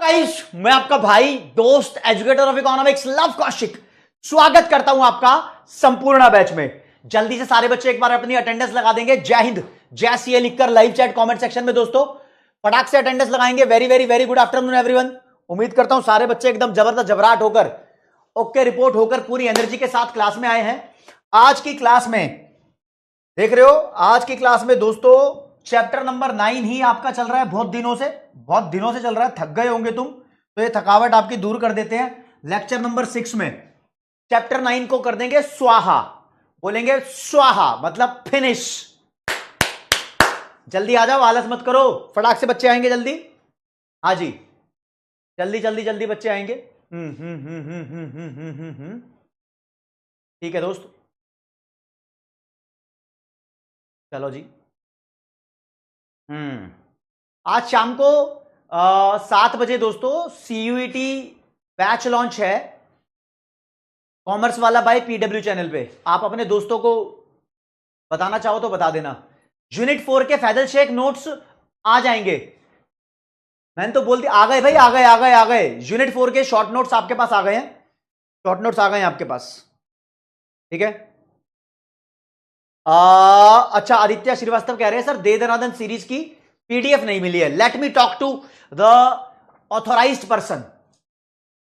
Guys, मैं आपका भाई दोस्त educator of economics love Kaushik स्वागत करता हूं आपका संपूर्ण बैच में। जल्दी से सारे बच्चे एक बार अपनी अटेंडेंस लगा देंगे। जय हिंद जय सीए लिखकर लाइव चैट कमेंट सेक्शन में दोस्तों फटाक से अटेंडेंस लगाएंगे। Very very very good afternoon everyone. उम्मीद करता हूं सारे बच्चे एकदम जबरदस्त जबराट होकर ओके रिपोर्ट होकर पूरी एनर्जी के साथ क्लास में आए हैं। आज की क्लास में देख रहे हो, आज की क्लास में दोस्तों चैप्टर नंबर 9 ही आपका चल रहा है। बहुत दिनों से चल रहा है। थक गए होंगे तुम, तो ये थकावट आपकी दूर कर देते हैं। लेक्चर नंबर 6 में चैप्टर 9 को कर देंगे स्वाहा। बोलेंगे स्वाहा मतलब फिनिश। जल्दी आ जाओ, आलस मत करो, फटाक से बच्चे आएंगे जल्दी। हाँ जी, जल्दी जल्दी जल्दी बच्चे आएंगे। ठीक है दोस्त, चलो जी। आज शाम को 7 बजे दोस्तों सीयूईटी बैच लॉन्च है, कॉमर्स वाला बाय पीडब्ल्यू चैनल पे। आप अपने दोस्तों को बताना चाहो तो बता देना। यूनिट 4 के फैजल शेख नोट्स आ जाएंगे। मैंने तो बोल दिया, आ गए भाई, आ गए। यूनिट 4 के शॉर्ट नोट्स आपके पास आ गए हैं। शॉर्ट नोट्स आ गए हैं आपके पास, ठीक है। अच्छा, आदित्य श्रीवास्तव कह रहे हैं सर दे दनादन सीरीज की पीडीएफ नहीं मिली है। Let me talk to the authorised person.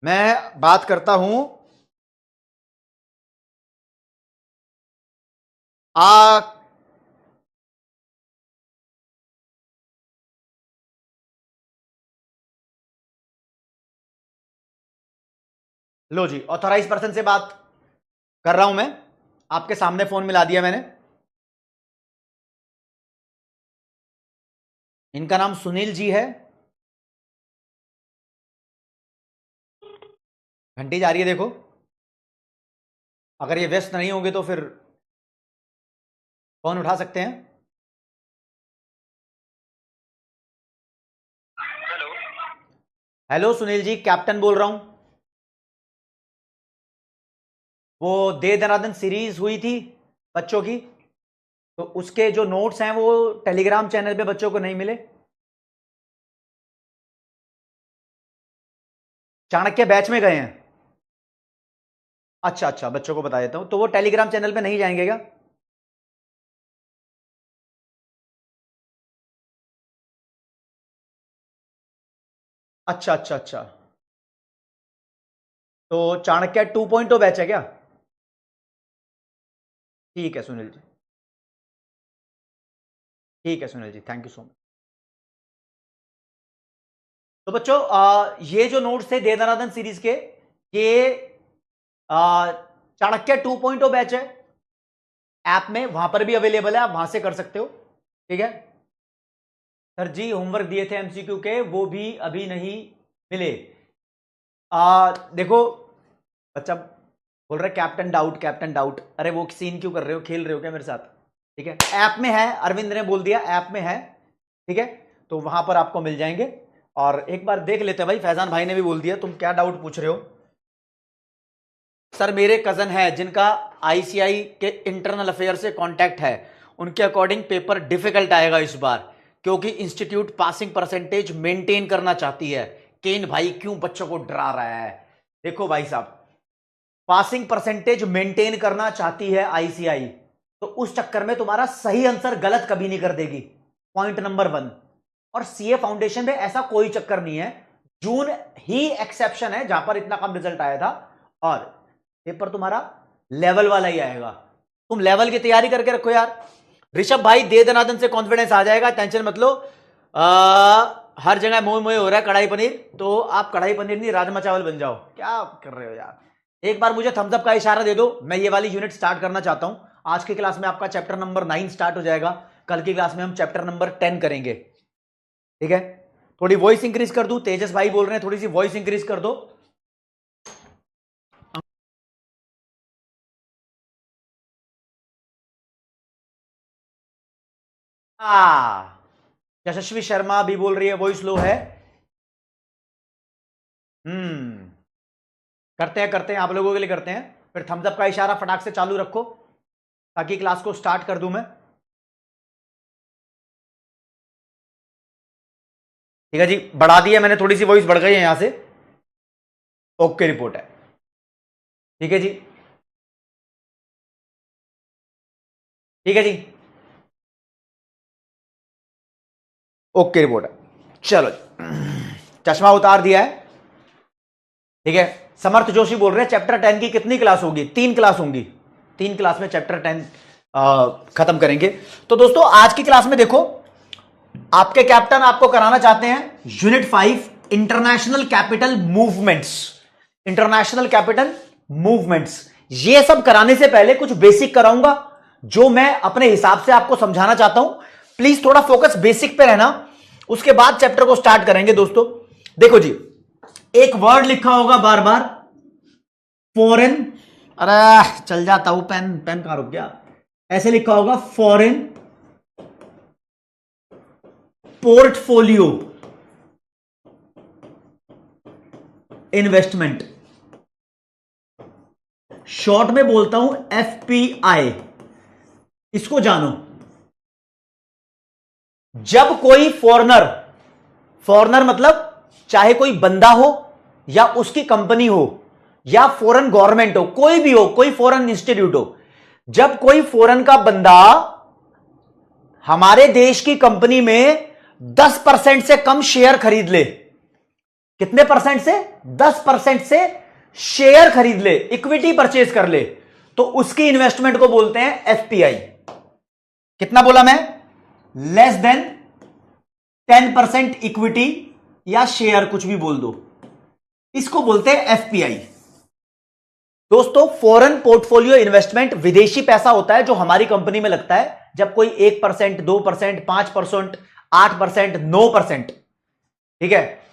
मैं बात करता हूं लो जी, ऑथोराइज पर्सन से बात कर रहा हूं मैं। आपके सामने फोन मिला दिया मैंने। इनका नाम सुनील जी है। घंटी जा रही है देखो। अगर ये व्यस्त नहीं होंगे तो फिर फोन उठा सकते हैं। Hello. Hello Sunil ji, captain बोल रहा हूं। वो दे दनादन सीरीज हुई थी बच्चों की, तो उसके जो नोट्स हैं वो टेलीग्राम चैनल पे बच्चों को नहीं मिले। चाणक्य बैच में गए हैं। अच्छा अच्छा, बच्चों को बता देता हूं, तो वो टेलीग्राम चैनल पे नहीं जाएंगे क्या? अच्छा अच्छा अच्छा, तो चाणक्य 2.0 बैच है क्या? ठीक है सुनील जी, ठीक है Sunil ji, thank you so much. तो बच्चों ये जो नोट्स थे दे दनादन सीरीज के, ये चाणक्य 2.0 बैच है। ऐप में वहां पर भी अवेलेबल है, आप वहां से कर सकते हो, ठीक है। सर जी होमवर्क दिए थे एमसीक्यू के, वो भी अभी नहीं मिले। देखो, बच्चा बोल रहा है कैप्टन डाउट, कैप्टन डाउट। अरे वो सीन क्यों कर रहे हो, खेल रहे हो क्या मेरे साथ? ठीक है, ऐप में है, अरविंद ने बोल दिया ऐप में है, ठीक है। तो वहां पर आपको मिल जाएंगे। और एक बार देख लेते हैं भाई, फैजान भाई ने भी बोल दिया। तुम क्या डाउट पूछ रहे हो? सर मेरे कजन है जिनका आईसीआई के इंटरनल अफेयर से कांटेक्ट है, उनके अकॉर्डिंग पेपर डिफिकल्ट आएगा इस बार, क्योंकि इंस्टीट्यूट पासिंग परसेंटेज मेंटेन करना चाहती है। केन भाई क्यों बच्चों को डरा रहा है? देखो भाई साहब, पासिंग परसेंटेज मेंटेन करना चाहती है आईसीआई, तो उस चक्कर में तुम्हारा सही आंसर गलत कभी नहीं कर देगी। Point number 1। और सीए फाउंडेशन में ऐसा कोई चक्कर नहीं है। जून ही एक्सेप्शन है जहां पर इतना कम रिजल्ट आया था, और पेपर तुम्हारा लेवल वाला ही आएगा। तुम लेवल की तैयारी करके रखो यार। ऋषभ भाई दे दनादन से कॉन्फिडेंस आ जाएगा, टेंशन मत लो। हर जगह मोह मोह हो रहा है कढ़ाई पनीर, तो आप कढ़ाई पनीर नहीं राजमा चावल बन जाओ। क्या कर रहे हो यार? एक बार मुझे थम्स अप का इशारा दे दो, मैं ये वाली यूनिट स्टार्ट करना चाहता हूं। आज की क्लास में आपका चैप्टर नंबर 9 स्टार्ट हो जाएगा। कल की क्लास में हम चैप्टर नंबर 10 करेंगे, ठीक है। थोड़ी वॉइस इंक्रीज कर दूं, तेजस भाई बोल रहे हैं थोड़ी सी वॉइस इंक्रीज कर दो। यशस्वी शर्मा भी बोल रही है वॉइस लो है। हम्म, करते हैं आप लोगों के लिए करते हैं। फिर थम्स अप का इशारा फटाक से चालू रखो, ताकि क्लास को स्टार्ट कर दूं मैं। ठीक है जी, बढ़ा दिया मैंने, थोड़ी सी वॉइस बढ़ गई है यहां से। ओके रिपोर्ट है, ठीक है जी, ठीक है जी, ओके रिपोर्ट है। चलो चश्मा उतार दिया है, ठीक है। समर्थ जोशी बोल रहे हैं चैप्टर 10 की कितनी क्लास होगी? 3 क्लास होंगी, 3 क्लास में चैप्टर 10 खत्म करेंगे। तो दोस्तों आज की क्लास में देखो, आपके कैप्टन आपको कराना चाहते हैं unit 5 international capital movements. International capital movements, ये सब कराने से पहले कुछ बेसिक कराऊंगा जो मैं अपने हिसाब से आपको समझाना चाहता हूं। प्लीज थोड़ा फोकस बेसिक पे रहना, उसके बाद चैप्टर को स्टार्ट करेंगे। दोस्तों देखो जी, एक वर्ड लिखा होगा बार बार, फॉरेन, अरे चल जाता हूं, पेन पेन कहां रुक गया, ऐसे लिखा होगा फॉरेन पोर्टफोलियो इन्वेस्टमेंट, शॉर्ट में बोलता हूं एफपीआई। इसको जानो, जब कोई फॉरेनर, फॉरेनर मतलब चाहे कोई बंदा हो या उसकी कंपनी हो या फॉरेन गवर्नमेंट हो, कोई भी हो, कोई फॉरेन इंस्टीट्यूट हो, जब कोई फॉरेन का बंदा हमारे देश की कंपनी में 10% से कम शेयर खरीद ले, कितने परसेंट से? 10% से शेयर खरीद ले, इक्विटी परचेज कर ले, तो उसकी इन्वेस्टमेंट को बोलते हैं एफपीआई। कितना बोला मैं? लेस देन 10% इक्विटी या शेयर, कुछ भी बोल दो, इसको बोलते हैं एफपीआई। दोस्तों फॉरेन पोर्टफोलियो इन्वेस्टमेंट विदेशी पैसा होता है जो हमारी कंपनी में लगता है जब कोई 1%, 2%, 5%, 8%, 9%, ठीक है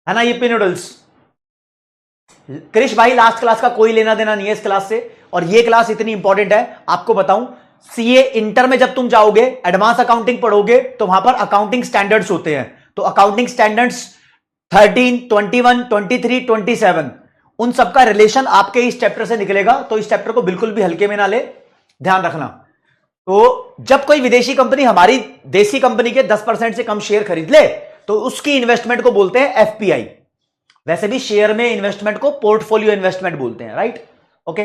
ना। ये नूडल्स क्रिश भाई, लास्ट क्लास का कोई लेना देना नहीं है इस क्लास से, और ये क्लास इतनी इंपॉर्टेंट है आपको बताऊं, सीए इंटर में जब तुम जाओगे एडवांस अकाउंटिंग पढ़ोगे तो वहां पर अकाउंटिंग स्टैंडर्ड्स होते हैं। तो अकाउंटिंग स्टैंडर्ड्स 13, 21, 23, 27, उन सबका रिलेशन आपके इस चैप्टर से निकलेगा, तो इस चैप्टर को बिल्कुल भी हल्के में ना ले, ध्यान रखना। तो जब कोई विदेशी कंपनी हमारी देसी कंपनी के 10% से कम शेयर खरीद ले तो उसकी इन्वेस्टमेंट को बोलते हैं एफपीआई। वैसे भी शेयर में इन्वेस्टमेंट को पोर्टफोलियो इन्वेस्टमेंट बोलते हैं, राइट? ओके,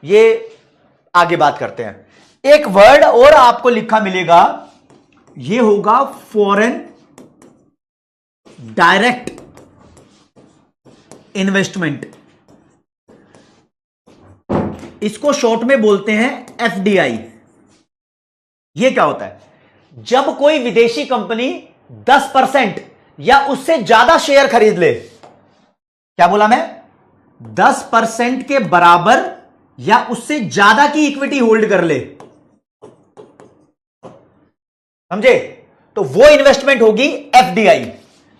ये आगे बात करते हैं। एक वर्ड और आपको लिखा मिलेगा, ये होगा फॉरेन डायरेक्ट इन्वेस्टमेंट, इसको शॉर्ट में बोलते हैं एफडीआई। यह क्या होता है? जब कोई विदेशी कंपनी 10% या उससे ज्यादा शेयर खरीद ले, क्या बोला मैं? 10% के बराबर या उससे ज्यादा की इक्विटी होल्ड कर ले, समझे? तो वो इन्वेस्टमेंट होगी एफडीआई।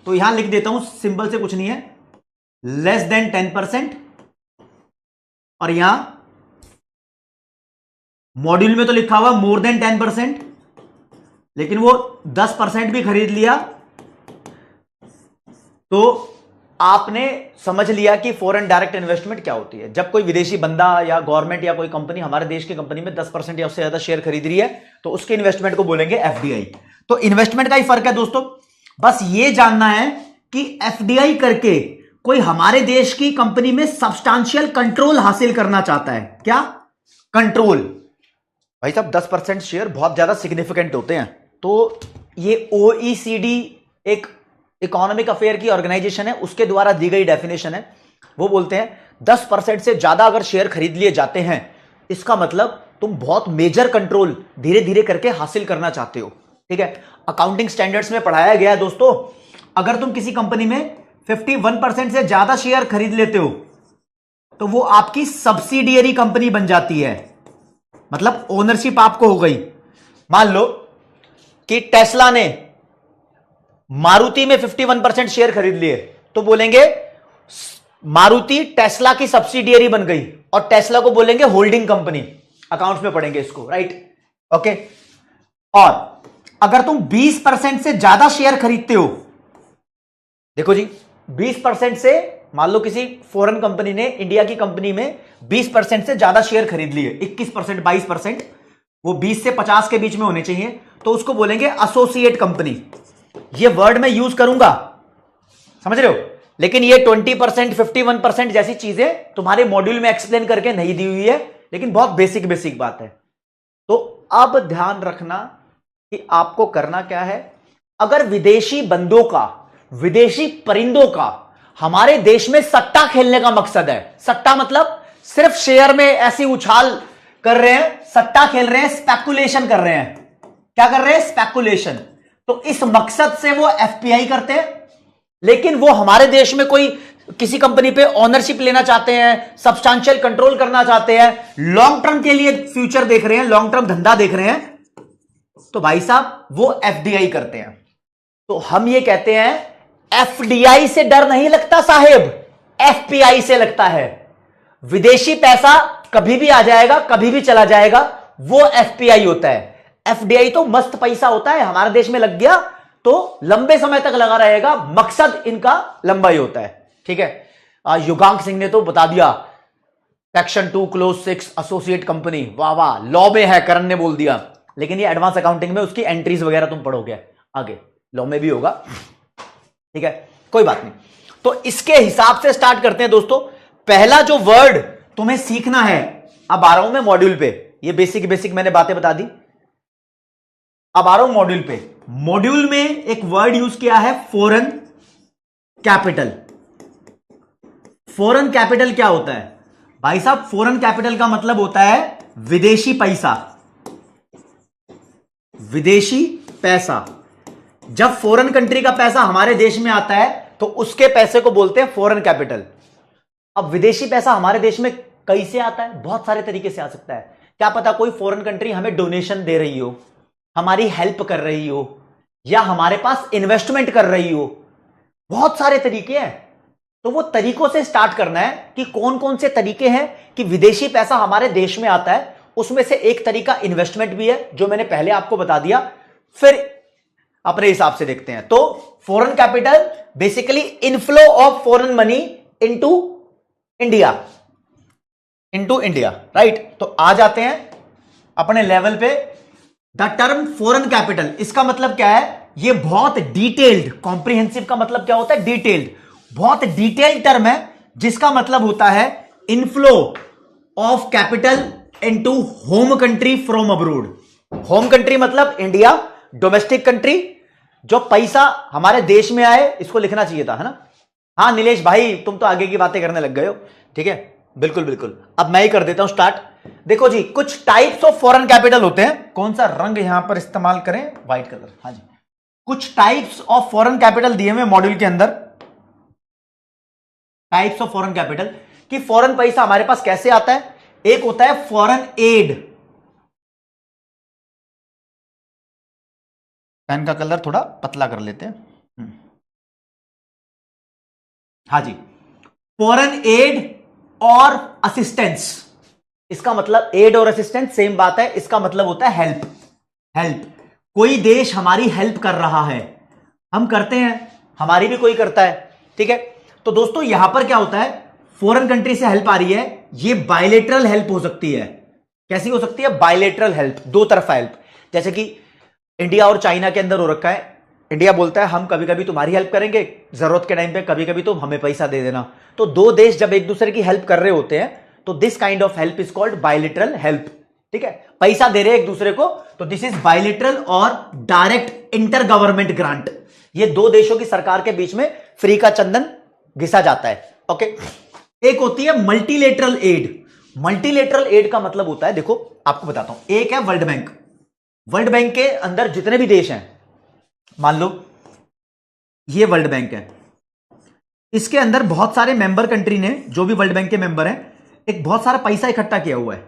तो यहां लिख देता हूं, सिंबल से कुछ नहीं है, लेस देन 10%, और यहां मॉड्यूल में तो लिखा हुआ मोर देन 10%, लेकिन वो 10% भी खरीद लिया तो आपने समझ लिया कि फॉरेन डायरेक्ट इन्वेस्टमेंट क्या होती है। जब कोई विदेशी बंदा या गवर्नमेंट या कोई कंपनी हमारे देश की कंपनी में 10% या उससे ज्यादा शेयर खरीद रही है तो उसके इन्वेस्टमेंट को बोलेंगे एफडीआई। तो इन्वेस्टमेंट का ही फर्क है दोस्तों, बस ये जानना है कि एफडीआई करके कोई हमारे देश की कंपनी में सब्सटैंशियल कंट्रोल हासिल करना चाहता है। क्या कंट्रोल? भाई साहब 10% शेयर बहुत ज्यादा सिग्निफिकेंट होते हैं। तो ये ओईसीडी एक इकोनॉमिक अफेयर की ऑर्गेनाइजेशन है, उसके द्वारा दी गई डेफिनेशन है। वो बोलते हैं 10% से ज्यादा अगर शेयर खरीद लिए जाते हैं, इसका मतलब तुम बहुत मेजर कंट्रोल धीरे धीरे करके हासिल करना चाहते हो, ठीक है। अकाउंटिंग स्टैंडर्ड्स में पढ़ाया गया है दोस्तों, अगर तुम किसी कंपनी में 51% से ज्यादा शेयर खरीद लेते हो तो वो आपकी सब्सिडियरी कंपनी बन जाती है, मतलब ओनरशिप आपको हो गई। मान लो कि टेस्ला ने मारुति में 51% शेयर खरीद लिए तो बोलेंगे मारुति टेस्ला की सब्सिडियरी बन गई, और टेस्ला को बोलेंगे होल्डिंग कंपनी। अकाउंट्स में पढ़ेंगे इसको, राइट? ओके। और अगर तुम 20% से ज्यादा शेयर खरीदते हो, देखो जी 20% से, मान लो किसी फॉरेन कंपनी ने इंडिया की कंपनी में 20% से ज्यादा शेयर खरीद लिए, 21%, 22%, वो 20 से 50 के बीच में होने चाहिए, तो उसको बोलेंगे एसोसिएट कंपनी। ये वर्ड मैं यूज करूंगा, समझ रहे हो, लेकिन ये 20%, 51% जैसी चीजें तुम्हारे मॉड्यूल में एक्सप्लेन करके नहीं दी हुई है, लेकिन बहुत बेसिक बेसिक बात है। तो अब ध्यान रखना कि आपको करना क्या है। अगर विदेशी बंदों का, विदेशी परिंदों का हमारे देश में सट्टा खेलने का मकसद है, सट्टा मतलब सिर्फ शेयर में ऐसी उछाल कर रहे हैं, सट्टा खेल रहे हैं, स्पेकुलेशन कर रहे हैं, क्या कर रहे हैं, स्पेकुलेशन, तो इस मकसद से वो एफपीआई करते हैं। लेकिन वो हमारे देश में कोई किसी कंपनी पे ओनरशिप लेना चाहते हैं, सब्सटेंशियल कंट्रोल करना चाहते हैं, लॉन्ग टर्म के लिए फ्यूचर देख रहे हैं, लॉन्ग टर्म धंधा देख रहे हैं, तो भाई साहब वो एफडीआई करते हैं। तो हम ये कहते हैं एफडीआई से डर नहीं लगता साहेब, एफपीआई से लगता है। विदेशी पैसा कभी भी आ जाएगा, कभी भी चला जाएगा, वो एफपीआई होता है। एफडीआई तो मस्त पैसा होता है, हमारे देश में लग गया तो लंबे समय तक लगा रहेगा, मकसद इनका लंबा ही होता है, ठीक है। युगांक सिंह ने तो बता दिया, सेक्शन 2 क्लोज 6 एसोसिएट कंपनी, वाह वाह, लॉ में है, करण ने बोल दिया, लेकिन ये एडवांस अकाउंटिंग में उसकी एंट्रीज वगैरह तुम पढ़ोगे आगे, लॉ में भी होगा, ठीक है, कोई बात नहीं। तो इसके हिसाब से स्टार्ट करते हैं दोस्तों। पहला जो वर्ड तुम्हें सीखना है, अब आ रहा हूं मैं मॉड्यूल पे, ये बेसिक बेसिक मैंने बातें बता दी, अब आ रहा हूं मॉड्यूल पे। मॉड्यूल में एक वर्ड यूज किया है फॉरेन कैपिटल। फॉरेन कैपिटल क्या होता है भाई साहब? फॉरेन कैपिटल का मतलब होता है विदेशी पैसा, विदेशी पैसा। जब फॉरेन कंट्री का पैसा हमारे देश में आता है तो उसके पैसे को बोलते हैं फॉरेन कैपिटल। अब विदेशी पैसा हमारे देश में कैसे आता है? बहुत सारे तरीके से आ सकता है। क्या पता कोई फॉरेन कंट्री हमें डोनेशन दे रही हो, हमारी हेल्प कर रही हो, या हमारे पास इन्वेस्टमेंट कर रही हो, बहुत सारे तरीके हैं। तो वो तरीकों से स्टार्ट करना है कि कौन कौन से तरीके हैं कि विदेशी पैसा हमारे देश में आता है। उसमें से एक तरीका इन्वेस्टमेंट भी है, जो मैंने पहले आपको बता दिया, फिर अपने हिसाब से देखते हैं। तो foreign capital basically inflow of foreign money into India, right. तो आ जाते हैं अपने लेवल पे। द टर्म फॉरेन कैपिटल, इसका मतलब क्या है? ये बहुत डिटेल्ड, कॉम्प्रिहेंसिव का मतलब क्या होता है? डिटेल्ड, बहुत डिटेल्ड टर्म है, जिसका मतलब होता है inflow of capital into home country from abroad. Home country मतलब इंडिया, डोमेस्टिक कंट्री, जो पैसा हमारे देश में आए, इसको लिखना चाहिए था, है ना? हाँ नीलेश भाई, तुम तो आगे की बातें करने लग गए हो, ठीक है, बिल्कुल बिल्कुल। अब मैं ही कर देता हूं स्टार्ट। देखो जी, कुछ टाइप्स ऑफ फॉरेन कैपिटल होते हैं। कौन सा रंग यहां पर इस्तेमाल करें? व्हाइट कलर, हाँ जी। कुछ टाइप्स ऑफ फॉरेन कैपिटल दिए हुए मॉड्यूल के अंदर, टाइप्स ऑफ फॉरेन कैपिटल, कि फॉरेन पैसा हमारे पास कैसे आता है। एक होता है फॉरेन एड, पेन का कलर थोड़ा पतला कर लेते हैं, हाँ जी। फॉरेन एड और असिस्टेंस, इसका मतलब एड और असिस्टेंस सेम बात है, इसका मतलब होता है हेल्प। हेल्प, कोई देश हमारी हेल्प कर रहा है, हम करते हैं, हमारी भी कोई करता है, ठीक है। तो दोस्तों यहां पर क्या होता है, फॉरेन कंट्री से हेल्प आ रही है, ये बायलेटरल हेल्प हो सकती है। कैसी हो सकती है? बायलेटरल हेल्प, दो तरफा हेल्प। जैसे कि इंडिया और चाइना के अंदर हो रखा है, इंडिया बोलता है हम कभी कभी तुम्हारी हेल्प करेंगे, जरूरत के टाइम पे कभी कभी तुम हमें पैसा दे देना। तो दो देश जब एक दूसरे की हेल्प कर रहे होते हैं, तो this kind of help is called bilateral help, ठीक है। पैसा दे रहे हैं एक दूसरे को, तो दिस इज बायलेटरल और डायरेक्ट इंटर गवर्नमेंट ग्रांट। ये दो देशों की सरकार के बीच में फ्री का चंदन घिसा जाता है, ओके। एक होती है मल्टीलेटरल एड। मल्टीलेटरल एड का मतलब होता है, देखो आपको बताता हूं, एक है वर्ल्ड बैंक। वर्ल्ड बैंक के अंदर जितने भी देश हैं, मान लो ये वर्ल्ड बैंक है, इसके अंदर बहुत सारे मेंबर कंट्री ने, जो भी वर्ल्ड बैंक के मेंबर हैं, एक बहुत सारा पैसा इकट्ठा किया हुआ है,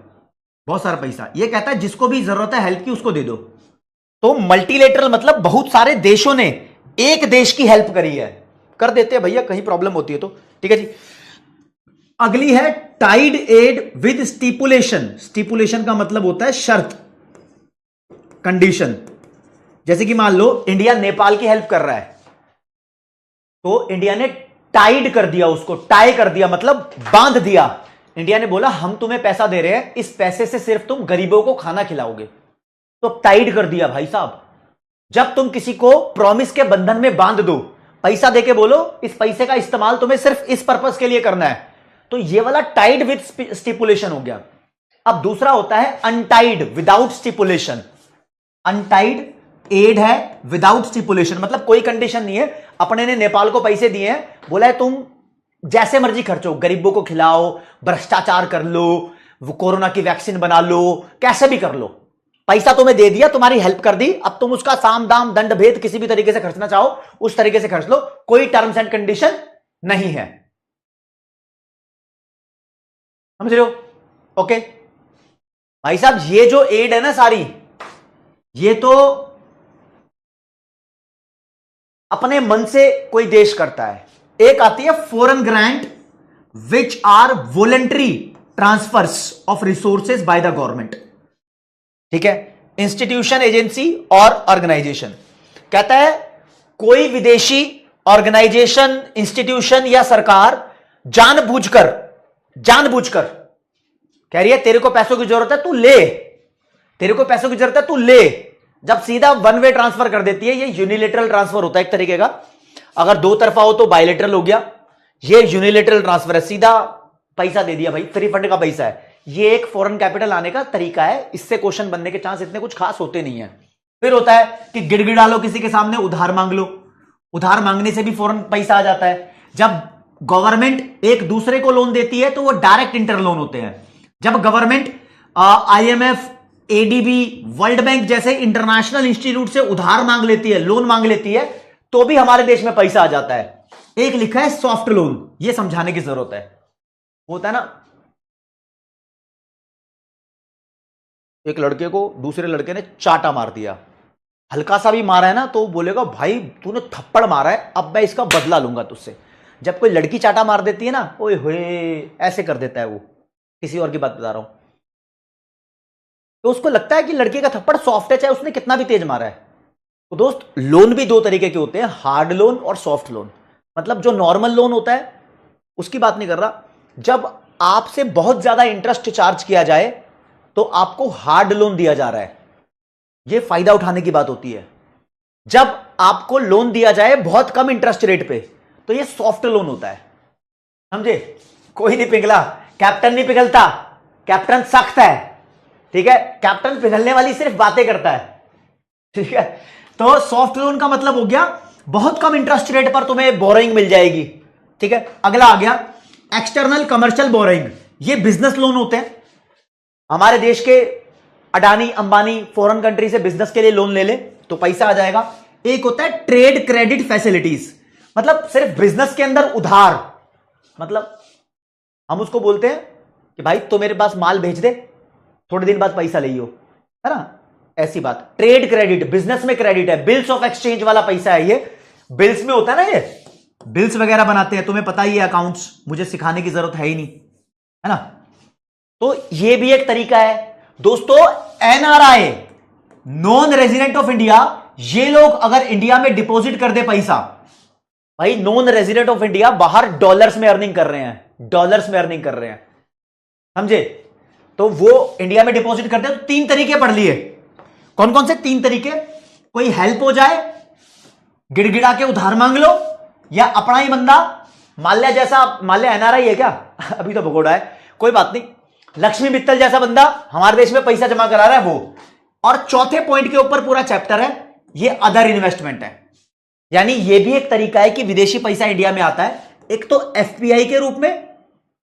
बहुत सारा पैसा। ये कहता है जिसको भी जरूरत है हेल्प की, उसको दे दो। तो मल्टीलेटरल मतलब बहुत सारे देशों ने एक देश की हेल्प करी है, कर देते हैं भैया, कहीं प्रॉब्लम होती है तो, ठीक है जी। अगली है tied aid with stipulation. Stipulation का मतलब होता है शर्त, कंडीशन। जैसे कि मान लो इंडिया नेपाल की हेल्प कर रहा है, तो इंडिया ने टाइड कर दिया, उसको टाई कर दिया, मतलब बांध दिया। इंडिया ने बोला हम तुम्हें पैसा दे रहे हैं, इस पैसे से सिर्फ तुम गरीबों को खाना खिलाओगे, तो टाइड कर दिया भाई साहब। जब तुम किसी को प्रॉमिस के बंधन में बांध दो, पैसा देके बोलो इस पैसे का इस्तेमाल तुम्हें सिर्फ इस पर्पस के लिए करना है, तो ये वाला टाइड विद स्टिपुलेशन हो गया। अब दूसरा होता है untied without stipulation. Untied aid है विदाउट स्टिपुलेशन, मतलब कोई कंडीशन नहीं है। अपने ने नेपाल को पैसे दिए हैं, बोला है तुम जैसे मर्जी खर्चो, गरीबों को खिलाओ, भ्रष्टाचार कर लो, वो कोरोना की वैक्सीन बना लो, कैसे भी कर लो, पैसा तुम्हें दे दिया, तुम्हारी हेल्प कर दी, अब तुम उसका साम दाम दंड भेद किसी भी तरीके से खर्चना चाहो उस तरीके से खर्च लो, कोई टर्म्स एंड कंडीशन नहीं है। समझ रहे हो? ओके भाई साहब, ये जो एड है ना सारी, ये तो अपने मन से कोई देश करता है। एक आती है foreign grant which are voluntary transfers of resources by the government. ठीक है, इंस्टीट्यूशन, एजेंसी और ऑर्गेनाइजेशन। कहता है कोई विदेशी ऑर्गेनाइजेशन, इंस्टीट्यूशन या सरकार जानबूझकर कह रही है तेरे को पैसों की जरूरत है तू ले, तेरे को पैसों की जरूरत है तू ले, जब सीधा वन वे ट्रांसफर कर देती है, ये यूनिलेटरल ट्रांसफर होता है एक तरीके का। अगर दो तरफा हो तो बायलेटरल हो गया, ये यूनिलेटरल ट्रांसफर है, सीधा पैसा दे दिया भाई, फ्री फंड का पैसा है। ये एक फॉरेन कैपिटल आने का तरीका है, इससे क्वेश्चन बनने के चांस इतने कुछ खास होते नहीं है। फिर होता है कि गिड़गिड़ा लो किसी के सामने, उधार मांग लो, उधार मांगने से भी फौरन पैसा आ जाता है। जब गवर्नमेंट एक दूसरे को लोन देती है तो वो डायरेक्ट इंटर लोन होते हैं। जब government IMF, ADB, world bank जैसे इंटरनेशनल इंस्टीट्यूट से उधार मांग लेती है, लोन मांग लेती है, तो भी हमारे देश में पैसा आ जाता है। एक लिखा है सॉफ्ट लोन, ये समझाने की जरूरत है। होता है ना, एक लड़के को दूसरे लड़के ने चाटा मार दिया, हल्का सा भी मारा है ना तो बोलेगा भाई तूने थप्पड़ मारा है, अब मैं इसका बदला लूंगा तुझसे। जब कोई लड़की चाटा मार देती है ना, ओए होए ऐसे कर देता है वो, किसी और की बात बता रहा हूं, तो उसको लगता है कि लड़के का थप्पड़ सॉफ्ट है, चाहे उसने कितना भी तेज मारा है। तो दोस्त, लोन भी दो तरीके के होते हैं, हार्ड लोन और सॉफ्ट लोन। मतलब जो नॉर्मल लोन होता है उसकी बात नहीं कर रहा, जब आपसे बहुत ज्यादा इंटरेस्ट चार्ज किया जाए तो आपको हार्ड लोन दिया जा रहा है, यह फायदा उठाने की बात होती है। जब आपको लोन दिया जाए बहुत कम इंटरेस्ट रेट पे, तो यह सॉफ्ट लोन होता है। समझे? कोई नहीं पिघला, कैप्टन नहीं पिघलता, कैप्टन सख्त है। ठीक है, कैप्टन पिघलने वाली सिर्फ बातें करता है। ठीक है, तो सॉफ्ट लोन का मतलब हो गया बहुत कम इंटरेस्ट रेट पर तुम्हें बोरोइंग मिल जाएगी। ठीक है, अगला आ गया एक्सटर्नल कमर्शियल बोरोइंग। ये बिजनेस लोन होते हैं। हमारे देश के अडानी अंबानी फॉरेन कंट्री से बिजनेस के लिए लोन ले ले तो पैसा आ जाएगा। एक होता है ट्रेड क्रेडिट फैसिलिटीज, मतलब सिर्फ बिजनेस के अंदर उधार, मतलब हम उसको बोलते हैं कि भाई तो मेरे पास माल भेज दे, थोड़े दिन बाद पैसा ले, है ना, ऐसी बात। ट्रेड क्रेडिट, बिजनेस में क्रेडिट है, बिल्स ऑफ एक्सचेंज वाला पैसा है ये। बिल्स में होता है ना, ये बिल्स वगैरह बनाते हैं, तुम्हें पता ही है, अकाउंट्स मुझे सिखाने की जरूरत है ही नहीं, है ना। तो ये भी एक तरीका है दोस्तों। NRI, non resident of India, ये लोग अगर इंडिया में डिपॉजिट कर दे पैसा, भाई नॉन रेजिडेंट ऑफ इंडिया बाहर डॉलर्स में अर्निंग कर रहे हैं, डॉलर्स में अर्निंग कर रहे हैं, समझे, तो वो इंडिया में डिपॉजिट करते हैं। तो 3 तरीके पढ़ लिए। कौन कौन से 3 तरीके? कोई हेल्प हो जाए, गिड़गिड़ा के उधार मांग लो, या अपना ही बंदा, माल्या जैसा, माल्या NRI है क्या? अभी तो भगोड़ा है, कोई बात नहीं, लक्ष्मी मित्तल जैसा बंदा हमारे देश में पैसा जमा करा रहा है वो। और चौथे पॉइंट के ऊपर पूरा चैप्टर है, ये अदर इन्वेस्टमेंट है। यानी ये भी एक तरीका है कि विदेशी पैसा इंडिया में आता है। एक तो FPI के रूप में,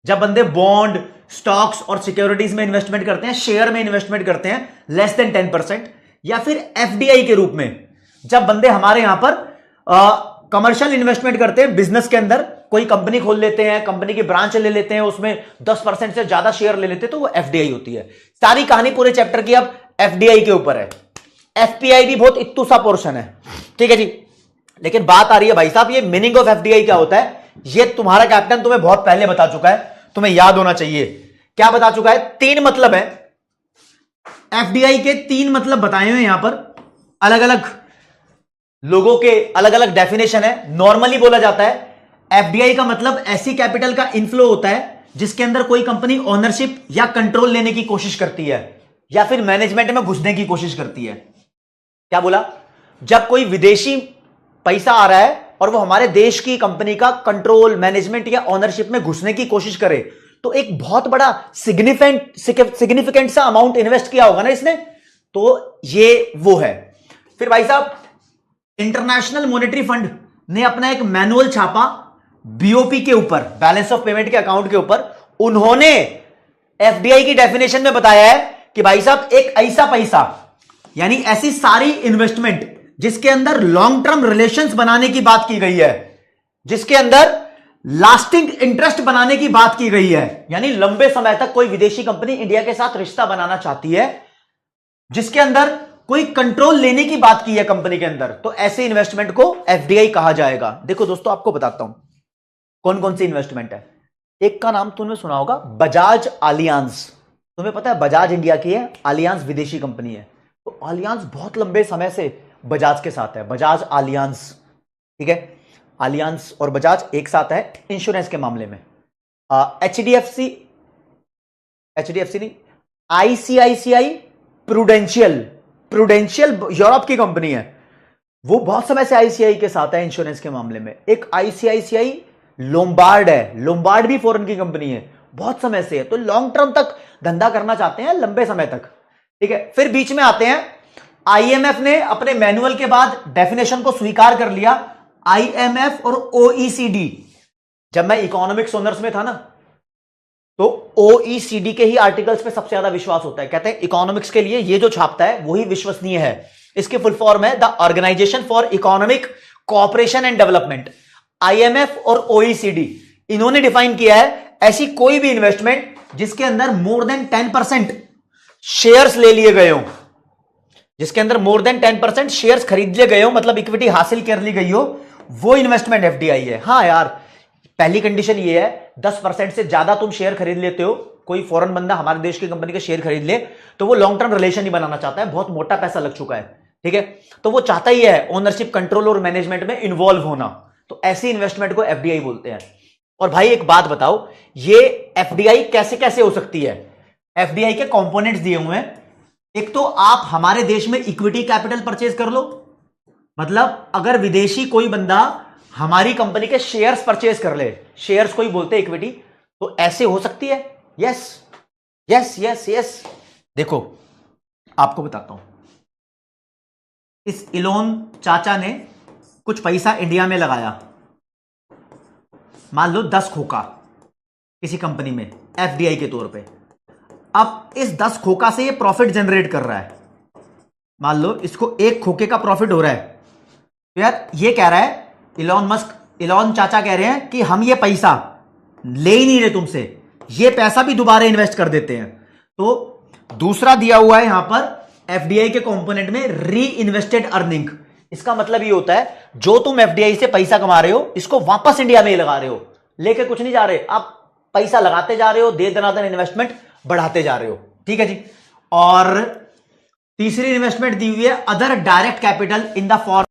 जब बंदे बॉन्ड, स्टॉक्स और सिक्योरिटीज में इन्वेस्टमेंट करते हैं, शेयर में इन्वेस्टमेंट करते हैं लेस देन 10%, या फिर FDI के रूप में, जब बंदे हमारे यहां पर कमर्शियल इन्वेस्टमेंट करते हैं, बिजनेस के अंदर कोई कंपनी खोल लेते हैं, कंपनी की ब्रांच ले लेते हैं, उसमें 10% से ज्यादा शेयर ले लेते हैं, तो वो FDI होती है। सारी कहानी पूरे चैप्टर की अब FDI के ऊपर है। FPI भी बहुत इत्तू सा पोर्शन है, ठीक है जी। लेकिन बात आ रही है भाई साहब, ये मीनिंग ऑफ FDI क्या होता है, ये तुम्हारा कैप्टन तुम्हें बहुत पहले बता चुका है, तुम्हें याद होना चाहिए। क्या बता चुका है? 3 मतलब है FDI के, 3 मतलब बताए हुए यहां पर, अलग अलग लोगों के अलग अलग डेफिनेशन है। नॉर्मली बोला जाता है FDI का मतलब ऐसी कैपिटल का इनफ्लो होता है जिसके अंदर कोई कंपनी ओनरशिप या कंट्रोल लेने की कोशिश करती है, या फिर मैनेजमेंट में घुसने की कोशिश करती है। क्या बोला? जब कोई विदेशी पैसा आ रहा है और वो हमारे देश की कंपनी का कंट्रोल, मैनेजमेंट या ओनरशिप में घुसने की कोशिश करे, तो एक बहुत बड़ा सिग्निफिकेंट सा अमाउंट इन्वेस्ट किया होगा ना इसने, तो ये वो है। फिर भाई साहब, इंटरनेशनल मॉनेटरी फंड ने अपना एक मैनुअल छापा बीओपी के ऊपर, बैलेंस ऑफ पेमेंट के अकाउंट के ऊपर। उन्होंने एफडीआई की डेफिनेशन में बताया है कि भाई साहब एक ऐसा पैसा, यानी ऐसी सारी इन्वेस्टमेंट जिसके अंदर लॉन्ग टर्म रिलेशंस बनाने की बात की गई है, जिसके अंदर लास्टिंग इंटरेस्ट बनाने की बात की गई है, यानी लंबे समय तक कोई विदेशी कंपनी इंडिया के साथ रिश्ता बनाना चाहती है, जिसके अंदर कोई कंट्रोल लेने की बात की है कंपनी के अंदर, तो ऐसे इन्वेस्टमेंट को एफडीआई कहा जाएगा। देखो दोस्तों, आपको बताता हूं कौन कौन सी इन्वेस्टमेंट है। एक का नाम तुमने सुना होगा, बजाज आलियांज। तुम्हें पता है बजाज इंडिया की है, आलियांज विदेशी कंपनी है। तो आलियांज बहुत लंबे समय से बजाज के साथ है, बजाज आलियांज, ठीक है। आलियांज और बजाज एक साथ है इंश्योरेंस के मामले में। एचडीएफसी नहीं, आईसीआईसीआई प्रूडेंशियल यूरोप की कंपनी है, वो बहुत समय से आईसीआई के साथ है इंश्योरेंस के मामले में। एक आईसीआईसीआई लोम्बार्ड है, लोम्बार्ड भी फॉरेन की कंपनी है, बहुत समय से है, तो लॉन्ग टर्म तक धंधा करना चाहते हैं, लंबे समय तक, ठीक है। फिर बीच में आते हैं, आईएमएफ ने अपने मैनुअल के बाद डेफिनेशन को स्वीकार कर लिया। आईएमएफ और ओईसीडी, जब मैं इकोनॉमिक्स ऑनर्स में था ना, तो ओईसीडी के ही आर्टिकल्स पे सबसे ज्यादा विश्वास होता है। कहते हैं इकोनॉमिक्स के लिए ये जो छापता है वही विश्वसनीय है। इसके फुल फॉर्म है the organisation for economic cooperation and development. IMF और ओईसीडी, इन्होंने डिफाइन किया है ऐसी कोई भी इन्वेस्टमेंट जिसके अंदर मोर देन 10% शेयर्स ले लिए गए हो, जिसके अंदर मोर देन 10% शेयर्स खरीद लिए गए हो, मतलब इक्विटी हासिल कर ली गई हो, वो इन्वेस्टमेंट एफडीआई है। हाँ यार, पहली कंडीशन ये है 10% से ज्यादा तुम शेयर खरीद लेते हो, कोई फॉरेन बंदा हमारे देश की कंपनी के शेयर खरीद ले, तो वो लॉन्ग टर्म रिलेशन ही बनाना चाहता है, बहुत मोटा पैसा लग चुका है, ठीक है। तो वो चाहता ही है ओनरशिप, कंट्रोल और मैनेजमेंट में इन्वॉल्व होना, तो ऐसी इन्वेस्टमेंट को एफडीआई बोलते हैं। और भाई एक बात बताओ, ये एफडीआई कैसे कैसे हो सकती है? एफडीआई के कंपोनेंट्स दिए हुए हैं। एक तो आप हमारे देश में इक्विटी कैपिटल परचेज कर लो, मतलब अगर विदेशी कोई बंदा हमारी कंपनी के शेयर्स परचेज कर ले, शेयर्स को ही बोलते हैं इक्विटी, तो ऐसे हो सकती है। Yes yes yes yes. देखो आपको बताता हूं, इस इलोन चाचा ने कुछ पैसा इंडिया में लगाया, मान लो 10 खोखा किसी कंपनी में एफडीआई के तौर पे। अब इस 10 खोखा से ये प्रॉफिट जनरेट कर रहा है, मान लो इसको एक खोखे का प्रॉफिट हो रहा है, तो यार ये कह रहा है इलॉन चाचा कह रहे हैं कि हम ये पैसा ले ही नहीं रहे तुमसे, ये पैसा भी दोबारा इन्वेस्ट कर देते हैं। तो दूसरा दिया हुआ है यहां पर एफडीआई के कंपोनेंट में री इन्वेस्टेड अर्निंग। इसका मतलब ये होता है जो तुम एफडीआई से पैसा कमा रहे हो, इसको वापस इंडिया में ही लगा रहे हो, लेके कुछ नहीं जा रहे, आप पैसा लगाते जा रहे हो, दे दनादन इन्वेस्टमेंट बढ़ाते जा रहे हो, ठीक है जी। और तीसरी इन्वेस्टमेंट दी हुई है other direct capital in the form,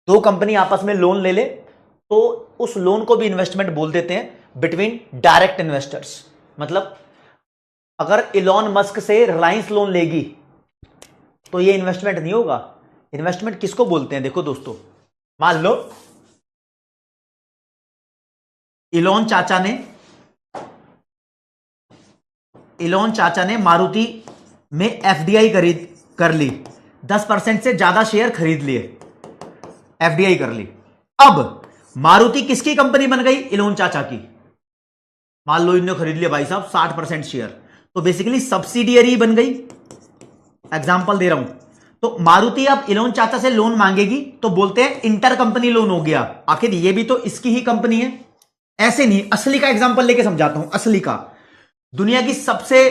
दो कंपनी आपस में लोन ले ले तो उस लोन को भी इन्वेस्टमेंट बोल देते हैं बिटवीन डायरेक्ट इन्वेस्टर्स। मतलब अगर इलॉन मस्क से रिलायंस लोन लेगी तो ये इन्वेस्टमेंट नहीं होगा। इन्वेस्टमेंट किसको बोलते हैं? देखो दोस्तों, मान लो इलॉन चाचा ने मारुति में एफडीआई कर ली, 10% से ज्यादा शेयर खरीद लिए, एफडीआई कर ली। अब मारुति किसकी कंपनी बन गई? इलॉन चाचा की। मान लो इन्होंने खरीद लिया भाई साहब 60% शेयर, तो बेसिकली सब्सिडियरी बन गई। एग्जांपल दे रहा हूं, तो मारुति अब इलॉन चाचा से लोन मांगेगी तो बोलते हैं इंटर कंपनी लोन हो गया, आखिर ये भी तो इसकी ही कंपनी है। ऐसे नहीं, असली का एग्जांपल लेके समझाता हूं। असली का, दुनिया की सबसे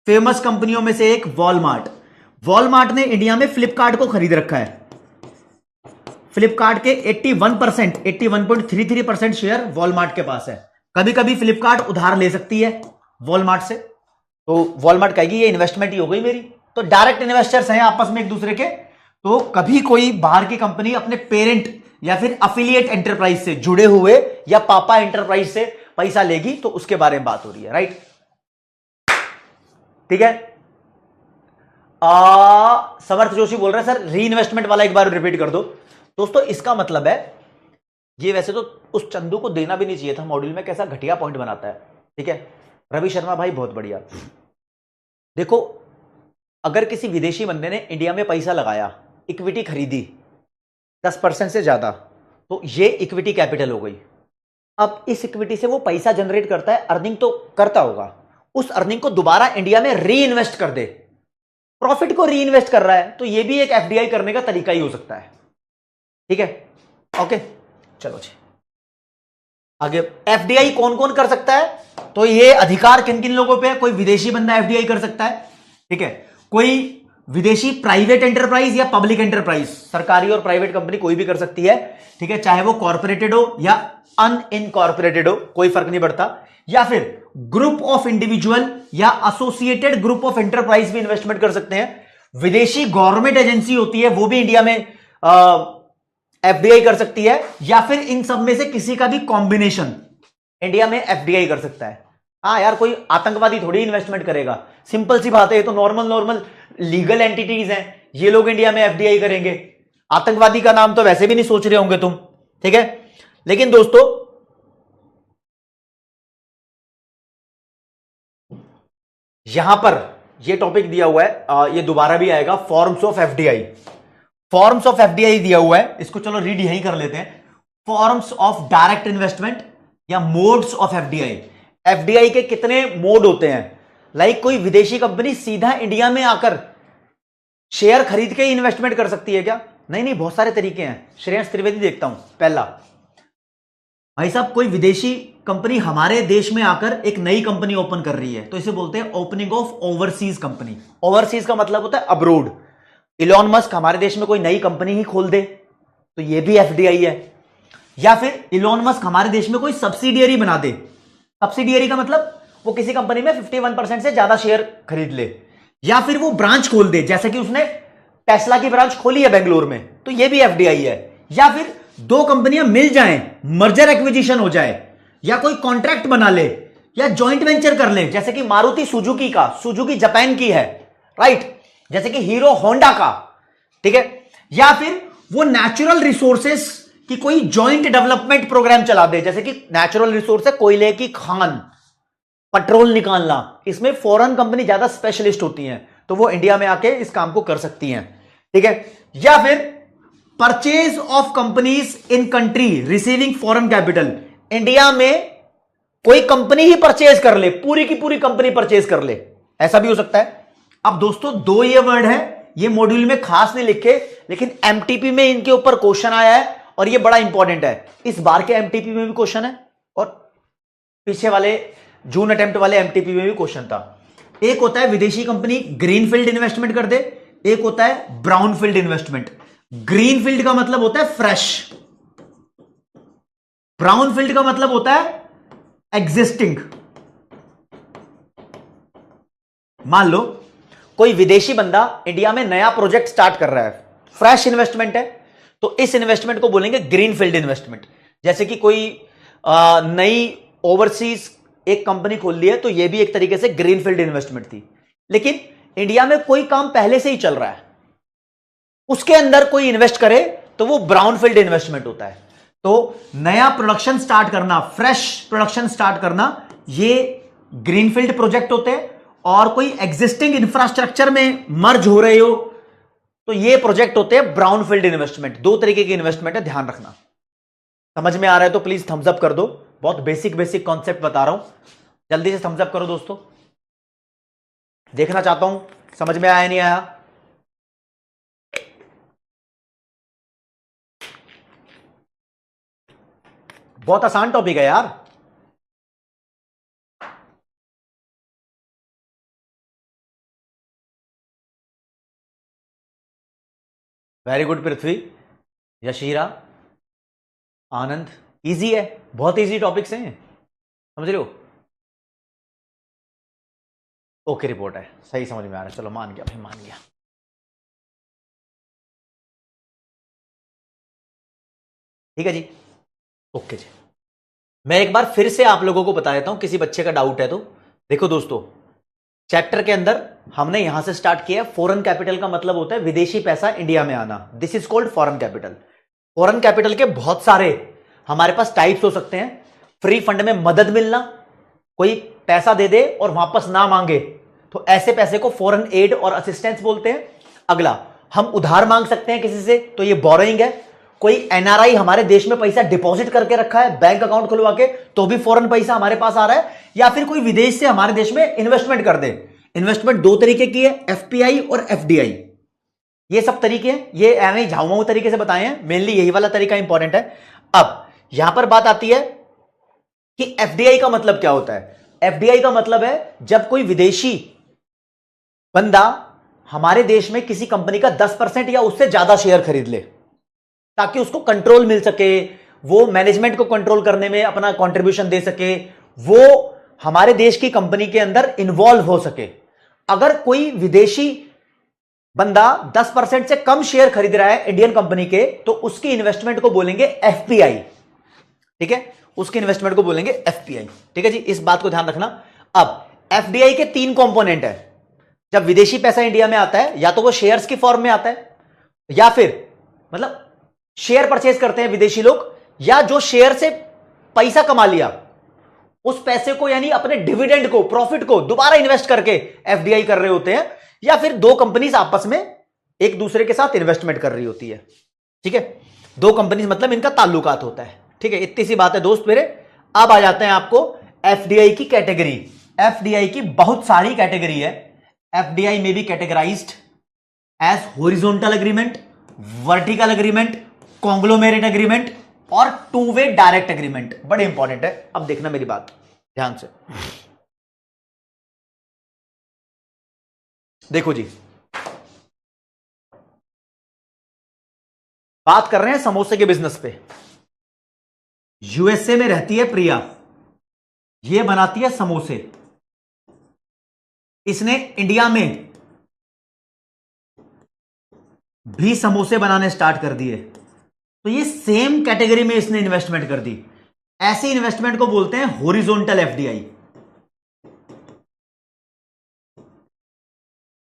फेमस कंपनियों में से एक वॉलमार्ट ने इंडिया में फ्लिपकार्ट को खरीद रखा है। फ्लिपकार्ट के 81.33% शेयर वॉलमार्ट के पास है। कभी कभी फ्लिपकार्ट उधार ले सकती है वॉलमार्ट से, तो वॉलमार्ट कहेगी ये इन्वेस्टमेंट ही हो गई मेरी। तो डायरेक्ट इन्वेस्टर्स हैं आपस में एक दूसरे के। तो कभी कोई बाहर की कंपनी अपने पेरेंट या फिर अफिलिएट एंटरप्राइज से जुड़े हुए या पापा एंटरप्राइज से पैसा लेगी तो उसके बारे में बात हो रही है, राइट? ठीक है। समर्थ जोशी बोल रहे हैं सर री इन्वेस्टमेंट वाला एक बार रिपीट कर दो। दोस्तों इसका मतलब है, ये वैसे तो उस चंदू को देना भी नहीं चाहिए था मॉड्यूल में, कैसा घटिया पॉइंट बनाता है। ठीक है रवि शर्मा भाई बहुत बढ़िया। देखो अगर किसी विदेशी बंदे ने इंडिया में पैसा लगाया, इक्विटी खरीदी 10% से ज्यादा, तो ये इक्विटी कैपिटल हो गई। अब इस इक्विटी से वो पैसा जनरेट करता है, अर्निंग तो करता होगा, उस अर्निंग को दोबारा इंडिया में री इन्वेस्ट कर दे, प्रॉफिट को री इन्वेस्ट कर रहा है, तो ये भी एक एफडीआई करने का तरीका ही हो सकता है। ठीक है ओके चलो जी आगे। एफडीआई कौन कौन कर सकता है, तो ये अधिकार किन किन लोगों पे है? कोई विदेशी बंदा एफडीआई कर सकता है, ठीक है, कोई विदेशी प्राइवेट एंटरप्राइज या पब्लिक एंटरप्राइज, सरकारी और प्राइवेट कंपनी कोई भी कर सकती है, ठीक है, चाहे वो कॉर्पोरेटेड हो या अनइनकॉर्पोरेटेड हो, कोई फर्क नहीं पड़ता, या फिर ग्रुप ऑफ इंडिविजुअल या एसोसिएटेड ग्रुप ऑफ एंटरप्राइज भी इन्वेस्टमेंट कर सकते हैं। विदेशी गवर्नमेंट एजेंसी होती है वो भी इंडिया में एफडीआई कर सकती है, या फिर इन सब में से किसी का भी कॉम्बिनेशन इंडिया में एफडीआई कर सकता है। हाँ यार कोई आतंकवादी थोड़ी इन्वेस्टमेंट करेगा, सिंपल सी बात है, ये तो नॉर्मल लीगल एंटिटीज हैं, ये लोग इंडिया में एफडीआई करेंगे। आतंकवादी का नाम तो वैसे भी नहीं सोच रहे होंगे तुम, ठीक है। लेकिन दोस्तों यहां पर ये टॉपिक दिया हुआ है, ये दोबारा भी आएगा, forms of FDI. Forms of FDI दिया हुआ है, इसको चलो रीड यहीं कर लेते हैं। फॉर्म्स ऑफ डायरेक्ट इन्वेस्टमेंट या मोड्स ऑफ एफडीआई। एफडीआई के कितने मोड होते हैं? लाइक कोई विदेशी कंपनी सीधा इंडिया में आकर शेयर खरीद के ही इन्वेस्टमेंट कर सकती है क्या? नहीं, बहुत सारे तरीके हैं। श्रेयस त्रिवेदी देखता हूं। पहला, भाई साहब कोई विदेशी कंपनी हमारे देश में आकर एक नई कंपनी ओपन कर रही है, तो इसे बोलते हैं opening of overseas company. Overseas का मतलब होता है अब्रोड। इलॉन मस्क हमारे देश में कोई नई कंपनी ही खोल दे तो यह भी एफडीआई है। या फिर इलॉन मस्क हमारे देश में कोई सब्सिडियरी बना दे। सब्सिडियरी का मतलब वो किसी कंपनी में 51% से ज्यादा शेयर खरीद ले, या फिर वो ब्रांच खोल दे, जैसे कि उसने टेस्ला की ब्रांच खोली है बेंगलोर में, तो ये भी एफडीआई है। या फिर दो कंपनियां मिल जाएं, मर्जर एक्विजिशन हो जाए, या कोई कॉन्ट्रैक्ट बना ले, या जॉइंट वेंचर कर ले, जैसे कि मारुति सुजुकी का, सुजुकी जापान की है, राइट, जैसे कि हीरो होंडा का, ठीक है। या फिर वो नेचुरल रिसोर्सेस की कोई जॉइंट डेवलपमेंट प्रोग्राम चला दे, जैसे कि नेचुरल रिसोर्स है कोयले की खान, पेट्रोल निकालना, इसमें फॉरेन कंपनी ज्यादा स्पेशलिस्ट होती हैं, तो वो इंडिया में आके इस काम को कर सकती हैं, ठीक है। या फिर purchase of companies in country receiving foreign capital. India में कोई कंपनी ही परचेज कर ले, पूरी की पूरी कंपनी परचेज कर ले, ऐसा भी हो सकता है। अब दोस्तों दो ये वर्ड है, ये मॉड्यूल में खास नहीं लिखे, लेकिन एमटीपी में इनके ऊपर क्वेश्चन आया है और ये बड़ा इंपॉर्टेंट है। इस बार के एमटीपी में भी क्वेश्चन है और पीछे वाले जून अटेम्प्ट वाले एमटीपी में भी क्वेश्चन था। एक होता है विदेशी कंपनी ग्रीनफील्ड इन्वेस्टमेंट कर दे, एक होता है ब्राउनफील्ड इन्वेस्टमेंट। ग्रीनफील्ड का मतलब होता है फ्रेश, ब्राउनफील्ड का मतलब होता है एग्जिस्टिंग। मान लो कोई विदेशी बंदा इंडिया में नया प्रोजेक्ट स्टार्ट कर रहा है, फ्रेश इन्वेस्टमेंट है, तो इस इन्वेस्टमेंट को बोलेंगे ग्रीनफील्ड इन्वेस्टमेंट। जैसे कि कोई नई ओवरसीज एक कंपनी खोल ली है, तो यह भी एक तरीके से ग्रीनफील्ड इन्वेस्टमेंट थी। लेकिन इंडिया में कोई काम पहले से ही चल रहा है, उसके अंदर कोई इन्वेस्ट करे तो वो ब्राउनफील्ड इन्वेस्टमेंट होता है। तो नया प्रोडक्शन स्टार्ट करना, फ्रेश प्रोडक्शन स्टार्ट करना, ये ग्रीनफील्ड प्रोजेक्ट होते हैं। और कोई एग्जिस्टिंग इंफ्रास्ट्रक्चर में मर्ज हो रहे हो तो ये प्रोजेक्ट होते हैं ब्राउनफील्ड इन्वेस्टमेंट। दो तरीके की इन्वेस्टमेंट है, ध्यान रखना। समझ में आ रहा है तो प्लीज थम्स अप कर दो, बहुत बेसिक कॉन्सेप्ट बता रहा हूं, जल्दी से थम्स अप करो दोस्तों, देखना चाहता हूं समझ में आया नहीं आया। बहुत आसान टॉपिक है यार। वेरी गुड पृथ्वी, यशीरा, आनंद, इजी है, बहुत इजी टॉपिक्स हैं, समझ रहे हो। ओके रिपोर्ट है, सही समझ में आ रहा है, चलो मान गया भाई, मान गया। ठीक है जी, ओके जी। मैं एक बार फिर से आप लोगों को बता देता हूं, किसी बच्चे का डाउट है तो देखो दोस्तों, चैप्टर के अंदर हमने यहां से स्टार्ट किया। फॉरेन कैपिटल का मतलब होता है विदेशी पैसा इंडिया में आना। This is called foreign capital. Foreign capital के बहुत सारे हमारे पास टाइप्स हो सकते हैं। फ्री फंड में मदद मिलना, कोई पैसा दे दे और वापस ना मांगे, तो ऐसे पैसे को फॉरेन एड और असिस्टेंस बोलते हैं। अगला, हम उधार मांग सकते हैं किसी से, तो ये बोरोइंग है। कोई एनआरआई हमारे देश में पैसा डिपॉजिट करके रखा है बैंक अकाउंट खुलवा के, तो भी फॉरेन पैसा हमारे पास आ रहा है। या फिर कोई विदेश से हमारे देश में इन्वेस्टमेंट कर दे। इन्वेस्टमेंट दो तरीके की है, एफपीआई और एफडीआई। ये सब तरीके हैं, ये ऐसे झाऊमाऊ तरीके से बताए हैं, मेनली यही वाला तरीका इंपॉर्टेंट है। अब यहां पर बात आती है कि एफडीआई का मतलब क्या होता है। एफडीआई का मतलब है जब कोई विदेशी बंदा हमारे देश में किसी कंपनी का 10% या उससे ज्यादा शेयर खरीद ले, ताकि उसको कंट्रोल मिल सके, वो मैनेजमेंट को कंट्रोल करने में अपना कंट्रीब्यूशन दे सके, वो हमारे देश की कंपनी के अंदर इन्वॉल्व हो सके। अगर कोई विदेशी बंदा 10% से कम शेयर खरीद रहा है इंडियन कंपनी के, तो उसकी इन्वेस्टमेंट को बोलेंगे एफपीआई। ठीक है, उसकी इन्वेस्टमेंट को बोलेंगे एफपीआई। ठीक है जी, इस बात को ध्यान रखना। अब एफडीआई के 3 कंपोनेंट है। जब विदेशी पैसा इंडिया में आता है, या तो वो शेयर्स की फॉर्म में आता है, या फिर मतलब शेयर परचेज करते हैं विदेशी लोग, या जो शेयर से पैसा कमा लिया उस पैसे को, यानी अपने डिविडेंड को, प्रॉफिट को दोबारा इन्वेस्ट करके एफडीआई कर रहे होते हैं, या फिर दो कंपनीज आपस में एक दूसरे के साथ इन्वेस्टमेंट कर रही होती है। ठीक है, दो कंपनीज मतलब इनका ताल्लुकात होता है। ठीक है, इतनी सी बात है दोस्त मेरे। अब आ जाते हैं आपको एफडीआई की कैटेगरी। एफडीआई की बहुत सारी कैटेगरी है। एफडीआई में भी categorised as horizontal agreement, vertical agreement, conglomerate agreement और टू वे डायरेक्ट एग्रीमेंट। बड़े इंपॉर्टेंट है, अब देखना मेरी बात ध्यान से। देखो जी, बात कर रहे हैं समोसे के बिजनेस पे। यूएसए में रहती है प्रिया, ये बनाती है समोसे। इसने इंडिया में भी समोसे बनाने स्टार्ट कर दिए, तो ये सेम कैटेगरी में इसने इन्वेस्टमेंट कर दी। ऐसी इन्वेस्टमेंट को बोलते हैं हॉरिजॉन्टल एफडीआई।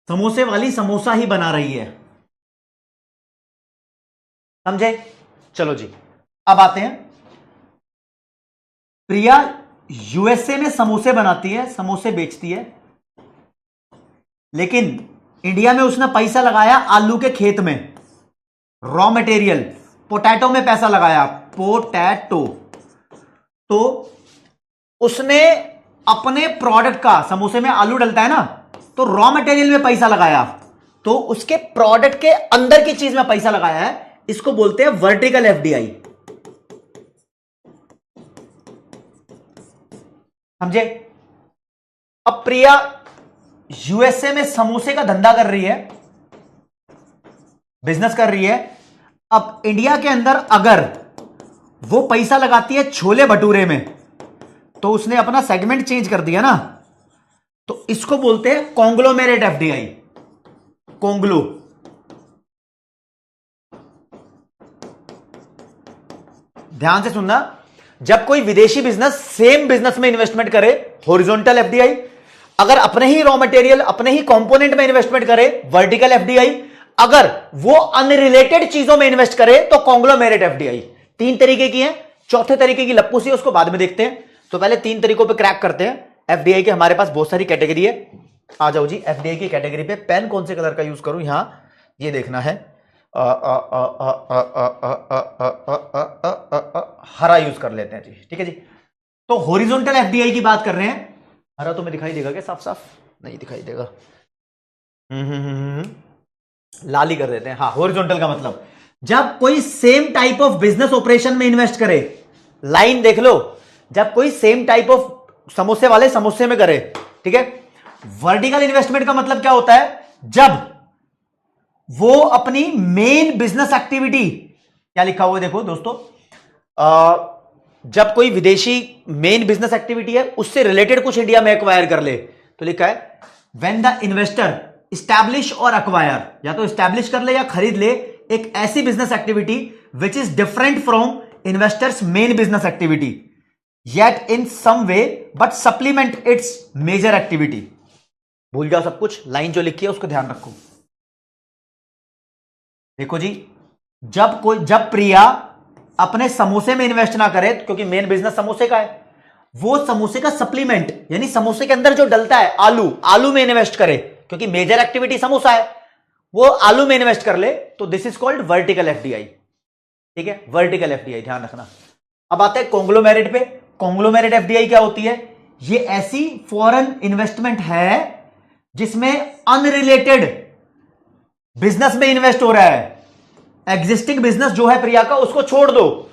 समोसे वाली समोसा ही बना रही है, समझे? चलो जी, अब आते हैं। प्रिया यूएसए में समोसे बनाती है, समोसे बेचती है, लेकिन इंडिया में उसने पैसा लगाया आलू के खेत में, रॉ मटेरियल पोटैटो में पैसा लगाया, पोटैटो। तो उसने अपने प्रोडक्ट का, समोसे में आलू डलता है ना, तो रॉ मटेरियल में पैसा लगाया, तो उसके प्रोडक्ट के अंदर की चीज में पैसा लगाया है। इसको बोलते हैं वर्टिकल एफडीआई। समझे? अब प्रिया यूएसए में समोसे का धंधा कर रही है, बिजनेस कर रही है। अब इंडिया के अंदर अगर वो पैसा लगाती है छोले भटूरे में, तो उसने अपना सेगमेंट चेंज कर दिया ना, तो इसको बोलते हैं कॉन्ग्लोमेरेट एफडीआई। कॉन्ग्लो, ध्यान से सुनना। जब कोई विदेशी बिजनेस सेम बिजनेस में इन्वेस्टमेंट करे, हॉरिजॉन्टल एफडीआई। अगर अपने ही रॉ मटेरियल, अपने ही कंपोनेंट में इन्वेस्टमेंट करे, वर्टिकल एफडीआई। अगर वो अनरिलेटेड चीजों में इन्वेस्ट करे, तो कॉन्ग्लोमेरेट एफडीआई। 3 तरीके की है, चौथे तरीके की लप्पू सी, उसको बाद में देखते हैं। तो पहले 3 तरीकों पे क्रैक करते हैं। एफडीआई के हमारे पास बहुत सारी कैटेगरी है। आ जाओ जी, एफडीआई की कैटेगरी पे। पेन कौन से कलर का यूज करूं, यहां ये देखना है, हरा यूज कर लेते हैं जी। ठीक है जी, तो हॉरिजॉन्टल एफडीआई की बात कर रहे हैं। हरा तुम्हें दिखाई देगा क्या? साफ साफ नहीं दिखाई देगा। लाल ही कर देते हैं। हाँ, हॉरिजॉन्टल का मतलब जब कोई same type of business operation में इन्वेस्ट करे। लाइन देख लो, जब कोई सेम टाइप ऑफ समोसे वाले समोसे में करे। ठीक है, वर्टिकल इन्वेस्टमेंट का मतलब क्या होता है? जब वो अपनी मेन बिजनेस एक्टिविटी, क्या लिखा हुआ है देखो दोस्तों, जब कोई विदेशी मेन बिजनेस एक्टिविटी है उससे रिलेटेड कुछ इंडिया में एक्वायर कर ले, तो लिखा है व्हेन द इन्वेस्टर इस्टैब्लिश और अक्वायर, या तो इस्टैब्लिश कर ले या खरीद ले एक ऐसी business activity which is different from investors main business activity, yet in some way but supplement its major activity. भूल जाओ सब कुछ, लाइन जो लिखी है उसको ध्यान रखो। देखो जी, जब प्रिया अपने समोसे में इन्वेस्ट ना करे, क्योंकि मेन बिजनेस समोसे का है, वो समोसे का सप्लीमेंट यानी समोसे के अंदर जो डलता है आलू में इन्वेस्ट करे, क्योंकि मेजर एक्टिविटी समोसा है, वो आलू में इन्वेस्ट कर ले, तो this is called vertical FDI. ठीक है, वर्टिकल एफडीआई ध्यान रखना। अब आते हैं कॉन्ग्लोमेरेट पे। कॉन्ग्लोमेरेट एफडीआई क्या होती है? ये ऐसी फॉरेन इन्वेस्टमेंट है जिसमें अनरिलेटेड बिजनेस में इन्वेस्ट हो रहा है। एग्जिस्टिंग बिजनेस जो है प्रिया का, उसको छोड़ दो,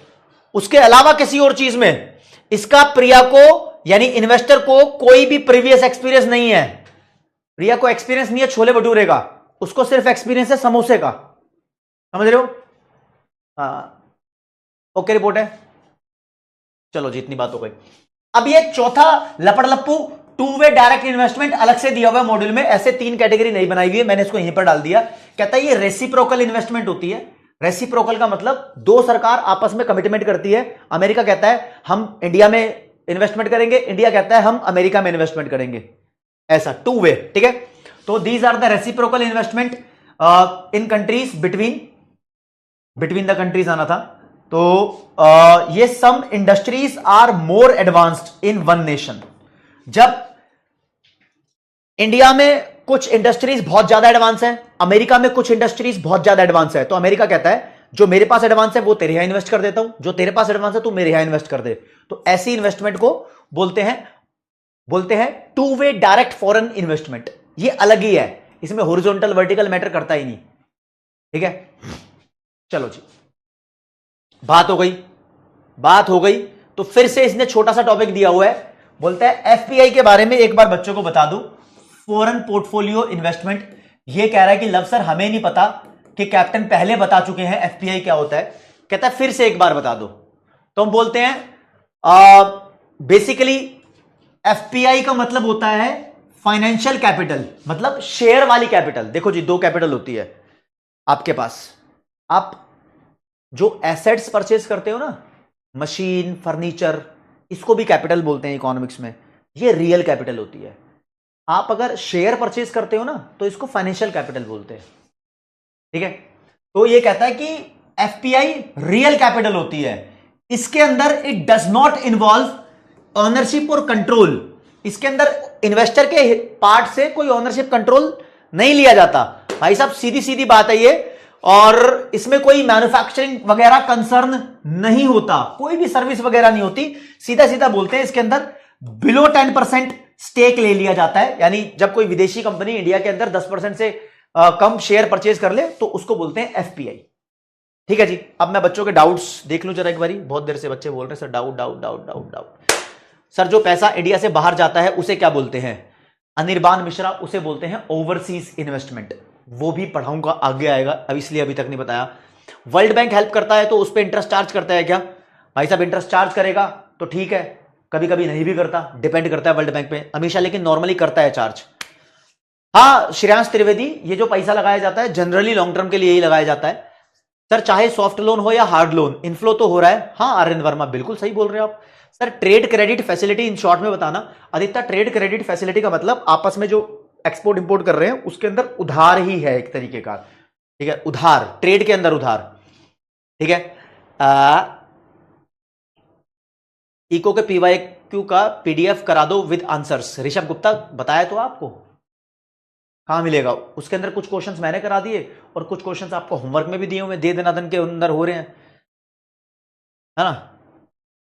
उसके अलावा किसी और चीज में इसका प्रिया को यानी इन्वेस्टर को कोई भी प्रीवियस एक्सपीरियंस नहीं है। प्रिया को एक्सपीरियंस नहीं है छोले भटूरे का, उसको सिर्फ एक्सपीरियंस है समोसे का। समझ रहे हो? हाँ, ओके, रिपोर्ट है। चलो जी, इतनी बात हो गई। अब ये चौथा लपड़लप्पू टू वे डायरेक्ट इन्वेस्टमेंट अलग से दिया हुआ है मॉड्यूल में, ऐसे 3 कैटेगरी नहीं बनाई हुई है, मैंने इसको यहीं पर डाल दिया। कहता है ये रेसिप्रोकल इन्वेस्टमेंट होती है। रेसिप्रोकल का मतलब दो सरकार आपस में कमिटमेंट करती है। अमेरिका कहता है हम इंडिया में इन्वेस्टमेंट करेंगे, इंडिया कहता है हम अमेरिका में इन्वेस्टमेंट करेंगे, ऐसा टू वे। ठीक है, तो these are the reciprocal investment in countries between the countries आना था। तो ये some industries are more advanced in one nation. जब इंडिया में कुछ इंडस्ट्रीज बहुत ज्यादा एडवांस है, अमेरिका में कुछ इंडस्ट्रीज बहुत ज्यादा एडवांस है, तो अमेरिका कहता है जो मेरे पास एडवांस है वो तेरे यहां इन्वेस्ट कर देता हूं, जो तेरे पास एडवांस है तू मेरे यहां इन्वेस्ट कर दे। तो ऐसी इन्वेस्टमेंट को बोलते हैं to way direct foreign investment. ये अलग ही है, इसमें हॉरिजॉन्टल वर्टिकल मैटर करता ही नहीं। ठीक है, चलो जी, बात हो गई। तो फिर से इसने छोटा सा टॉपिक दिया हुआ है, बोलता है एफपीआई के बारे में एक बार बच्चों को बता दो, फॉरेन पोर्टफोलियो इन्वेस्टमेंट। ये कह रहा है कि लव सर हमें नहीं पता, कि कैप्टन पहले बता चुके हैं एफपीआई क्या होता है। कहता है फिर से एक बार बता दो। तो हम बोलते हैं बेसिकली एफपीआई का मतलब होता है फाइनेंशियल कैपिटल, मतलब शेयर वाली कैपिटल। देखो जी, 2 कैपिटल होती है आपके पास। आप जो एसेट्स परचेज करते हो ना, मशीन, फर्नीचर, इसको भी कैपिटल बोलते हैं इकोनॉमिक्स में। ये रियल कैपिटल होती है। आप अगर शेयर परचेज करते हो ना, तो इसको फाइनेंशियल कैपिटल बोलते हैं। ठीक है, तो ये कहता है कि एफपीआई रियल कैपिटल होती है। इसके अंदर it does not involve ownership और कंट्रोल। इसके अंदर इन्वेस्टर के पार्ट से कोई ओनरशिप कंट्रोल नहीं लिया जाता। भाई साहब, सीधी सीधी बात है ये। और इसमें कोई मैन्युफैक्चरिंग वगैरह कंसर्न नहीं होता, कोई भी सर्विस वगैरह नहीं होती। सीधा सीधा बोलते हैं इसके अंदर बिलो 10% स्टेक ले लिया जाता है। यानी जब कोई विदेशी कंपनी इंडिया के अंदर 10% से कम शेयर परचेज कर ले, तो उसको बोलते हैं एफपीआई। ठीक है जी, अब मैं बच्चों के डाउट्स देख लूं जरा एक बारी। बहुत देर से बच्चे बोल रहे हैं सर डाउट। सर जो पैसा इंडिया से बाहर जाता है उसे क्या बोलते हैं? अनिर्बान मिश्रा, उसे बोलते हैं ओवरसीज इन्वेस्टमेंट। वो भी पढ़ाऊंगा, आगे आएगा, अब इसलिए अभी तक नहीं बताया। वर्ल्ड बैंक हेल्प करता है तो उस पर इंटरेस्ट चार्ज करता है क्या? भाई साहब, इंटरेस्ट चार्ज करेगा तो ठीक है, कभी कभी नहीं भी करता, डिपेंड करता है वर्ल्ड बैंक पे। हमेशा लेकिन नॉर्मली करता है चार्ज। हाँ श्रेयांश त्रिवेदी, ये जो पैसा लगाया जाता है जनरली लॉन्ग टर्म के लिए ही लगाया जाता है। सर चाहे सॉफ्ट लोन हो या हार्ड लोन, इनफ्लो तो हो रहा है। हाँ आर्यन वर्मा, बिल्कुल सही बोल रहे हो आप। Sir trade credit facility in short में बताना। आदित्य, ट्रेड क्रेडिट फैसिलिटी का मतलब आपस में जो एक्सपोर्ट इंपोर्ट कर रहे हैं उसके अंदर उधार ही है एक तरीके का। ठीक है, उधार, ट्रेड के अंदर उधार। ठीक है, इको के पीवाईक्यू का पीडीएफ करा दो विद आंसर्स। ऋषभ गुप्ता, बताया तो आपको, कहां मिलेगा? उसके अंदर कुछ क्वेश्चंस मैंने करा दिए और कुछ क्वेश्चंस आपको होमवर्क में भी दिए हुए, दे दनादन के अंदर हो रहे हैं, है ना।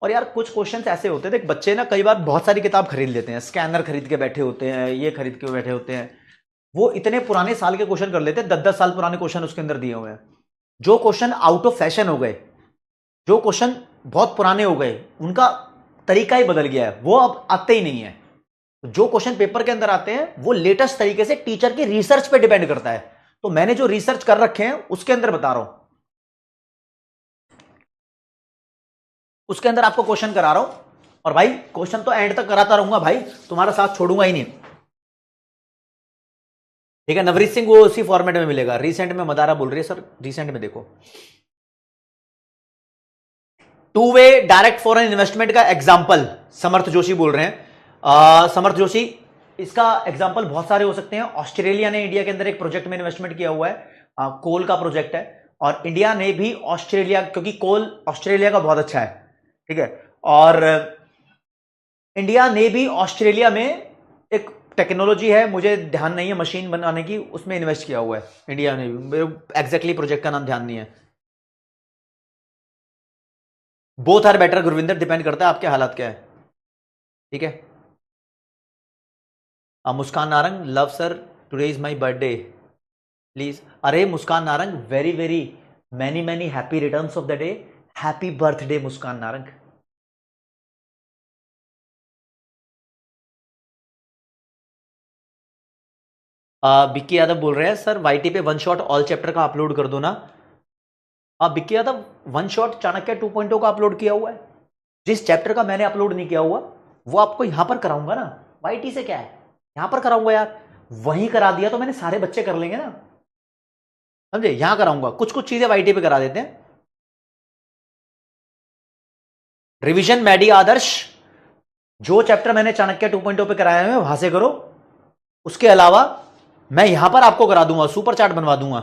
और यार कुछ क्वेश्चंस ऐसे होते हैं, देख बच्चे ना कई बार बहुत सारी किताब खरीद लेते हैं, स्कैनर खरीद के बैठे होते हैं, ये खरीद के बैठे होते हैं, वो इतने पुराने साल के क्वेश्चन कर लेते हैं, 10-10 साल पुराने क्वेश्चन उसके अंदर दिए हुए हैं। जो क्वेश्चन आउट ऑफ फैशन हो गए, जो क्वेश्चन बहुत पुराने हो गए, उनका तरीका ही बदल गया है, वो अब आते ही नहीं है। जो क्वेश्चन पेपर के अंदर आते हैं वो लेटेस्ट तरीके से टीचर की रिसर्च पे डिपेंड करता है। तो मैंने जो रिसर्च कर रखे हैं उसके अंदर बता रहा हूं, उसके अंदर आपको क्वेश्चन करा रहा हूं। और भाई क्वेश्चन तो एंड तक कराता रहूंगा भाई, तुम्हारा साथ छोड़ूंगा ही नहीं। ठीक है, नवरीत सिंह वो उसी फॉर्मेट में मिलेगा। रिसेंट में मदारा बोल रही है सर, रिसेंट में देखो to way direct foreign investment का एग्जांपल समर्थ जोशी बोल रहे हैं। समर्थ जोशी इसका एग्जांपल बहुत सारे हो सकते हैं। ऑस्ट्रेलिया ने इंडिया के अंदर एक प्रोजेक्ट में इन्वेस्टमेंट किया हुआ है, कोल का प्रोजेक्ट है, और इंडिया ने भी ऑस्ट्रेलिया, क्योंकि कोल ऑस्ट्रेलिया का बहुत अच्छा है, ठीक है, और इंडिया ने भी ऑस्ट्रेलिया में एक टेक्नोलॉजी है, मुझे ध्यान नहीं है, मशीन बनाने की, उसमें इन्वेस्ट किया हुआ है इंडिया ने भी। एग्जैक्टली प्रोजेक्ट का नाम ध्यान नहीं है। Both are better Gurvinder, depend करता है आपके हालात क्या है, ठीक है। Muskan Narang, love sir, today is my birthday, please. अरे Muskan Narang, very very many many happy returns of the day, happy birthday Muskan Narang. Bikki Yadav बोल रहे हैं सर वाईटी पे वन शॉट ऑल चैप्टर का अपलोड कर दो ना। बिक्की यादव, वन शॉट चाणक्य 2.0 का अपलोड किया हुआ है। जिस चैप्टर का मैंने अपलोड नहीं किया हुआ वो आपको यहां पर कराऊंगा ना, वाईटी से क्या है, यहां पर कराऊंगा यार। वहीं करा दिया तो मैंने सारे बच्चे कर लेंगे ना, समझे, यहां कराऊंगा। कुछ कुछ चीजें वाईटी पे करा देते हैं। रिवीजन मैडी आदर्श, जो चैप्टर मैंने चाणक्य 2.0 पे कराया है वहां से करो, उसके अलावा मैं यहां पर आपको करा दूंगा, सुपर चार्ट बनवा दूंगा।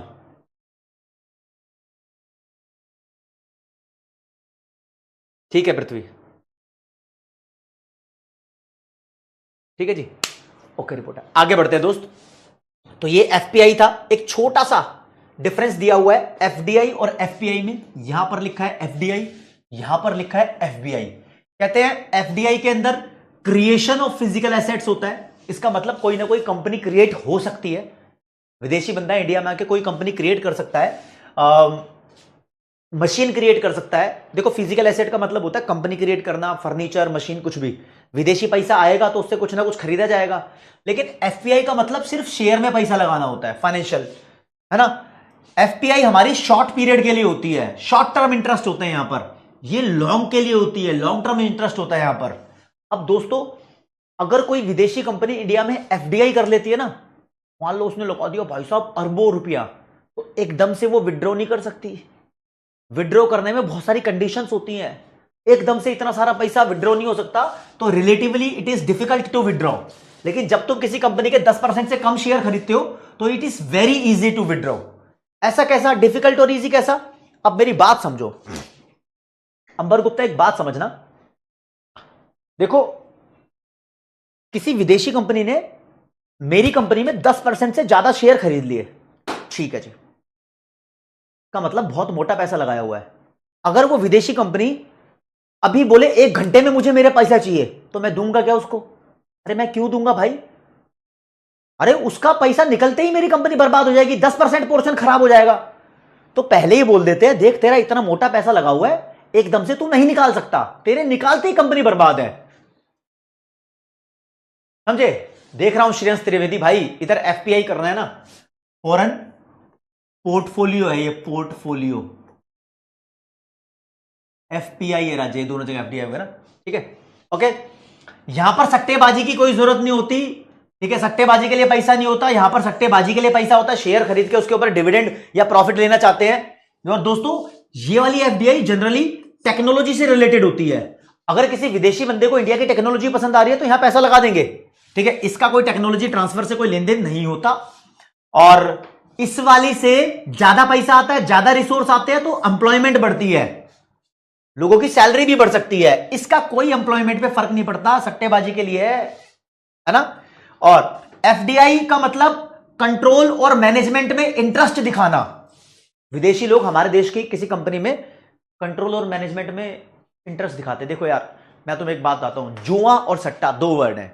ठीक है पृथ्वी, ठीक है जी, ओके रिपोर्ट है। आगे बढ़ते हैं दोस्त। तो ये एफपीआई था, एक छोटा सा डिफरेंस दिया हुआ है एफडीआई और एफपीआई में। यहां पर लिखा है एफडीआई, यहां पर लिखा है एफबीआई। कहते हैं एफडीआई के अंदर क्रिएशन ऑफ फिजिकल एसेट्स होता है, इसका मतलब कोई ना कोई कंपनी क्रिएट हो सकती है, विदेशी बंदा इंडिया में आके कोई कंपनी क्रिएट कर सकता है, मशीन क्रिएट कर सकता है। देखो फिजिकल एसेट का मतलब होता है कंपनी क्रिएट करना, फर्नीचर, मशीन, कुछ भी। विदेशी पैसा आएगा तो उससे कुछ ना कुछ खरीदा जाएगा। लेकिन एफपीआई का मतलब सिर्फ शेयर में पैसा लगाना होता है, फाइनेंशियल, है ना। एफपीआई हमारी शॉर्ट पीरियड के लिए होती है, शॉर्ट टर्म इंटरेस्ट होते हैं यहां पर। ये लॉन्ग के लिए होती है, लॉन्ग टर्म इंटरेस्ट होता है यहां पर। अब दोस्तों, अगर कोई विदेशी कंपनी इंडिया में एफडीआई कर लेती है ना, मान लो उसने लगा दिया भाई साहब अरबों रुपया, तो एकदम से वो विड्रॉ नहीं कर सकती। विड्रॉ करने में बहुत सारी कंडीशंस होती हैं, एकदम से इतना सारा पैसा विड्रॉ नहीं हो सकता, तो relatively it is difficult to withdraw. लेकिन जब तुम किसी कंपनी के 10% से कम शेयर खरीदते हो तो it is very easy to withdraw. ऐसा कैसा, डिफिकल्ट और इजी कैसा? अब मेरी बात समझो अंबर गुप्ता, एक बात समझना। देखो किसी विदेशी कंपनी ने मेरी कंपनी में 10% से ज्यादा शेयर खरीद लिए, ठीक है जी, का मतलब बहुत मोटा पैसा लगाया हुआ है। अगर वो विदेशी कंपनी अभी बोले 1 घंटे में मुझे मेरे पैसा चाहिए, तो मैं दूंगा क्या उसको? अरे मैं क्यों दूंगा भाई? अरे उसका पैसा निकलते ही मेरी कंपनी बर्बाद हो जाएगी, 10% पोर्शन खराब हो जाएगा। तो पहले ही बोल देते हैं, देख तेरा इतना मोटा पैसा लगा हुआ है, एकदम से तू नहीं निकाल सकता, तेरे निकालते ही कंपनी बर्बाद है, समझे। देख रहा हूं श्रेयंस त्रिवेदी भाई, इधर एफपीआई कर रहे हैं ना, फॉरेन पोर्टफोलियो है ये, पोर्टफोलियो। एफपीआई है राजे, दोनों जगह एफडीआई होगा ना, ठीक है, ओके। यहां पर सट्टेबाजी की कोई जरूरत नहीं होती, ठीक है, सट्टेबाजी के लिए पैसा नहीं होता, यहां पर सट्टेबाजी के लिए पैसा होता है शेयर खरीद के उसके ऊपर डिविडेंड या प्रॉफिट लेना चाहते हैं। और दोस्तों ये वाली एफडीआई जनरली टेक्नोलॉजी से रिलेटेड होती है। अगर किसी विदेशी बंदे को इंडिया की टेक्नोलॉजी पसंद आ रही है तो यहां पैसा लगा देंगे, ठीक है। इसका कोई टेक्नोलॉजी ट्रांसफर से कोई लेन देन नहीं होता, और इस वाली से ज्यादा पैसा आता है, ज्यादा रिसोर्स आते हैं, तो एम्प्लॉयमेंट बढ़ती है, लोगों की सैलरी भी बढ़ सकती है। इसका कोई एम्प्लॉयमेंट पे फर्क नहीं पड़ता, सट्टेबाजी के लिए है ना। और एफडीआई का मतलब कंट्रोल और मैनेजमेंट में इंटरेस्ट दिखाना। विदेशी लोग हमारे देश की किसी कंपनी में कंट्रोल और मैनेजमेंट में इंटरेस्ट दिखाते। देखो यार मैं तुम्हें एक बात बताता हूं, जुआ और सट्टा 2 वर्ड हैं।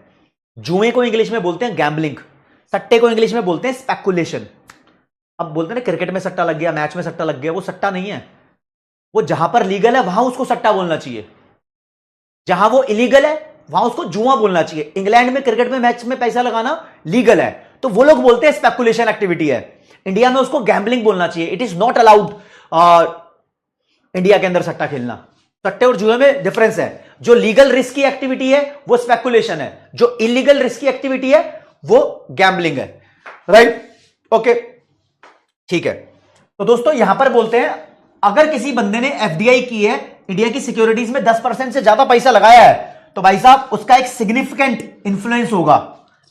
जुए को इंग्लिश में बोलते हैं गैम्बलिंग, सट्टे को इंग्लिश में बोलते हैं स्पेकुलेशन। अब बोलते हैं ना क्रिकेट में सट्टा लग गया, मैच में सट्टा लग गया, वो सट्टा नहीं है। वो जहां पर लीगल है वहां उसको सट्टा बोलना चाहिए, जहां वो इलीगल है वहां उसको जुआ बोलना चाहिए। इंग्लैंड में क्रिकेट में मैच में पैसा लगाना लीगल है, तो वो लोग बोलते हैं स्पेकुलेशन एक्टिविटी है। इंडिया में उसको गैम्बलिंग बोलना चाहिए। It is not allowed India के अंदर सट्टा खेलना। सट्टे और जुए में डिफरेंस है। जो लीगल रिस्क की एक्टिविटी है वो स्पेकुलेशन है, जो इलीगल रिस्क की एक्टिविटी है वो गैम्बलिंग है, राइट, ओके, ठीक है। तो दोस्तों यहां पर बोलते हैं अगर किसी बंदे ने एफडीआई की है, इंडिया की सिक्योरिटीज में 10% से ज्यादा पैसा लगाया है, तो भाई साहब उसका एक सिग्निफिकेंट इंफ्लुएंस होगा,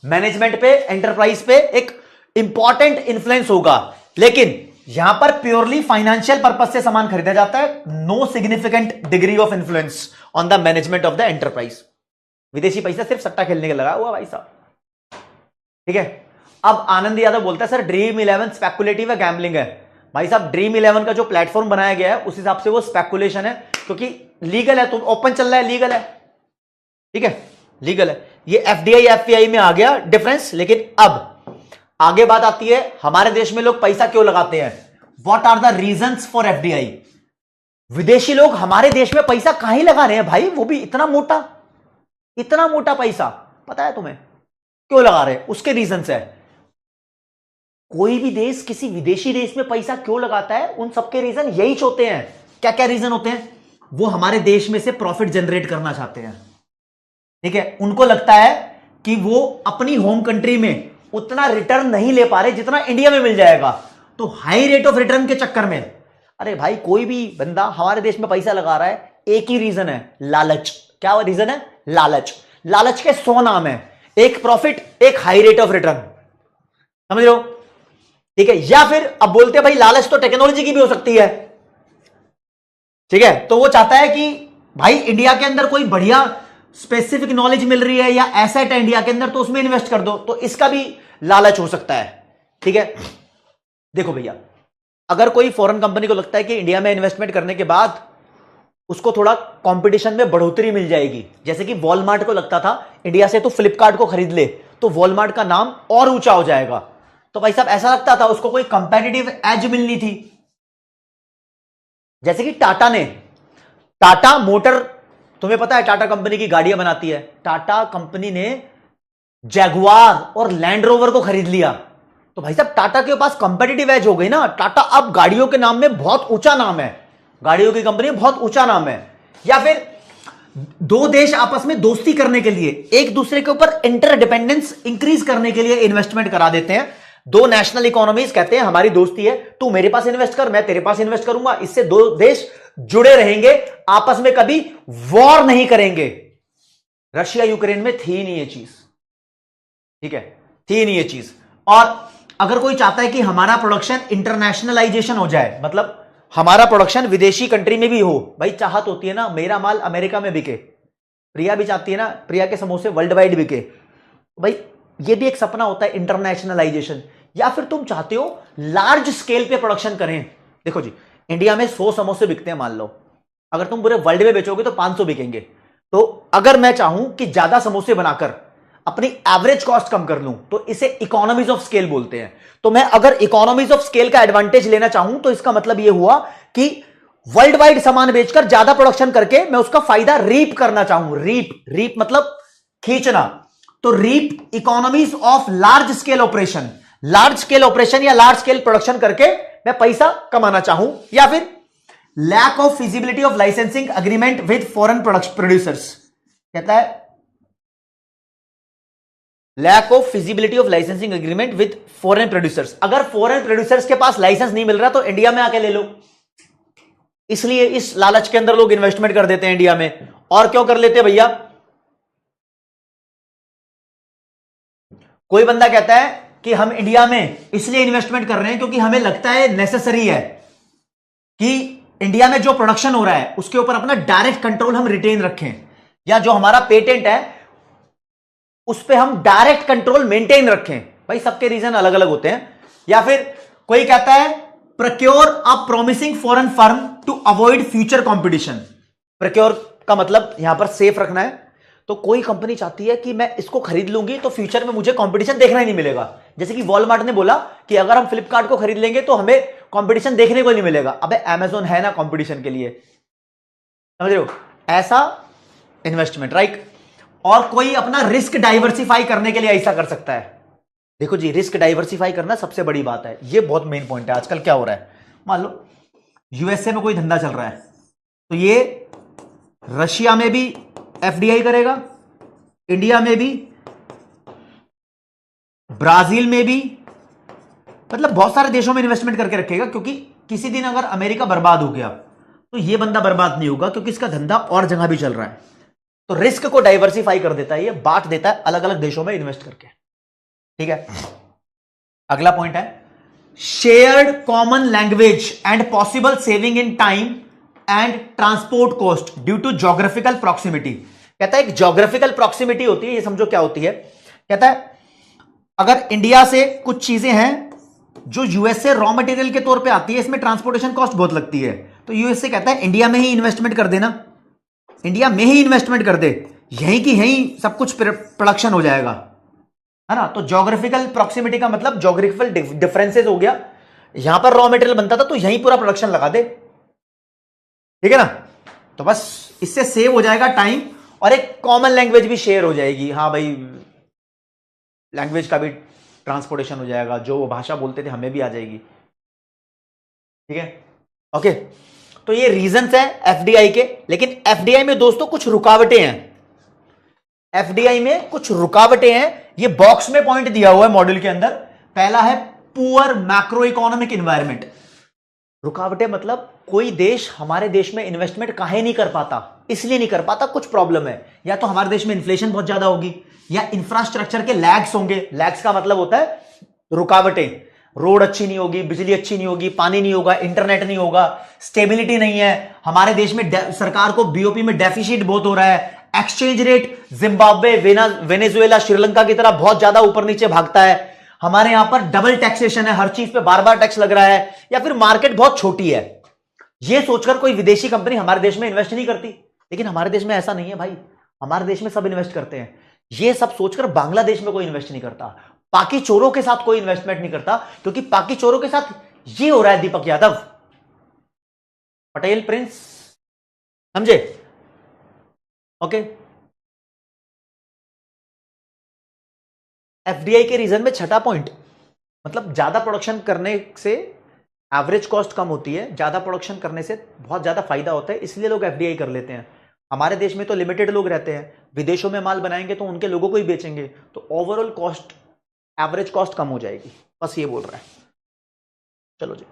मैनेजमेंट पे, एंटरप्राइज पे एक इंपॉर्टेंट इंफ्लुएंस होगा, लेकिन यहां पर प्योरली फाइनेंशियल पर्पज से सामान खरीदा जाता है। No significant degree of influence on the management of the enterprise. विदेशी पैसा सिर्फ सट्टा खेलने के लगा हुआ भाई साहब, ठीक है। अब आनंद यादव बोलता है सर ड्रीम 11 स्पेकुलेटिव है, गैम्बलिंग है। भाई साहब ड्रीम 11 का जो प्लेटफॉर्म बनाया गया है उस हिसाब से वो स्पेकुलेशन है, क्योंकि लीगल है, तो ओपन चल रहा है, लीगल है, ठीक है, लीगल है। ये एफडीआई एफपीआई में आ गया डिफरेंस। लेकिन अब आगे बात आती है हमारे देश में लोग पैसा क्यों लगाते हैं, what are the reasons for FDI. विदेशी लोग हमारे देश में पैसा कहां ही लगा रहे हैं भाई, वो भी इतना मोटा पैसा, पता है तुम्हें क्यों लगा रहे हैं? उसके रीजंस है। कोई भी देश किसी विदेशी देश में पैसा क्यों लगाता है, उन सबके रीजन यही होते हैं। क्या क्या रीजन होते हैं? वो हमारे देश में से प्रॉफिट जनरेट करना चाहते हैं, ठीक है। उनको लगता है कि वो अपनी होम कंट्री में उतना रिटर्न नहीं ले पा रहे जितना इंडिया में मिल जाएगा, तो हाई रेट ऑफ रिटर्न के चक्कर में, अरे भाई कोई भी बंदा हमारे देश में पैसा लगा रहा है, एक ही रीजन है, लालच। क्या रीजन है? लालच। लालच के 100 नाम है, एक प्रॉफिट, एक हाई रेट ऑफ रिटर्न, समझ रहे हो, ठीक है। या फिर अब बोलते हैं भाई लालच तो टेक्नोलॉजी की भी हो सकती है, ठीक है। तो वो चाहता है कि भाई इंडिया के अंदर कोई बढ़िया स्पेसिफिक नॉलेज मिल रही है या एसेट है इंडिया के अंदर, तो उसमें इन्वेस्ट कर दो, तो इसका भी लालच हो सकता है, ठीक है। देखो भैया, अगर कोई फॉरेन कंपनी को लगता है कि इंडिया में इन्वेस्टमेंट करने के बाद उसको थोड़ा कंपटीशन में बढ़ोतरी मिल जाएगी, जैसे कि वॉलमार्ट को लगता था इंडिया से तो फ्लिपकार्ट को खरीद ले तो वॉलमार्ट का नाम और ऊंचा हो जाएगा, तो भाई साहब ऐसा लगता था उसको कोई कंपेटिटिव एज मिलनी थी। जैसे कि टाटा मोटर, तुम्हें पता है टाटा कंपनी की गाड़ियां बनाती है, टाटा कंपनी ने जैगुआर और लैंड रोवर को खरीद लिया, तो भाई साहब टाटा के पास कंपेटिटिव एज हो गई ना। टाटा अब गाड़ियों के नाम में बहुत ऊंचा नाम है, गाड़ियों की कंपनी बहुत ऊंचा नाम है। या फिर दो देश आपस में दोस्ती करने के लिए, एक दूसरे के ऊपर इंटरडिपेंडेंस इंक्रीज करने के लिए इन्वेस्टमेंट करा देते हैं। दो नेशनल इकोनॉमीज कहते हैं हमारी दोस्ती है, तू मेरे पास इन्वेस्ट कर, मैं तेरे पास इन्वेस्ट करूंगा, इससे दो देश जुड़े रहेंगे, आपस में कभी वॉर नहीं करेंगे। रशिया यूक्रेन में थी नहीं ये चीज, ठीक है, थी नहीं ये चीज। और अगर कोई चाहता है कि हमारा प्रोडक्शन इंटरनेशनलाइजेशन हो जाए, मतलब हमारा प्रोडक्शन विदेशी कंट्री में भी हो, भाई चाहत होती है ना मेरा माल अमेरिका में बिके, प्रिया भी चाहती है ना प्रिया के समोसे वर्ल्ड वाइड बिके, भाई ये भी एक सपना होता है इंटरनेशनलाइजेशन। या फिर तुम चाहते हो लार्ज स्केल पे प्रोडक्शन करें। देखो जी, इंडिया में 100 समोसे बिकते हैं मान लो, अगर तुम पूरे वर्ल्ड में बेचोगे तो 500 बिकेंगे। तो अगर मैं चाहूं कि ज्यादा समोसे बनाकर अपनी एवरेज कॉस्ट कम कर लूं, तो इसे इकोनॉमीज ऑफ स्केल बोलते हैं। तो मैं अगर इकोनॉमीज ऑफ स्केल का एडवांटेज लेना चाहूं तो इसका मतलब यह हुआ कि वर्ल्ड वाइड सामान बेचकर ज्यादा प्रोडक्शन करके मैं उसका फायदा रीप करना चाहूं। रीप मतलब खींचना, तो reap economies of large scale operation, large scale operation या लार्ज स्केल प्रोडक्शन करके मैं पैसा कमाना चाहूं। या फिर lack of feasibility of licensing agreement with foreign producers, कहता है lack of feasibility of licensing agreement with foreign producers. अगर फॉरेन प्रोड्यूसर्स के पास लाइसेंस नहीं मिल रहा तो इंडिया में आके ले लो, इसलिए इस लालच के अंदर लोग इन्वेस्टमेंट कर देते हैं इंडिया में। और क्यों कर लेते हैं भैया? कोई बंदा कहता है कि हम इंडिया में इसलिए इन्वेस्टमेंट कर रहे हैं क्योंकि हमें लगता है नेसेसरी है कि इंडिया में जो प्रोडक्शन हो रहा है उसके ऊपर अपना डायरेक्ट कंट्रोल हम रिटेन रखें, या जो हमारा पेटेंट है उस पर हम डायरेक्ट कंट्रोल मेंटेन रखें। भाई सबके रीजन अलग अलग होते हैं। या फिर कोई कहता है procure a promising foreign firm to avoid future competition. Procure का मतलब यहां पर सेफ रखना है, तो कोई कंपनी चाहती है कि मैं इसको खरीद लूंगी तो फ्यूचर में मुझे कंपटीशन देखना ही नहीं मिलेगा। जैसे कि वॉलमार्ट ने बोला कि अगर हम फ्लिपकार्ट को खरीद लेंगे तो हमें कंपटीशन देखने को नहीं मिलेगा। अबे अमेजोन है ना कंपटीशन के लिए, समझ रहे हो? ऐसा इन्वेस्टमेंट, राइट। और कोई अपना रिस्क डाइवर्सिफाई करने के लिए ऐसा कर सकता है। देखो जी, रिस्क डाइवर्सिफाई करना सबसे बड़ी बात है, ये बहुत मेन पॉइंट है। आजकल क्या हो रहा है, मान लो यूएसए में कोई धंधा चल रहा है तो ये रशिया में भी एफडीआई करेगा, इंडिया में भी, ब्राजील में भी, मतलब बहुत सारे देशों में इन्वेस्टमेंट करके रखेगा, क्योंकि किसी दिन अगर अमेरिका बर्बाद हो गया तो ये बंदा बर्बाद नहीं होगा, क्योंकि इसका धंधा और जगह भी चल रहा है। तो रिस्क को डाइवर्सिफाई कर देता है, ये बांट देता है अलग अलग देशों में इन्वेस्ट करके। ठीक है, अगला पॉइंट है shared common language and possible saving in time and transport cost due to geographical proximity. कहता है एक ज्योग्राफिकल प्रॉक्सिमिटी होती है, ये समझो क्या होती है। कहता है अगर इंडिया से कुछ चीजें हैं जो यूएस से रॉ मटेरियल के तौर पे आती है, इसमें ट्रांसपोर्टेशन कॉस्ट बहुत लगती है, तो यूएस से कहता है इंडिया में ही इन्वेस्टमेंट कर देना, इंडिया में ही इन्वेस्टमेंट कर दे, यहीं की यहीं सब कुछ प्रोडक्शन हो जाएगा, है ना। तो ज्योग्राफिकल प्रॉक्सिमिटी का मतलब ज्योग्राफिकल डिफरेंसेस हो गया, यहां पर रॉ मटेरियल बनता था तो यहीं पूरा प्रोडक्शन लगा दे, ठीक है ना। तो बस इससे सेव हो जाएगा टाइम और एक कॉमन लैंग्वेज भी शेयर हो जाएगी। हाँ भाई, लैंग्वेज का भी ट्रांसपोर्टेशन हो जाएगा, जो वो भाषा बोलते थे हमें भी आ जाएगी, ठीक है। ओके, तो ये रीजंस है एफडीआई के। लेकिन एफडीआई में दोस्तों कुछ रुकावटें हैं, एफडीआई में कुछ रुकावटें हैं, ये बॉक्स में पॉइंट दिया हुआ है मॉड्यूल के अंदर। पहला है पुअर मैक्रो इकोनॉमिक एनवायरनमेंट। रुकावटें मतलब कोई देश हमारे देश में इन्वेस्टमेंट काहे नहीं कर पाता, इसलिए नहीं कर पाता, कुछ प्रॉब्लम है, या तो हमारे देश में इन्फ्लेशन बहुत ज्यादा होगी, या इंफ्रास्ट्रक्चर के लैग्स होंगे। लैग्स का मतलब होता है रुकावटें, रोड अच्छी नहीं होगी, बिजली अच्छी नहीं होगी, पानी नहीं होगा, इंटरनेट नहीं होगा, स्टेबिलिटी नहीं है, हमारे देश में सरकार को बीओपी में डेफिसिट बहुत हो रहा है, exchange rate Zimbabwe, Venezuela, Sri Lanka की तरह बहुत ज्यादा ऊपर नीचे भागता है, हमारे यहां पर डबल टैक्सेशन है, हर चीज पे बार बार टैक्स लग रहा है, या फिर मार्केट बहुत छोटी है। यह सोचकर कोई विदेशी कंपनी हमारे देश में इन्वेस्ट नहीं करती। लेकिन हमारे देश में ऐसा नहीं है भाई, हमारे देश में सब इन्वेस्ट करते हैं। यह सब सोचकर बांग्लादेश में कोई इन्वेस्ट नहीं करता, पाकी चोरों के साथ कोई इन्वेस्टमेंट नहीं करता, क्योंकि पाकी चोरों के साथ यह हो रहा है दीपक यादव, पटेल प्रिंस, समझे। ओके, एफडीआई के रीजन में छठा पॉइंट, मतलब ज्यादा प्रोडक्शन करने से एवरेज कॉस्ट कम होती है, ज्यादा प्रोडक्शन करने से बहुत ज्यादा फायदा होता है, इसलिए लोग एफडीआई कर लेते हैं। हमारे देश में तो लिमिटेड लोग रहते हैं, विदेशों में माल बनाएंगे तो उनके लोगों को ही बेचेंगे, तो ओवरऑल कॉस्ट, एवरेज कॉस्ट कम हो जाएगी, बस ये बोल रहा है। चलो जी,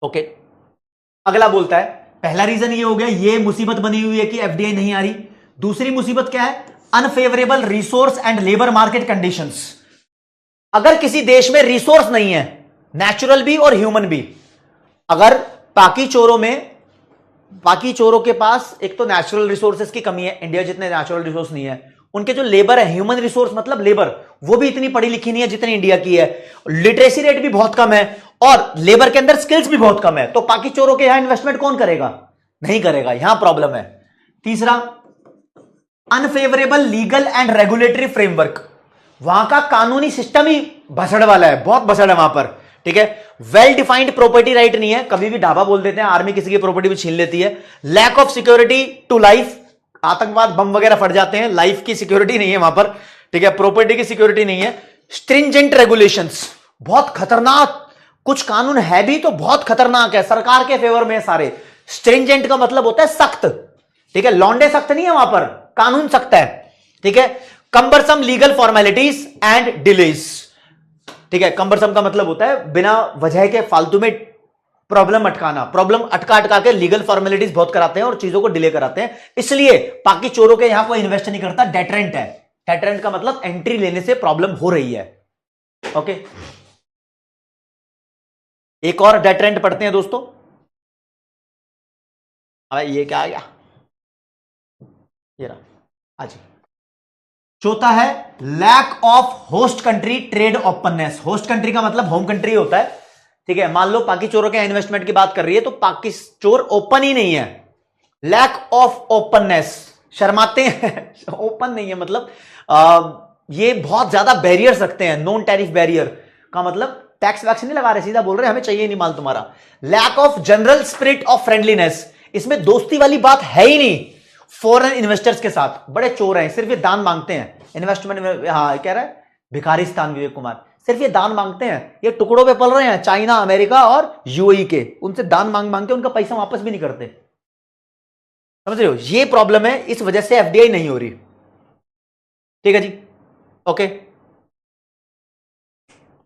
ओके। अगला बोलता है पहला रीजन ये हो गया, ये मुसीबत बनी हुई है कि एफडीआई नहीं आ रही। दूसरी मुसीबत क्या है, unfavourable resource and labour market conditions. अगर किसी देश में रिसोर्स नहीं है, नेचुरल भी और ह्यूमन भी, अगर पाकी चोरों के पास एक तो नेचुरल रिसोर्सेज की कमी है, इंडिया जितने नेचुरल रिसोर्स नहीं है, उनके जो लेबर है, ह्यूमन रिसोर्स मतलब लेबर, वो भी इतनी पढ़ी लिखी नहीं है जितनी इंडिया की है, लिटरेसी रेट भी बहुत कम है, और लेबर के अंदर स्किल्स भी बहुत कम है, तो पाकी चोरों के यहां इन्वेस्टमेंट कौन करेगा, नहीं करेगा, यहां प्रॉब्लम है। तीसरा, unfavourable legal and regulatory framework, वहां का कानूनी सिस्टम ही भसड़ वाला है, बहुत भसड़ है वहां पर, ठीक है। वेल डिफाइंड प्रॉपर्टी राइट नहीं है, कभी भी ढाबा बोल देते हैं, आर्मी किसी की प्रॉपर्टी भी छीन लेती है। Lack of security to life, आतंकवाद बम वगैरह फट जाते हैं, लाइफ की सिक्योरिटी नहीं है वहां पर, ठीक है, प्रॉपर्टी की सिक्योरिटी नहीं है। स्ट्रिंजेंट रेगुलेशंस, बहुत खतरनाक, कुछ कानून है भी तो बहुत खतरनाक है, सरकार के फेवर में सारे। स्ट्रिंजेंट का मतलब होता है सख्त, ठीक है, लौंडे सख्त नहीं है वहां पर, कानून सख्त है, ठीक है। कंबरसम लीगल फॉर्मेलिटीज एंड डिलेज, ठीक है, कंबरसम का मतलब होता है बिना वजह के फालतू में प्रॉब्लम अटकाना, प्रॉब्लम अटका के लीगल फॉर्मेलिटीज बहुत कराते हैं और चीजों को डिले कराते हैं, इसलिए पाकि चोरों के यहां कोई इन्वेस्ट नहीं करता। डेटरेंट है, डेटरेंट का मतलब एंट्री लेने से प्रॉब्लम हो रही है। ओके, एक और डेटरेंट पढ़ते हैं दोस्तों। अरे ये क्या आ गया, ये रहा, आज चौथा है lack of host country trade openness. Host country का मतलब होम कंट्री होता है, ठीक है। मान लो पाकि चोरों के इन्वेस्टमेंट की बात कर रही है तो पाकि चोर ओपन ही नहीं है, लैक ऑफ ओपननेस, शर्माते हैं ओपन नहीं है मतलब ये बहुत ज्यादा बैरियर्स रखते हैं, नॉन टैरिफ बैरियर का मतलब टैक्स वैक्स नहीं लगा रहे, सीधा बोल रहे हैं हमें चाहिए नहीं माल तुम्हारा। Lack of general spirit of friendliness, इसमें दोस्ती वाली बात है ही नहीं फॉरेन इन्वेस्टर्स के साथ, बड़े चोर हैं, सिर्फ ये दान मांगते हैं इन्वेस्टमेंट में। हाँ कह रहा है भिखारिस्तान विवेक कुमार, सिर्फ ये दान मांगते हैं, ये टुकड़ों पे पल रहे हैं चाइना, अमेरिका और यूएई के, उनसे दान मांग मांग के उनका पैसा वापस भी नहीं करते, समझ रहे हो, ये प्रॉब्लम है, इस वजह से एफडीआई नहीं हो रही, ठीक है जी। ओके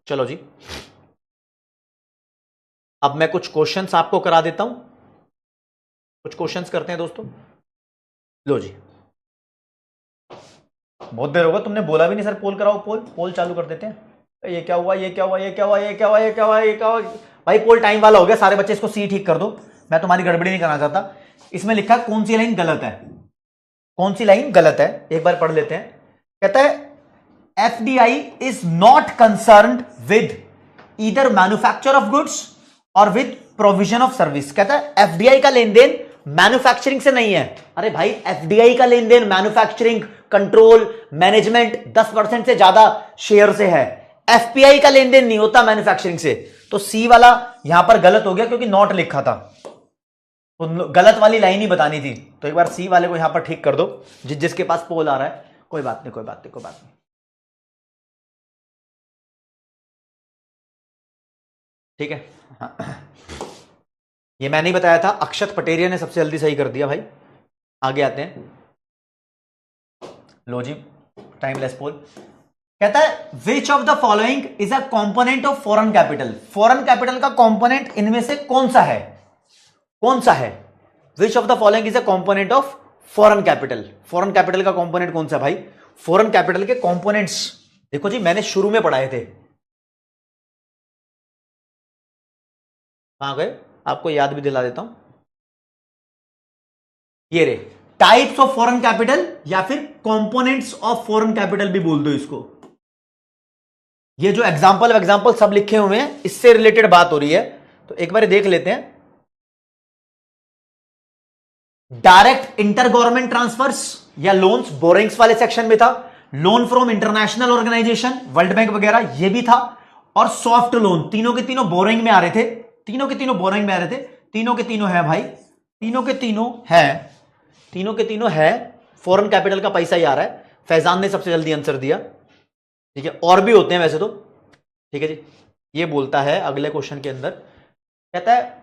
चलो जी, अब मैं कुछ क्वेश्चंस आपको करा देता हूं, कुछ क्वेश्चंस करते हैं दोस्तों। लो जी, बहुत देर होगा, तुमने बोला भी नहीं सर पोल कराओ, पोल पोल चालू कर देते हैं। ये क्या हुआ, ये क्या हुआ, ये क्या हुआ, ये क्या हुआ, ये क्या हुआ, ये क्या हुआ? भाई पोल टाइम वाला हो गया, सारे बच्चे इसको सी ठीक कर दो, मैं तुम्हारी गड़बड़ी नहीं करना चाहता। इसमें लिखा कौन सी लाइन गलत है, कौन सी लाइन गलत है, एक बार पढ़ लेते हैं। कहता है FDI is not concerned with either manufacture of goods और विद प्रोविजन ऑफ सर्विस। कहता है एफडीआई का लेन देन मैन्युफैक्चरिंग से नहीं है। अरे भाई एफडीआई का लेन देन मैन्युफैक्चरिंग, कंट्रोल, मैनेजमेंट 10% से ज्यादा शेयर से है। एफपीआई का लेन देन नहीं होता मैन्युफैक्चरिंग से। तो सी वाला यहां पर गलत हो गया क्योंकि नॉट लिखा था, तो गलत वाली लाइन ही बतानी थी। तो एक बार सी वाले को यहां पर ठीक कर दो, जिसके पास पोल आ रहा है। कोई बात नहीं, कोई बात नहीं, कोई बात नहीं, ठीक है। हाँ। ये मैं नहीं बताया था, अक्षत पटेरिया ने सबसे जल्दी सही कर दिया भाई। आगे आते हैं, लो जी, टाइमलेस पोल। कहता है which of the following is a component of foreign capital. Foreign capital का कंपोनेंट इनमें से कौन सा है, कौन सा है? Which of the following is a component of foreign capital. Foreign capital का कंपोनेंट कौन सा भाई? फॉरेन कैपिटल के कंपोनेंट्स देखो जी, मैंने शुरू में पढ़ाए थे, कहां गए, आपको याद भी दिला देता हूं। ये रे टाइप्स ऑफ फॉरेन कैपिटल या फिर कंपोनेंट्स ऑफ फॉरेन कैपिटल भी बोल दो इसको। ये जो एग्जांपल सब लिखे हुए हैं, इससे रिलेटेड बात हो रही है, तो एक बार देख लेते हैं। डायरेक्ट इंटर गवर्नमेंट ट्रांसफर्स या लोन्स, बोरिंग्स वाले सेक्शन में था। Loan from international organisation, world bank वगैरह, ये भी था। और सॉफ्ट लोन, तीनों के तीनों बोरिंग में आ रहे थे, तीनों के तीनों बोरिंग में आ रहे थे। तीनों के तीनों है भाई, तीनों के तीनों है, तीनों के तीनों है। फॉरेन कैपिटल का पैसा ही आ रहा है। फैजान ने सबसे जल्दी आंसर दिया, ठीक है। और भी होते हैं वैसे तो, ठीक है जी। ये बोलता है अगले क्वेश्चन के अंदर, कहता है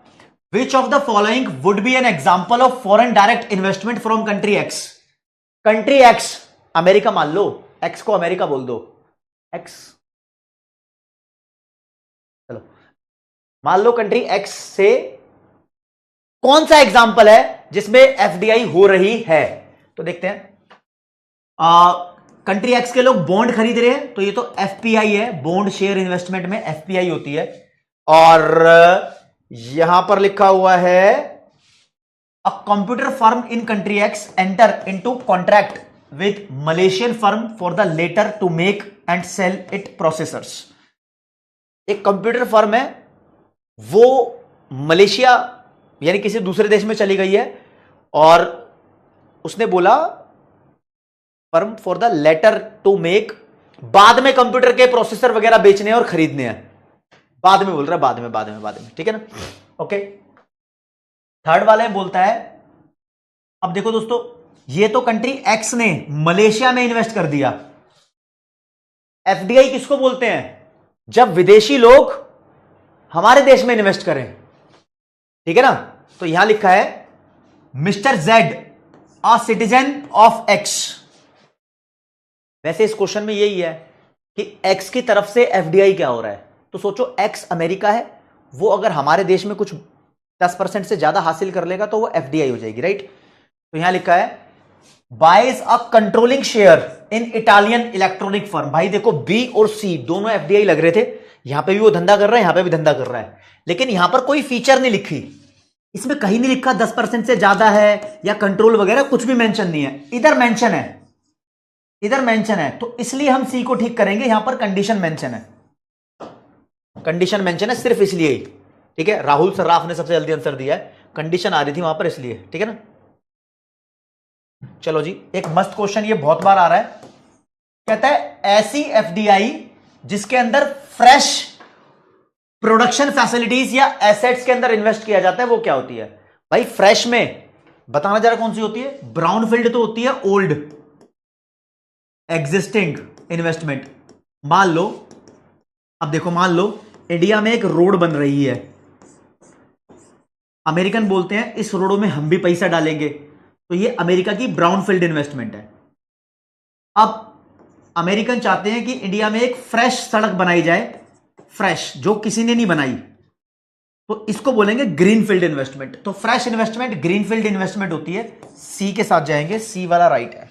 which of the following would be an example of foreign direct investment from country x. Country x America मान लो, एक्स को अमेरिका बोल दो, एक्स, चलो मान लो कंट्री एक्स से कौन सा एग्जांपल है जिसमें एफडीआई हो रही है। तो देखते हैं, कंट्री एक्स के लोग बॉन्ड खरीद रहे हैं, तो ये तो एफपीआई है, बॉन्ड शेयर इन्वेस्टमेंट में एफपीआई होती है। और यहां पर लिखा हुआ है a computer firm in country X enter into contract with Malaysian firm for the latter to make and sell it processors. एक कंप्यूटर फर्म है, वो मलेशिया यानी किसी दूसरे देश में चली गई है, और उसने बोला firm for the latter to make, बाद में कंप्यूटर के प्रोसेसर वगैरह बेचने और खरीदने हैं। बाद में बोल रहा है, बाद में, ठीक है ना। ओके, थर्ड वाले बोलता है, अब देखो दोस्तों, ये तो कंट्री एक्स ने मलेशिया में इन्वेस्ट कर दिया। एफडीआई किसको बोलते हैं? जब विदेशी लोग हमारे देश में इन्वेस्ट करें, ठीक है ना। तो यहां लिखा है mister Z a citizen of x. वैसे इस क्वेश्चन में यही है कि एक्स की तरफ से एफडीआई क्या हो रहा है। तो सोचो एक्स अमेरिका है, वो अगर हमारे देश में कुछ 10% से ज्यादा हासिल कर लेगा तो वो एफडीआई हो जाएगी, राइट। तो यहां लिखा है buys a controlling share in Italian electronic firm. भाई देखो बी और सी दोनों एफडीआई लग रहे थे, यहां पे भी वो धंधा कर रहा है, यहां पे भी धंधा कर रहा है, लेकिन यहां पर कोई फीचर नहीं लिखी, इसमें कहीं नहीं लिखा 10% से ज्यादा है या कंट्रोल वगैरह, कुछ भी मेंशन नहीं है। इधर मेंशन है, इधर मेंशन है, तो इसलिए हम सी को ठीक करेंगे। यहां पर कंडीशन मेंशन है, कंडीशन मेंशन है सिर्फ इसलिए ही, ठीक है। राहुल सर्राफ ने सबसे जल्दी आंसर दिया है, कंडीशन आ रही थी वहां पर इसलिए, ठीक है ना। चलो जी, एक मस्त क्वेश्चन, ये बहुत बार आ रहा है। कहता है ऐसी एफडीआई जिसके अंदर फ्रेश प्रोडक्शन फैसिलिटीज या एसेट्स के अंदर इन्वेस्ट किया जाता है, वो क्या होती है? भाई फ्रेश में बताना जरा कौन सी होती है? ब्राउन फील्ड तो होती है ओल्ड एग्जिस्टिंग इन्वेस्टमेंट। मान लो, अब देखो, मान लो इंडिया में एक रोड बन रही है, अमेरिकन बोलते हैं इस रोड में हम भी पैसा डालेंगे, तो ये अमेरिका की ब्राउन फील्ड इन्वेस्टमेंट है। अब अमेरिकन चाहते हैं कि इंडिया में एक फ्रेश सड़क बनाई जाए, फ्रेश, जो किसी ने नहीं बनाई, तो इसको बोलेंगे ग्रीन फील्ड इन्वेस्टमेंट। तो fresh investment green field investment होती है। सी के साथ जाएंगे, सी वाला राइट है।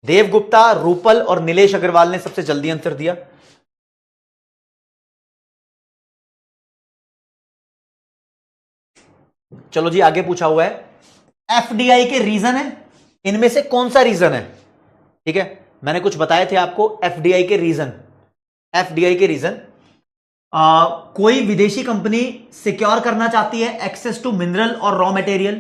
देव गुप्ता, रूपल और नीलेश अग्रवाल ने सबसे जल्दी आंसर दिया। चलो जी, आगे पूछा हुआ है एफडीआई के रीजन है, इनमें से कौन सा रीजन है? ठीक है, मैंने कुछ बताए थे आपको एफडीआई के रीजन। एफडीआई के रीजन, कोई विदेशी कंपनी सिक्योर करना चाहती है एक्सेस टू मिनरल और रॉ मटेरियल।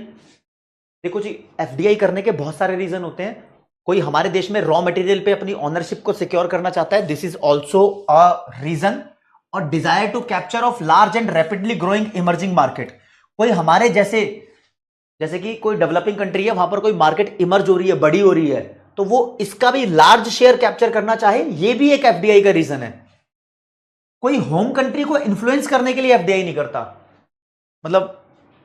देखो जी, एफडीआई करने के बहुत सारे रीजन होते हैं। कोई हमारे देश में रॉ मटेरियल पे अपनी ओनरशिप को सिक्योर करना चाहता है, this is also a reason. और desire to capture of large and rapidly growing emerging market, कोई हमारे जैसे कि कोई डेवलपिंग कंट्री है, वहां पर कोई मार्केट इमर्ज हो रही है, बड़ी हो रही है, तो वो इसका भी लार्ज शेयर कैप्चर करना चाहे, ये भी एक एफडीआई का रीजन है। कोई होम कंट्री को इन्फ्लुएंस करने के लिए एफडीआई नहीं करता। मतलब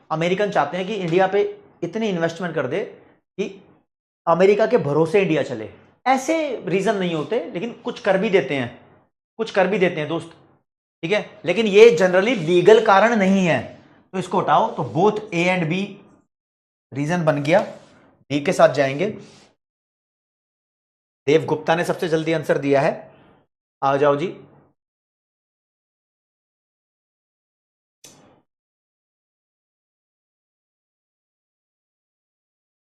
अमेरिकन चाहते हैं कि इंडिया पे इतनी इन्वेस्टमेंट कर दे कि अमेरिका के भरोसे इंडिया चले, ऐसे रीजन नहीं होते, लेकिन कुछ कर भी देते हैं, कुछ कर भी देते हैं दोस्त, ठीक है। लेकिन ये जनरली लीगल कारण नहीं है, तो इसको हटाओ। तो both A and B region बन गया। बी के साथ जाएंगे। देव गुप्ता ने सबसे जल्दी आंसर दिया है, आ जाओ जी।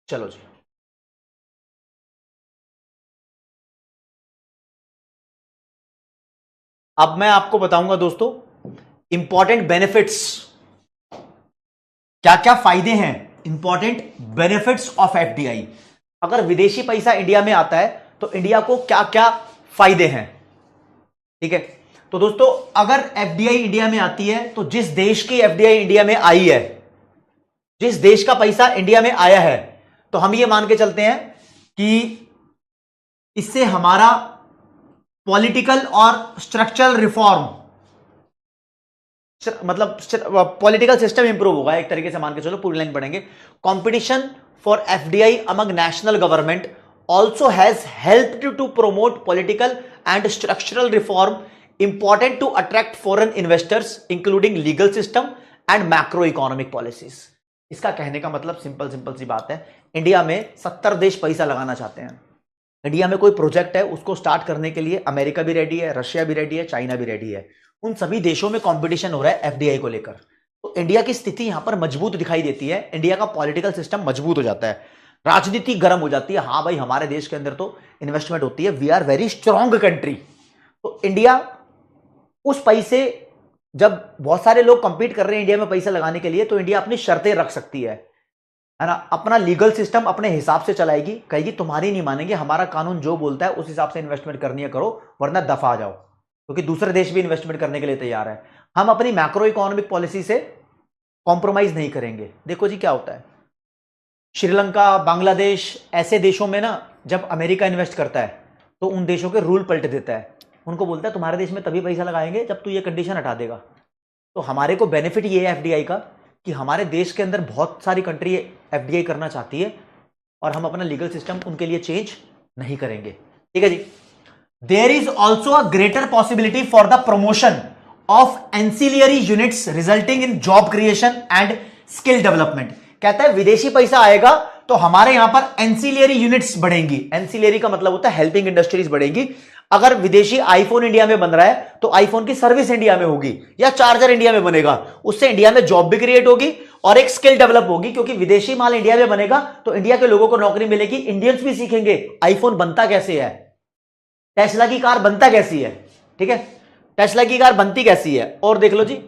चलो जी, अब मैं आपको बताऊंगा दोस्तों इंपॉर्टेंट बेनिफिट्स, क्या क्या फायदे हैं, इंपॉर्टेंट बेनिफिट्स ऑफ एफडीआई। अगर विदेशी पैसा इंडिया में आता है तो इंडिया को क्या क्या फायदे हैं, ठीक है। तो दोस्तों, अगर एफडीआई इंडिया में आती है तो जिस देश की एफडीआई इंडिया में आई है, जिस देश का पैसा इंडिया में आया है, तो हम ये मान के चलते हैं कि इससे हमारा पॉलिटिकल और स्ट्रक्चरल रिफॉर्म, मतलब पॉलिटिकल सिस्टम इंप्रूव होगा, एक तरीके से मान के चलो, पूरी लाइन पढ़ेंगे। Competition for FDI among national government also has helped to promote political and structural reform important to attract foreign investors including legal system and macro economic policies. इसका कहने का मतलब सिंपल सी बात है, इंडिया में 70 देश पैसा लगाना चाहते हैं। इंडिया में कोई प्रोजेक्ट है, उसको स्टार्ट करने के लिए अमेरिका भी रेडी है, रशिया भी रेडी है, चाइना भी रेडी है। उन सभी देशों में कंपटीशन हो रहा है एफडीआई को लेकर। तो इंडिया की स्थिति यहां पर मजबूत दिखाई देती है, इंडिया का पॉलिटिकल सिस्टम मजबूत हो जाता है, राजनीति गर्म हो जाती है। हाँ भाई, हमारे देश के अंदर तो इन्वेस्टमेंट होती है, we are very strong country. तो इंडिया उस पैसे, जब बहुत सारे लोग कंपीट कर रहे हैं इंडिया में पैसा लगाने के लिए, तो इंडिया अपनी शर्तें रख सकती है ना, अपना लीगल सिस्टम अपने हिसाब से चलाएगी, कहेगी तुम्हारी नहीं मानेंगे, हमारा कानून जो बोलता है उस हिसाब से इन्वेस्टमेंट करनी है करो, वरना दफा आ जाओ, क्योंकि दूसरे देश भी इन्वेस्टमेंट करने के लिए तैयार है। हम अपनी मैक्रो इकोनॉमिक पॉलिसी से कॉम्प्रोमाइज नहीं करेंगे। देखो जी क्या होता है, श्रीलंका, बांग्लादेश, ऐसे देशों में ना, जब अमेरिका इन्वेस्ट करता है तो उन देशों के रूल पलट देता है, उनको बोलता है तुम्हारे देश में तभी पैसा लगाएंगे जब तू ये कंडीशन हटा देगा। तो हमारे को बेनिफिट ये है एफडीआई का कि हमारे देश के अंदर बहुत सारी कंट्री एफडीआई करना चाहती है और हम अपना लीगल सिस्टम उनके लिए चेंज नहीं करेंगे, ठीक है जी। There is also a greater possibility for the promotion of ancillary units resulting in job creation and skill development. कहता है विदेशी पैसा आएगा तो हमारे यहां पर एंसिलियरी यूनिट्स बढ़ेंगी। एंसिलियरी का मतलब होता है हेल्पिंग इंडस्ट्रीज बढ़ेगी। अगर विदेशी आईफोन इंडिया में बन रहा है तो आईफोन की सर्विस इंडिया में होगी, या चार्जर इंडिया में बनेगा, उससे इंडिया में जॉब भी क्रिएट होगी और एक स्किल डेवलप होगी, क्योंकि विदेशी माल इंडिया में बनेगा तो इंडिया के लोगों को नौकरी मिलेगी, इंडियंस भी सीखेंगे आईफोन बनता कैसे है, टेस्ला की कार बनता कैसी है, ठीक है, टेस्ला की कार बनती कैसी है। और देख लो जी,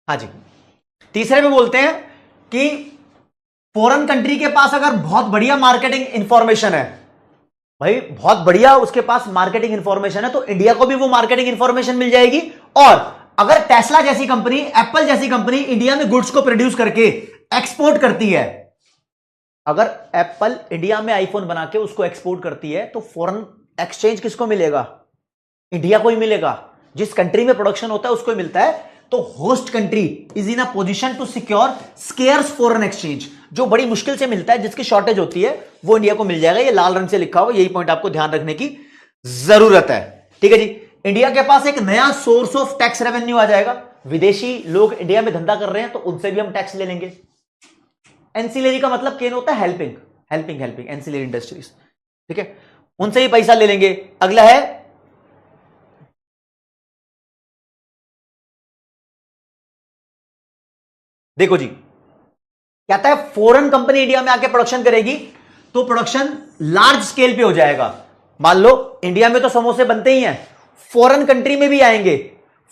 हाँ जी, तीसरे में बोलते हैं कि फॉरेन कंट्री के पास अगर बहुत बढ़िया मार्केटिंग इंफॉर्मेशन है, भाई बहुत बढ़िया उसके पास मार्केटिंग इंफॉर्मेशन है, तो इंडिया को भी वो मार्केटिंग इंफॉर्मेशन मिल जाएगी। और अगर टेस्ला जैसी कंपनी, एप्पल जैसी कंपनी इंडिया में गुड्स को प्रोड्यूस करके एक्सपोर्ट करती है, अगर एप्पल इंडिया में आईफोन बना के उसको एक्सपोर्ट करती है, तो फॉरेन एक्सचेंज किसको मिलेगा? इंडिया को ही मिलेगा। जिस कंट्री में प्रोडक्शन होता है उसको ही मिलता है। तो host country is in a position to secure scarce foreign exchange, जो बड़ी मुश्किल से मिलता है, जिसकी शॉर्टेज होती है, वो इंडिया को मिल जाएगा। ये लाल रंग से लिखा हुआ, यही पॉइंट आपको ध्यान रखने की जरूरत है। ठीक है जी, इंडिया के पास एक नया सोर्स ऑफ टैक्स रेवेन्यू आ जाएगा। विदेशी लोग इंडिया में धंधा कर रहे हैं तो उनसे भी हम टैक्स ले लेंगे। एंसिलरी का मतलब केन होता है helping, helping helping, ancillary industries. ठीक है, उनसे ही पैसा ले लेंगे। अगला है देखो जी, कहता है फॉरेन कंपनी इंडिया में आके प्रोडक्शन करेगी तो प्रोडक्शन लार्ज स्केल पे हो जाएगा। मान लो इंडिया में तो समोसे बनते ही हैं, फॉरेन कंट्री में भी आएंगे,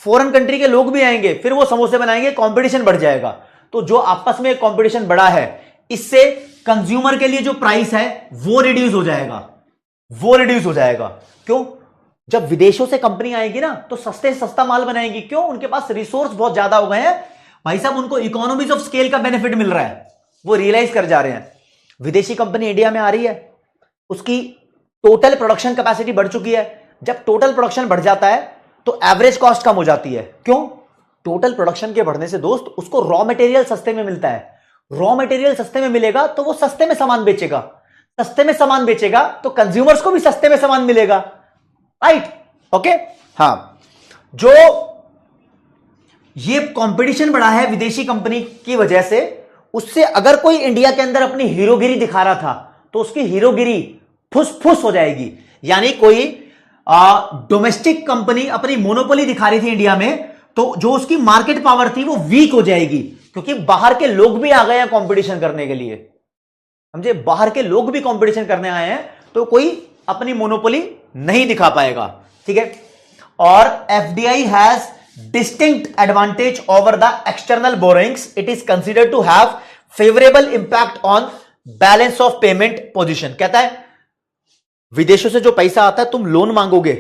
फॉरेन कंट्री के लोग भी आएंगे, फिर वो समोसे बनाएंगे, कंपटीशन बढ़ जाएगा। तो जो आपस में कंपटीशन बढ़ा है, इससे कंज्यूमर के लिए जो प्राइस है वो रिड्यूस हो जाएगा, वो रिड्यूस हो जाएगा। क्यों? जब विदेशों से कंपनी आएगी ना तो सस्ते से सस्ता माल बनाएगी। क्यों? उनके पास रिसोर्स बहुत ज्यादा हो गए हैं भाई साहब, उनको इकोनॉमीज ऑफ स्केल का बेनिफिट मिल रहा है, वो रियलाइज कर जा रहे हैं। विदेशी कंपनी इंडिया में आ रही है, उसकी टोटल प्रोडक्शन कैपेसिटी बढ़ चुकी है। जब टोटल प्रोडक्शन बढ़ जाता है तो एवरेज कॉस्ट कम हो जाती है। क्यों? टोटल प्रोडक्शन के बढ़ने से दोस्त उसको रॉ मटेरियल सस्ते में मिलता है। रॉ मटेरियल सस्ते में मिलेगा तो वो सस्ते में सामान बेचेगा, सस्ते में सामान बेचेगा तो कंज्यूमर्स को भी सस्ते में सामान मिलेगा। राइट? ओके। हाँ, जो ये कंपटीशन बढ़ा है विदेशी कंपनी की वजह से, उससे अगर कोई इंडिया के अंदर अपनी हीरोगिरी दिखा रहा था तो उसकी हीरोगिरी फुस फुस हो जाएगी। यानी कोई डोमेस्टिक कंपनी अपनी मोनोपोली दिखा रही थी इंडिया में, तो जो उसकी मार्केट पावर थी वो वीक हो जाएगी, क्योंकि बाहर के लोग भी आ गए हैं कंपटीशन करने के लिए। समझे? बाहर के लोग भी कंपटीशन करने आए हैं तो कोई अपनी मोनोपोली नहीं दिखा पाएगा। ठीक है। और FDI has distinct advantage over the external borrowings. It is considered to have favourable impact on balance of payment position. कहता है विदेशों से जो पैसा आता है, तुम लोन मांगोगे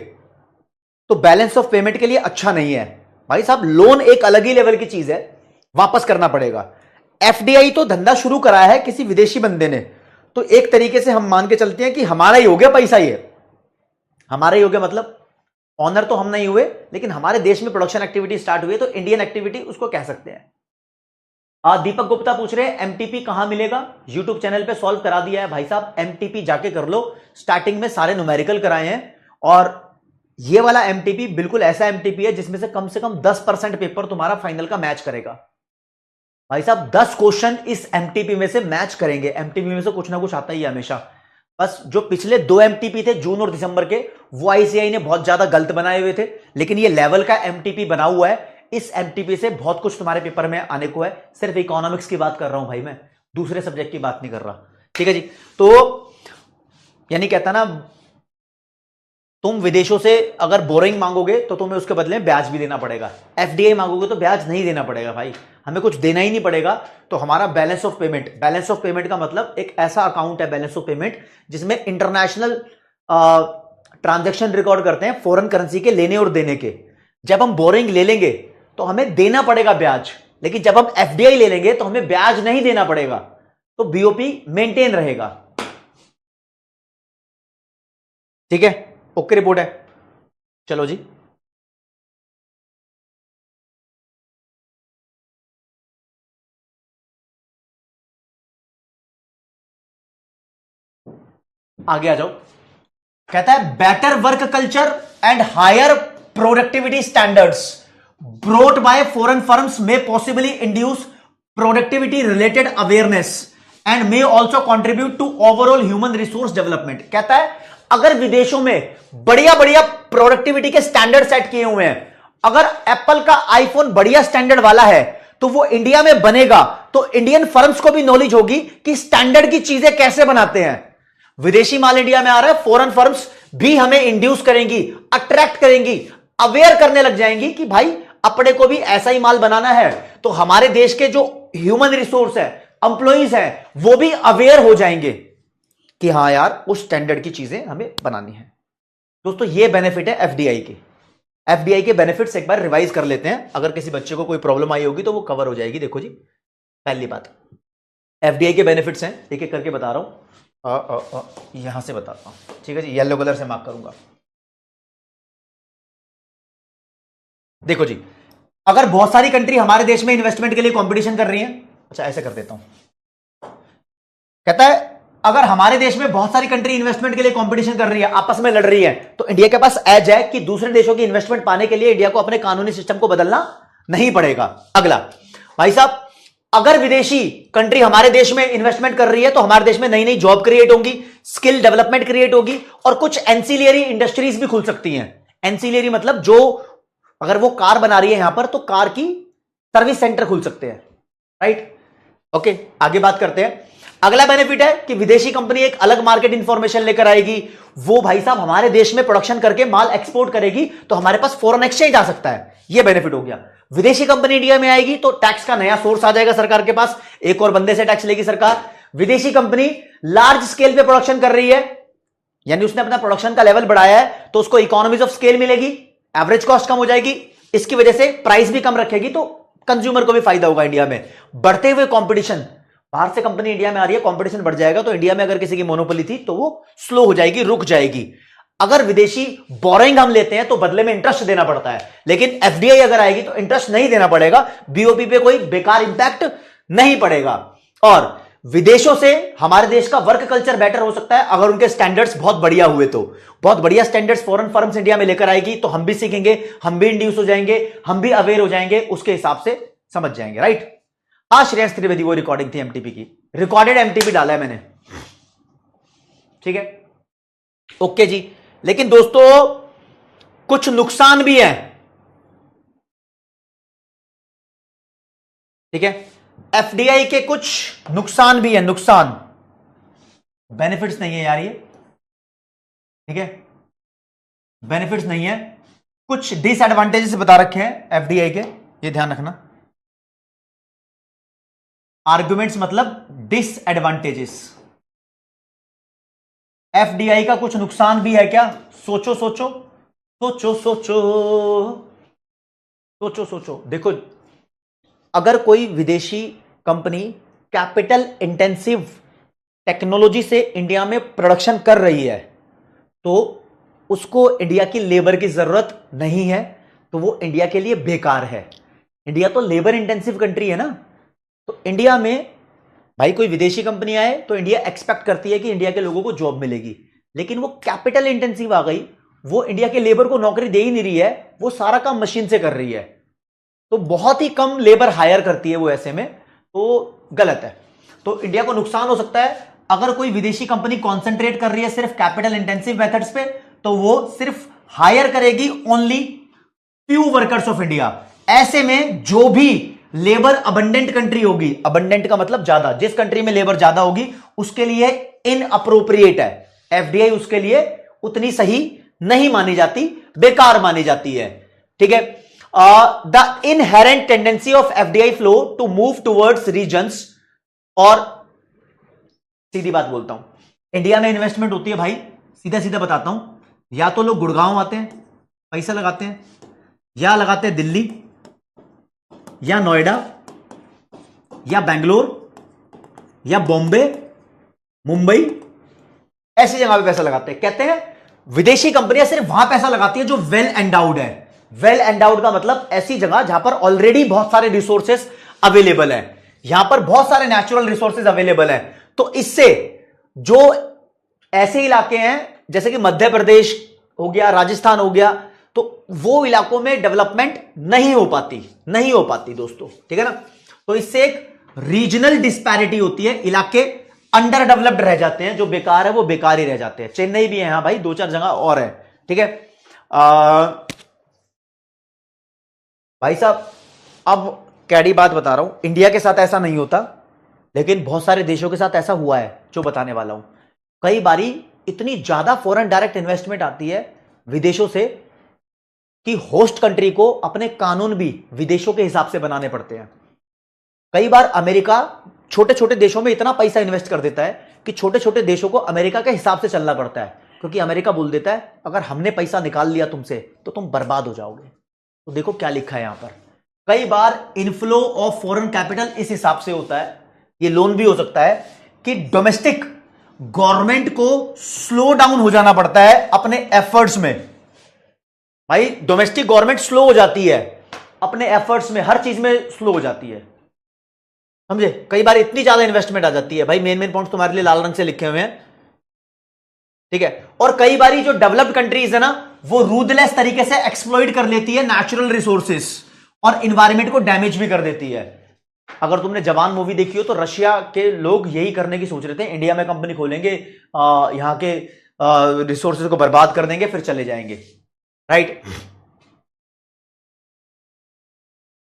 तो बैलेंस ऑफ पेमेंट के लिए अच्छा नहीं है भाई साहब। लोन एक अलग ही लेवल की चीज है, वापस करना पड़ेगा। एफडीआई तो धंधा शुरू करा है किसी विदेशी बंदे ने, तो एक तरीके से हम मान के चलते हैं कि हमारा ही हो गया पैसा। ये हमारा ही हो गया, मतलब ऑनर तो हम नहीं हुए, लेकिन हमारे देश में प्रोडक्शन एक्टिविटी स्टार्ट हुई, तो इंडियन एक्टिविटी उसको कह सकते हैं। दीपक गुप्ता पूछ रहे हैं एमटीपी कहां मिलेगा? यूट्यूब चैनल पे सॉल्व करा दिया है भाई साहब, एमटीपी जाके कर लो। स्टार्टिंग में सारे न्यूमेरिकल कराए हैं, और ये वाला एमटीपी बिल्कुल ऐसा एमटीपी है जिसमें से कम 10% पेपर तुम्हारा फाइनल का मैच करेगा। भाई साहब 10 क्वेश्चन इस एमटीपी में से मैच करेंगे। एमटीपी में से कुछ ना कुछ आता ही है हमेशा। बस जो पिछले 2 एमटीपी थे जून और दिसंबर के, वो आईसीआई ने बहुत ज्यादा गलत बनाए हुए थे, लेकिन ये लेवल का एमटीपी बना हुआ है। इस एमटीपी से बहुत कुछ तुम्हारे पेपर में आने को है। सिर्फ इकोनॉमिक्स की बात कर रहा हूं भाई, मैं दूसरे सब्जेक्ट की बात नहीं कर रहा। ठीक है जी। तो यानी कहता ना, तुम विदेशों से अगर बोरिंग मांगोगे तो तुम्हें उसके बदले में ब्याज भी देना पड़ेगा। एफडीआई मांगोगे तो ब्याज नहीं देना पड़ेगा भाई, हमें कुछ देना ही नहीं पड़ेगा। तो हमारा balance of payment, balance of payment का मतलब एक ऐसा अकाउंट है बैलेंस ऑफ पेमेंट जिसमें इंटरनेशनल ट्रांजैक्शन रिकॉर्ड करते हैं फॉरेन करेंसी के लेने और देने के। जब हम बोरिंग ले लेंगे तो हमें देना पड़ेगा ब्याज, लेकिन जब हम एफडीआई ले लेंगे तो हमें ब्याज नहीं देना पड़ेगा, तो बीओपी मेंटेन रहेगा। ठीक है, ओके रिपोर्ट है। चलो जी, आगे आ जाओ। कहता है better work culture and higher productivity standards brought by foreign firms में possibly induce productivity related awareness and may also contribute to overall human resource development. कहता है अगर विदेशों में बढ़िया बढ़िया प्रोडक्टिविटी के स्टैंडर्ड सेट किए हुए हैं, अगर एप्पल का आईफोन बढ़िया स्टैंडर्ड वाला है तो वो इंडिया में बनेगा, तो इंडियन फर्म्स को भी नॉलेज होगी कि स्टैंडर्ड की चीजें कैसे बनाते हैं। विदेशी माल इंडिया में आ रहा है, फॉरेन फर्म्स भी हमें इंड्यूस करेंगी, अट्रैक्ट करेंगी, अवेयर करने लग जाएंगी कि भाई अपने को भी ऐसा ही माल बनाना है। तो हमारे देश के जो ह्यूमन रिसोर्स है, एम्प्लॉइज है, वो भी अवेयर हो जाएंगे कि हाँ यार उस स्टैंडर्ड की चीजें हमें बनानी है। दोस्तों ये बेनिफिट है एफडीआई के। एफडीआई के बेनिफिट्स एक बार रिवाइज कर लेते हैं, अगर किसी बच्चे को कोई प्रॉब्लम आई होगी तो वो कवर हो जाएगी। देखो जी, पहली बात एफडीआई के बेनिफिट्स हैं, एक एक करके बता रहा हूं, यहां से बताता हूं। ठीक है जी, येलो कलर से मार्क करूंगा। देखो जी, अगर बहुत सारी कंट्री हमारे देश में इन्वेस्टमेंट के लिए कंपटीशन कर रही है, अच्छा ऐसे कर देता हूं। कहता है अगर हमारे देश में बहुत सारी कंट्री इन्वेस्टमेंट के लिए कंपटीशन कर रही है, आपस में लड़ रही है, तो इंडिया के पास एज है कि दूसरे देशों की इन्वेस्टमेंट पाने के लिए इंडिया को अपने कानूनी सिस्टम को बदलना नहीं पड़ेगा। अगला भाई साहब, अगर विदेशी कंट्री हमारे देश में इन्वेस्टमेंट कर रही है तो हमारे देश में नई नई जॉब क्रिएट होगी, स्किल डेवलपमेंट क्रिएट होगी और कुछ एंसिलियरी इंडस्ट्रीज भी खुल सकती हैं। एंसिलियरी मतलब जो अगर वो कार बना रही है यहां पर तो कार की सर्विस सेंटर खुल सकते हैं, राइट। ओके, आगे बात करते हैं। अगला बेनिफिट है कि विदेशी कंपनी एक अलग मार्केट इंफॉर्मेशन लेकर आएगी। वो भाई साहब हमारे देश में प्रोडक्शन करके माल एक्सपोर्ट करेगी तो हमारे पास फॉरेन एक्सचेंज आ सकता है, यह बेनिफिट हो गया। विदेशी कंपनी इंडिया में आएगी तो टैक्स का नया सोर्स आ जाएगा सरकार के पास, एक और बंदे से टैक्स लेगी सरकार। विदेशी कंपनी लार्ज स्केल पे प्रोडक्शन कर रही है, यानी उसने अपना प्रोडक्शन का लेवल बढ़ाया है तो उसको इकोनॉमीज ऑफ स्केल मिलेगी, एवरेज कॉस्ट कम हो जाएगी, इसकी वजह से प्राइस भी कम रखेगी तो कंज्यूमर को भी फायदा होगा। इंडिया में बढ़ते हुए कंपटीशन, बाहर से कंपनी इंडिया में आ रही है, कंपटीशन बढ़ जाएगा तो इंडिया में अगर किसी की मोनोपोली थी तो वो स्लो हो जाएगी, रुक जाएगी। अगर विदेशी बोरोइंग हम लेते हैं तो बदले में इंटरेस्ट देना पड़ता है, लेकिन एफडीआई अगर आएगी तो इंटरेस्ट नहीं देना पड़ेगा, बीओपी पे कोई बेकार इंपैक्ट नहीं पड़ेगा। और विदेशों से हमारे देश का वर्क कल्चर बेटर हो सकता है अगर उनके स्टैंडर्ड्स बहुत बढ़िया हुए तो। बहुत बढ़िया स्टैंडर्ड्स फॉरेन फर्म्स इंडिया में लेकर आएगी तो हम भी सीखेंगे, हम भी इंड्यूस हो जाएंगे, हम भी अवेयर हो जाएंगे, उसके हिसाब से समझ जाएंगे, राइट। हाँ श्रेयस त्रिवेदी, वो रिकॉर्डिंग थी एमटीपी की, रिकॉर्डेड एमटीपी डाला है मैंने, ठीक है, ओके जी। लेकिन दोस्तों कुछ नुकसान भी है, ठीक है, एफडीआई के कुछ नुकसान भी है, नुकसान, बेनिफिट्स नहीं है यार ये, ठीक है, बेनिफिट्स नहीं है, कुछ डिसएडवांटेजेस बता रखे हैं एफडीआई के, ये ध्यान रखना। आर्गुमेंट्स मतलब डिसएडवांटेजेस। एफडीआई का कुछ नुकसान भी है क्या? सोचो सोचो सोचो सोचो सोचो सोचो। देखो, अगर कोई विदेशी कंपनी कैपिटल इंटेंसिव टेक्नोलॉजी से इंडिया में प्रोडक्शन कर रही है तो उसको इंडिया की लेबर की जरूरत नहीं है, तो वो इंडिया के लिए बेकार है। इंडिया तो लेबर इंटेंसिव कंट्री है ना, तो इंडिया में भाई कोई विदेशी कंपनी आए तो इंडिया एक्सपेक्ट करती है कि इंडिया के लोगों को जॉब मिलेगी, लेकिन वो कैपिटल इंटेंसिव आ गई, वो इंडिया के लेबर को नौकरी दे ही नहीं रही है, वो सारा काम मशीन से कर रही है, तो बहुत ही कम लेबर हायर करती है वो, ऐसे में तो गलत है। तो इंडिया को नुकसान हो सकता है अगर कोई विदेशी कंपनी कॉन्सेंट्रेट कर रही है सिर्फ कैपिटल इंटेंसिव मेथड्स पे, तो वो सिर्फ हायर करेगी only few workers of India. ऐसे में जो भी लेबर अबंडेंट कंट्री होगी, अबंडेंट का मतलब ज्यादा, जिस कंट्री में लेबर ज्यादा होगी उसके लिए इनअप्रोप्रिएट है, एफडीआई उसके लिए उतनी सही नहीं मानी जाती, बेकार मानी जाती है, ठीक है। The inherent tendency of FDI flow to move towards regions, और सीधी बात बोलता हूं, इंडिया में इन्वेस्टमेंट होती है भाई, सीधा सीधा बताता हूं, या तो लोग गुड़गांव आते हैं पैसा लगाते हैं, या लगाते हैं दिल्ली या नोएडा या बेंगलोर या बॉम्बे, मुंबई, ऐसी जगह पे पैसा लगाते हैं। कहते हैं विदेशी कंपनियां सिर्फ वहां पैसा लगाती है जो वेल एंडाउड है। वेल एंडाउड का मतलब ऐसी जगह जहां पर ऑलरेडी बहुत सारे रिसोर्सेस अवेलेबल है, यहां पर बहुत सारे नेचुरल रिसोर्सेज अवेलेबल है। तो इससे जो ऐसे इलाके हैं जैसे कि मध्य प्रदेश हो गया, राजस्थान हो गया, तो वो इलाकों में डेवलपमेंट नहीं हो पाती दोस्तों, ठीक है ना। तो इससे एक रीजनल डिस्पैरिटी होती है, इलाके अंडर डेवलप्ड रह जाते हैं, जो बेकार है वो बेकार ही रह जाते हैं। चेन्नई भी है यहां भाई, 2-4 जगह और है, ठीक है। भाई साहब अब कैडी बात बता रहा हूं, इंडिया के साथ ऐसा नहीं होता, लेकिन बहुत सारे देशों के साथ ऐसा हुआ है जो बताने वाला हूं। कई बारी इतनी ज्यादा फॉरेन डायरेक्ट इन्वेस्टमेंट आती है विदेशों से कि होस्ट कंट्री को अपने कानून भी विदेशों के हिसाब से बनाने पड़ते हैं। कई बार अमेरिका छोटे छोटे देशों में इतना पैसा इन्वेस्ट कर देता है कि छोटे छोटे देशों को अमेरिका के हिसाब से चलना पड़ता है, क्योंकि अमेरिका बोल देता है अगर हमने पैसा निकाल लिया तुमसे तो तुम बर्बाद हो जाओगे। तो देखो क्या लिखा है यहां पर, कई बार इनफ्लो ऑफ फॉरेन कैपिटल इस हिसाब से होता है, ये लोन भी हो सकता है कि डोमेस्टिक गवर्नमेंट को स्लो डाउन हो जाना पड़ता है अपने एफर्ट्स में। भाई डोमेस्टिक गवर्नमेंट स्लो हो जाती है अपने एफर्ट्स में, हर चीज में स्लो हो जाती है। समझे? कई बार इतनी ज्यादा इन्वेस्टमेंट आ जाती है भाई, मेन मेन पॉइंट्स तुम्हारे लिए लाल रंग से लिखे हुए हैं, ठीक है। और कई बार जो डेवलप्ड कंट्रीज है ना, वो रूदलेस तरीके से एक्सप्लॉइट कर लेती है नेचुरल रिसोर्सेस और इन्वायरमेंट को डैमेज भी कर देती है। अगर तुमने जवान मूवी देखी हो तो रशिया के लोग यही करने की सोच रहे थे, इंडिया में कंपनी खोलेंगे, यहां के रिसोर्सेज को बर्बाद कर देंगे, फिर चले जाएंगे, राइट।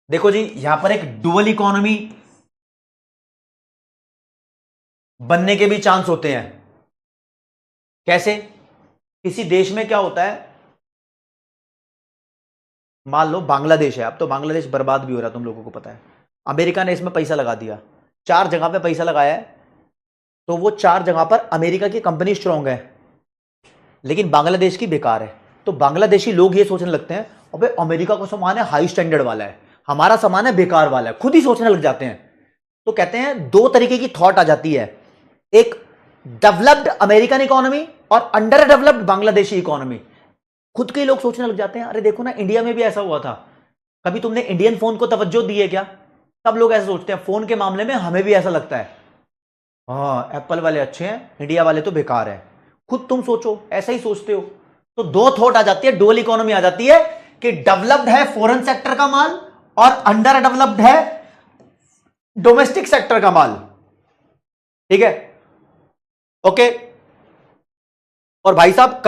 देखो जी, यहां पर एक डुअल इकोनॉमी बनने के भी चांस होते हैं। कैसे? किसी देश में क्या होता है, मान लो बांग्लादेश है, अब तो बांग्लादेश बर्बाद भी हो रहा है, तुम लोगों को पता है। अमेरिका ने इसमें पैसा लगा दिया, 4 जगह पे पैसा लगाया है, तो वो 4 जगह पर अमेरिका की कंपनी स्ट्रांग है, लेकिन बांग्लादेश की बेकार है। तो बांग्लादेशी लोग ये सोचने लगते हैं, अबे अमेरिका का सामान है हाई स्टैंडर्ड वाला है, हमारा सामान है बेकार वाला है, खुद ही सोचने लग जाते हैं। तो कहते हैं 2 तरीके की थॉट आ जाती है, एक डेवलप्ड अमेरिकन इकोनॉमी और अंडर डेवलप्ड बांग्लादेशी इकोनॉमी। खुद के लोग सोचने लग जाते हैं, अरे देखो ना इंडिया में भी ऐसा हुआ था, कभी तुमने इंडियन फोन को तवज्जो दी है क्या? सब लोग ऐसे सोचते हैं, फोन के मामले में हमें भी ऐसा लगता है, हाँ एप्पल वाले अच्छे हैं, इंडिया वाले तो बेकार है। खुद तुम सोचो, ऐसा ही सोचते हो। तो 2 थॉट आ जाती है, डुअल इकोनॉमी आ जाती है कि डेवलप्ड है फॉरेन सेक्टर का माल और अंडर डेवलप्ड है डोमेस्टिक सेक्टर का माल, ठीक है, ओके। और भाई साहब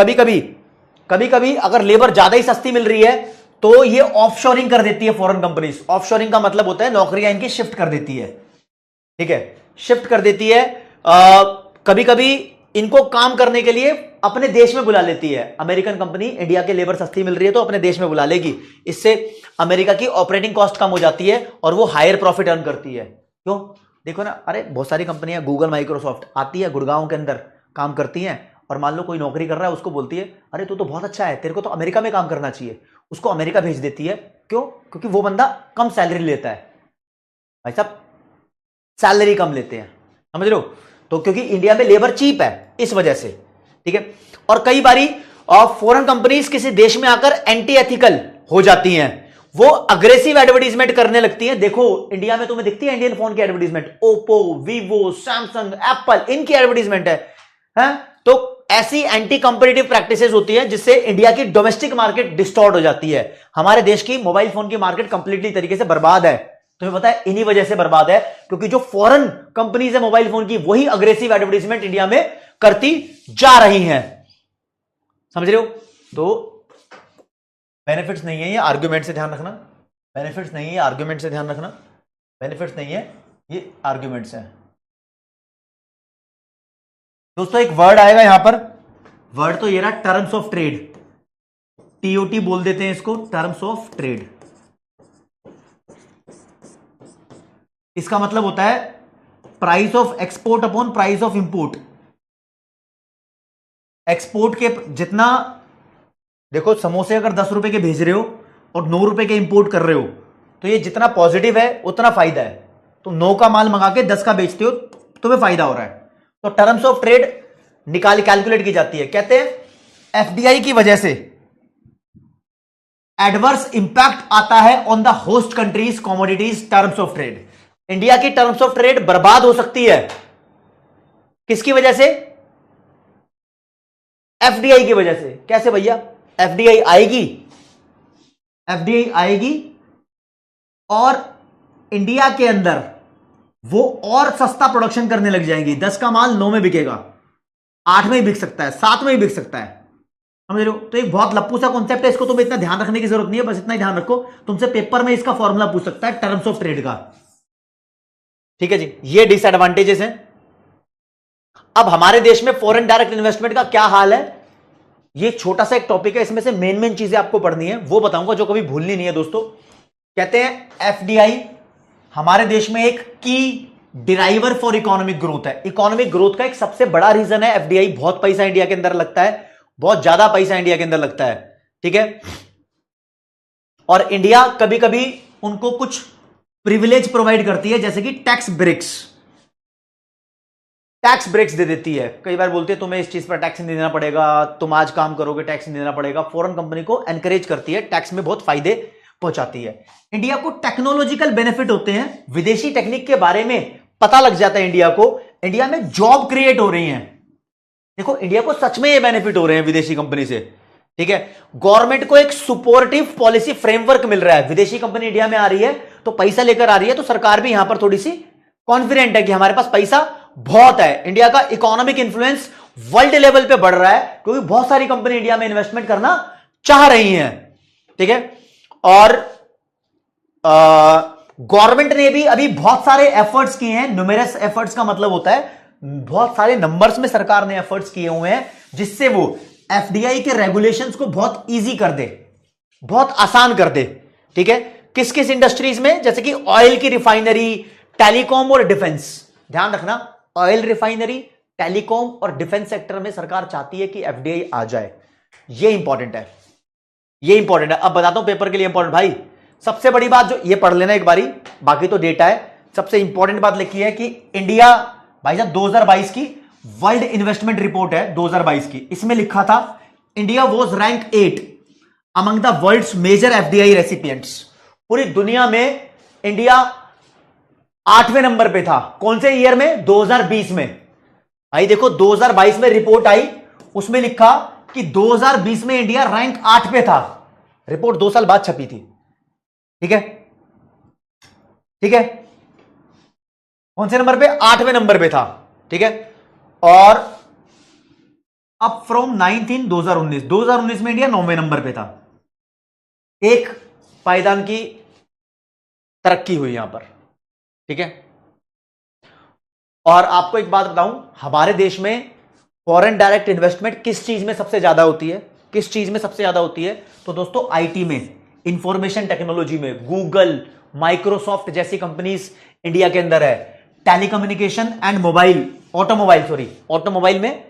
कभी कभी अगर लेबर ज्यादा ही सस्ती मिल रही है तो ये ऑफशोरिंग कर देती है फॉरेन कंपनीज। ऑफशोरिंग का मतलब होता है नौकरियां इनकी शिफ्ट कर देती है, ठीक है, शिफ्ट कर देती है। कभी कभी इनको काम करने के लिए अपने देश में बुला लेती है। अमेरिकन कंपनी इंडिया के लेबर सस्ती मिल रही है तो अपने देश में बुला लेगी, इससे अमेरिका की ऑपरेटिंग कॉस्ट कम हो जाती है और वो हायर प्रॉफिट अर्न करती है। क्यों? देखो ना, अरे बहुत सारी कंपनियां, गूगल माइक्रोसॉफ्ट आती है गुड़गांव के अंदर काम करती हैं, और मान लो कोई नौकरी कर रहा है, उसको बोलती है अरे तू तो बहुत अच्छा है, तेरे को तो अमेरिका में काम करना चाहिए, उसको अमेरिका भेज देती है। क्यों? क्योंकि वो बंदा कम सैलरी लेता है, भाई साहब सैलरी कम लेते हैं, समझ रहे हो? तो क्योंकि इंडिया में लेबर चीप है इस वजह से, ठीक है। और कई बारी फॉरेन कंपनीज किसी देश में आकर एंटी एथिकल हो जाती हैं, वो अग्रेसिव एडवर्टीजमेंट करने लगती हैं। देखो इंडिया में तुम्हें दिखती है इंडियन फोन की advertisement, Oppo, Vivo, Samsung, Apple, इनकी एडवर्टीजमेंट है? तो ऐसी एंटी कंपेटिटिव प्रैक्टिसेस होती है जिससे इंडिया की डोमेस्टिक मार्केट डिस्टॉर्ट हो जाती है। हमारे देश की मोबाइल फोन की मार्केट कंप्लीटली तरीके से बर्बाद है। तुम्हें पता है इन्हीं वजह से बर्बाद है, क्योंकि जो फॉरेन कंपनीज है मोबाइल फोन की, वही अग्रेसिव एडवर्टीजमेंट इंडिया में करती जा रही हैं, समझ रहे हो? तो बेनिफिट्स नहीं है ये, आर्ग्यूमेंट से ध्यान रखना। बेनिफिट्स नहीं है, आर्ग्यूमेंट से ध्यान रखना। बेनिफिट्स नहीं है, ये आर्ग्यूमेंट्स हैं। दोस्तों एक वर्ड आएगा यहां पर, वर्ड तो ये रहा टर्म्स ऑफ ट्रेड, टीओटी बोल देते हैं इसको, टर्म्स ऑफ ट्रेड। इसका मतलब होता है price of export upon price of import. Export के जितना, देखो समोसे अगर 10 रुपए के भेज रहे हो और 9 रुपए के इंपोर्ट कर रहे हो, तो ये जितना पॉजिटिव है उतना फायदा है। तुम 9 का माल मंगा के 10 का बेचते हो, तुम्हें फायदा हो रहा है। तो टर्म्स ऑफ ट्रेड कैलकुलेट की जाती है। कहते हैं एफडीआई की वजह से एडवर्स इंपैक्ट आता है on the host countries commodities terms of trade. India की टर्म्स ऑफ ट्रेड बर्बाद हो सकती है, किसकी वजह से? एफडीआई की वजह से। कैसे भैया? एफडीआई आएगी और इंडिया के अंदर वो और सस्ता प्रोडक्शन करने लग जाएंगी। 10 का माल 9 में बिकेगा, 8 में ही बिक सकता है, 7 में ही बिक सकता है, समझ रहे हो? तो एक बहुत लप्पू सा कॉन्सेप्ट है, इसको तुम्हें इतना ध्यान रखने की जरूरत नहीं है, बस इतना ही ध्यान रखो, तुमसे पेपर में इसका फॉर्मूला पूछ सकता है टर्म्स ऑफ ट्रेड का, ठीक है जी। ये डिसएडवांटेजेस हैं। अब हमारे देश में फॉरेन डायरेक्ट इन्वेस्टमेंट का क्या हाल है, ये छोटा सा एक टॉपिक है, इसमें से मेन चीजें आपको पढ़नी है, वो बताऊंगा जो कभी भूलनी नहीं है दोस्तों। कहते हैं एफडीआई हमारे देश में एक की डिराइवर फॉर इकोनॉमिक ग्रोथ है। इकोनॉमिक ग्रोथ का एक सबसे बड़ा रीजन है एफडीआई। बहुत पैसा इंडिया के अंदर लगता है, बहुत ज्यादा पैसा इंडिया के अंदर लगता है, ठीक है। और इंडिया कभी कभी उनको कुछ प्रिविलेज प्रोवाइड करती है, जैसे कि टैक्स ब्रेक्स दे देती है। कई बार बोलते हैं तुम्हें इस चीज पर टैक्स नहीं देना पड़ेगा, तुम आज काम करोगे टैक्स नहीं देना पड़ेगा। फॉरेन कंपनी को एनकरेज करती है, टैक्स में बहुत फायदे पहुंचाती है। इंडिया को टेक्नोलॉजिकल बेनिफिट होते हैं, विदेशी टेक्निक के बारे में पता लग जाता है इंडिया को, इंडिया में जॉब क्रिएट हो रही हैं। देखो इंडिया को सच में ये बेनिफिट हो रहे हैं विदेशी कंपनी से, ठीक है। गवर्नमेंट को एक सपोर्टिव पॉलिसी फ्रेमवर्क मिल रहा है, विदेशी कंपनी इंडिया में आ रही है तो पैसा लेकर आ रही है, तो सरकार भी यहां पर थोड़ी सी कॉन्फिडेंट है कि हमारे पास पैसा बहुत है। इंडिया का इकोनॉमिक इंफ्लुएंस वर्ल्ड लेवल पे बढ़ रहा है क्योंकि बहुत सारी कंपनी इंडिया में इन्वेस्टमेंट करना चाह रही हैं, ठीक है। और गवर्नमेंट ने भी अभी बहुत सारे एफर्ट्स किए हैं, न्यूमेरस एफर्ट्स का मतलब होता है बहुत सारे नंबर्स में सरकार ने एफर्ट्स किए हुए हैं, जिससे वो एफडीआई के रेगुलेशंस को बहुत इजी कर दे, बहुत आसान कर दे, ठीक है। किस किस इंडस्ट्रीज में, जैसे कि ऑयल की रिफाइनरी, टेलीकॉम और डिफेंस, ध्यान रखना ऑयल रिफाइनरी, टेलीकॉम और डिफेंस सेक्टर में सरकार चाहती है कि एफडीआई आ जाए। ये इंपॉर्टेंट है, ये इंपॉर्टेंट है। अब बताता हूं पेपर के लिए इंपॉर्टेंट भाई, सबसे बड़ी बात जो ये पढ़ लेना एक बारी, बाकी तो डेटा है। सबसे इंपॉर्टेंट बात लिखी है कि इंडिया, भाई साहब 2022 की वर्ल्ड इन्वेस्टमेंट रिपोर्ट है 2022 की, इसमें लिखा था India was rank 8 among the world's major FDI recipients. पूरी दुनिया में इंडिया 8वें नंबर पे था। कौन से ईयर में? 2020 में। भाई देखो 2022 में रिपोर्ट आई, उसमें लिखा कि 2020 में इंडिया रैंक 8 पे था। रिपोर्ट 2 साल बाद छपी थी, ठीक है, ठीक है। कौन से नंबर पे? 8वें नंबर पे था, ठीक है। और अब फ्रॉम 9th इन 2019 में इंडिया 9वें नंबर पे था। एक पायदान की तरक्की हुई यहां पर, ठीक है। और आपको एक बात बताऊं, हमारे देश में फॉरेन डायरेक्ट इन्वेस्टमेंट किस चीज में सबसे ज्यादा होती है? किस चीज में सबसे ज्यादा होती है? तो दोस्तों आईटी में, इंफॉर्मेशन टेक्नोलॉजी में। गूगल, माइक्रोसॉफ्ट जैसी कंपनीज इंडिया के अंदर है। टेलीकम्युनिकेशन एंड मोबाइल, ऑटोमोबाइल में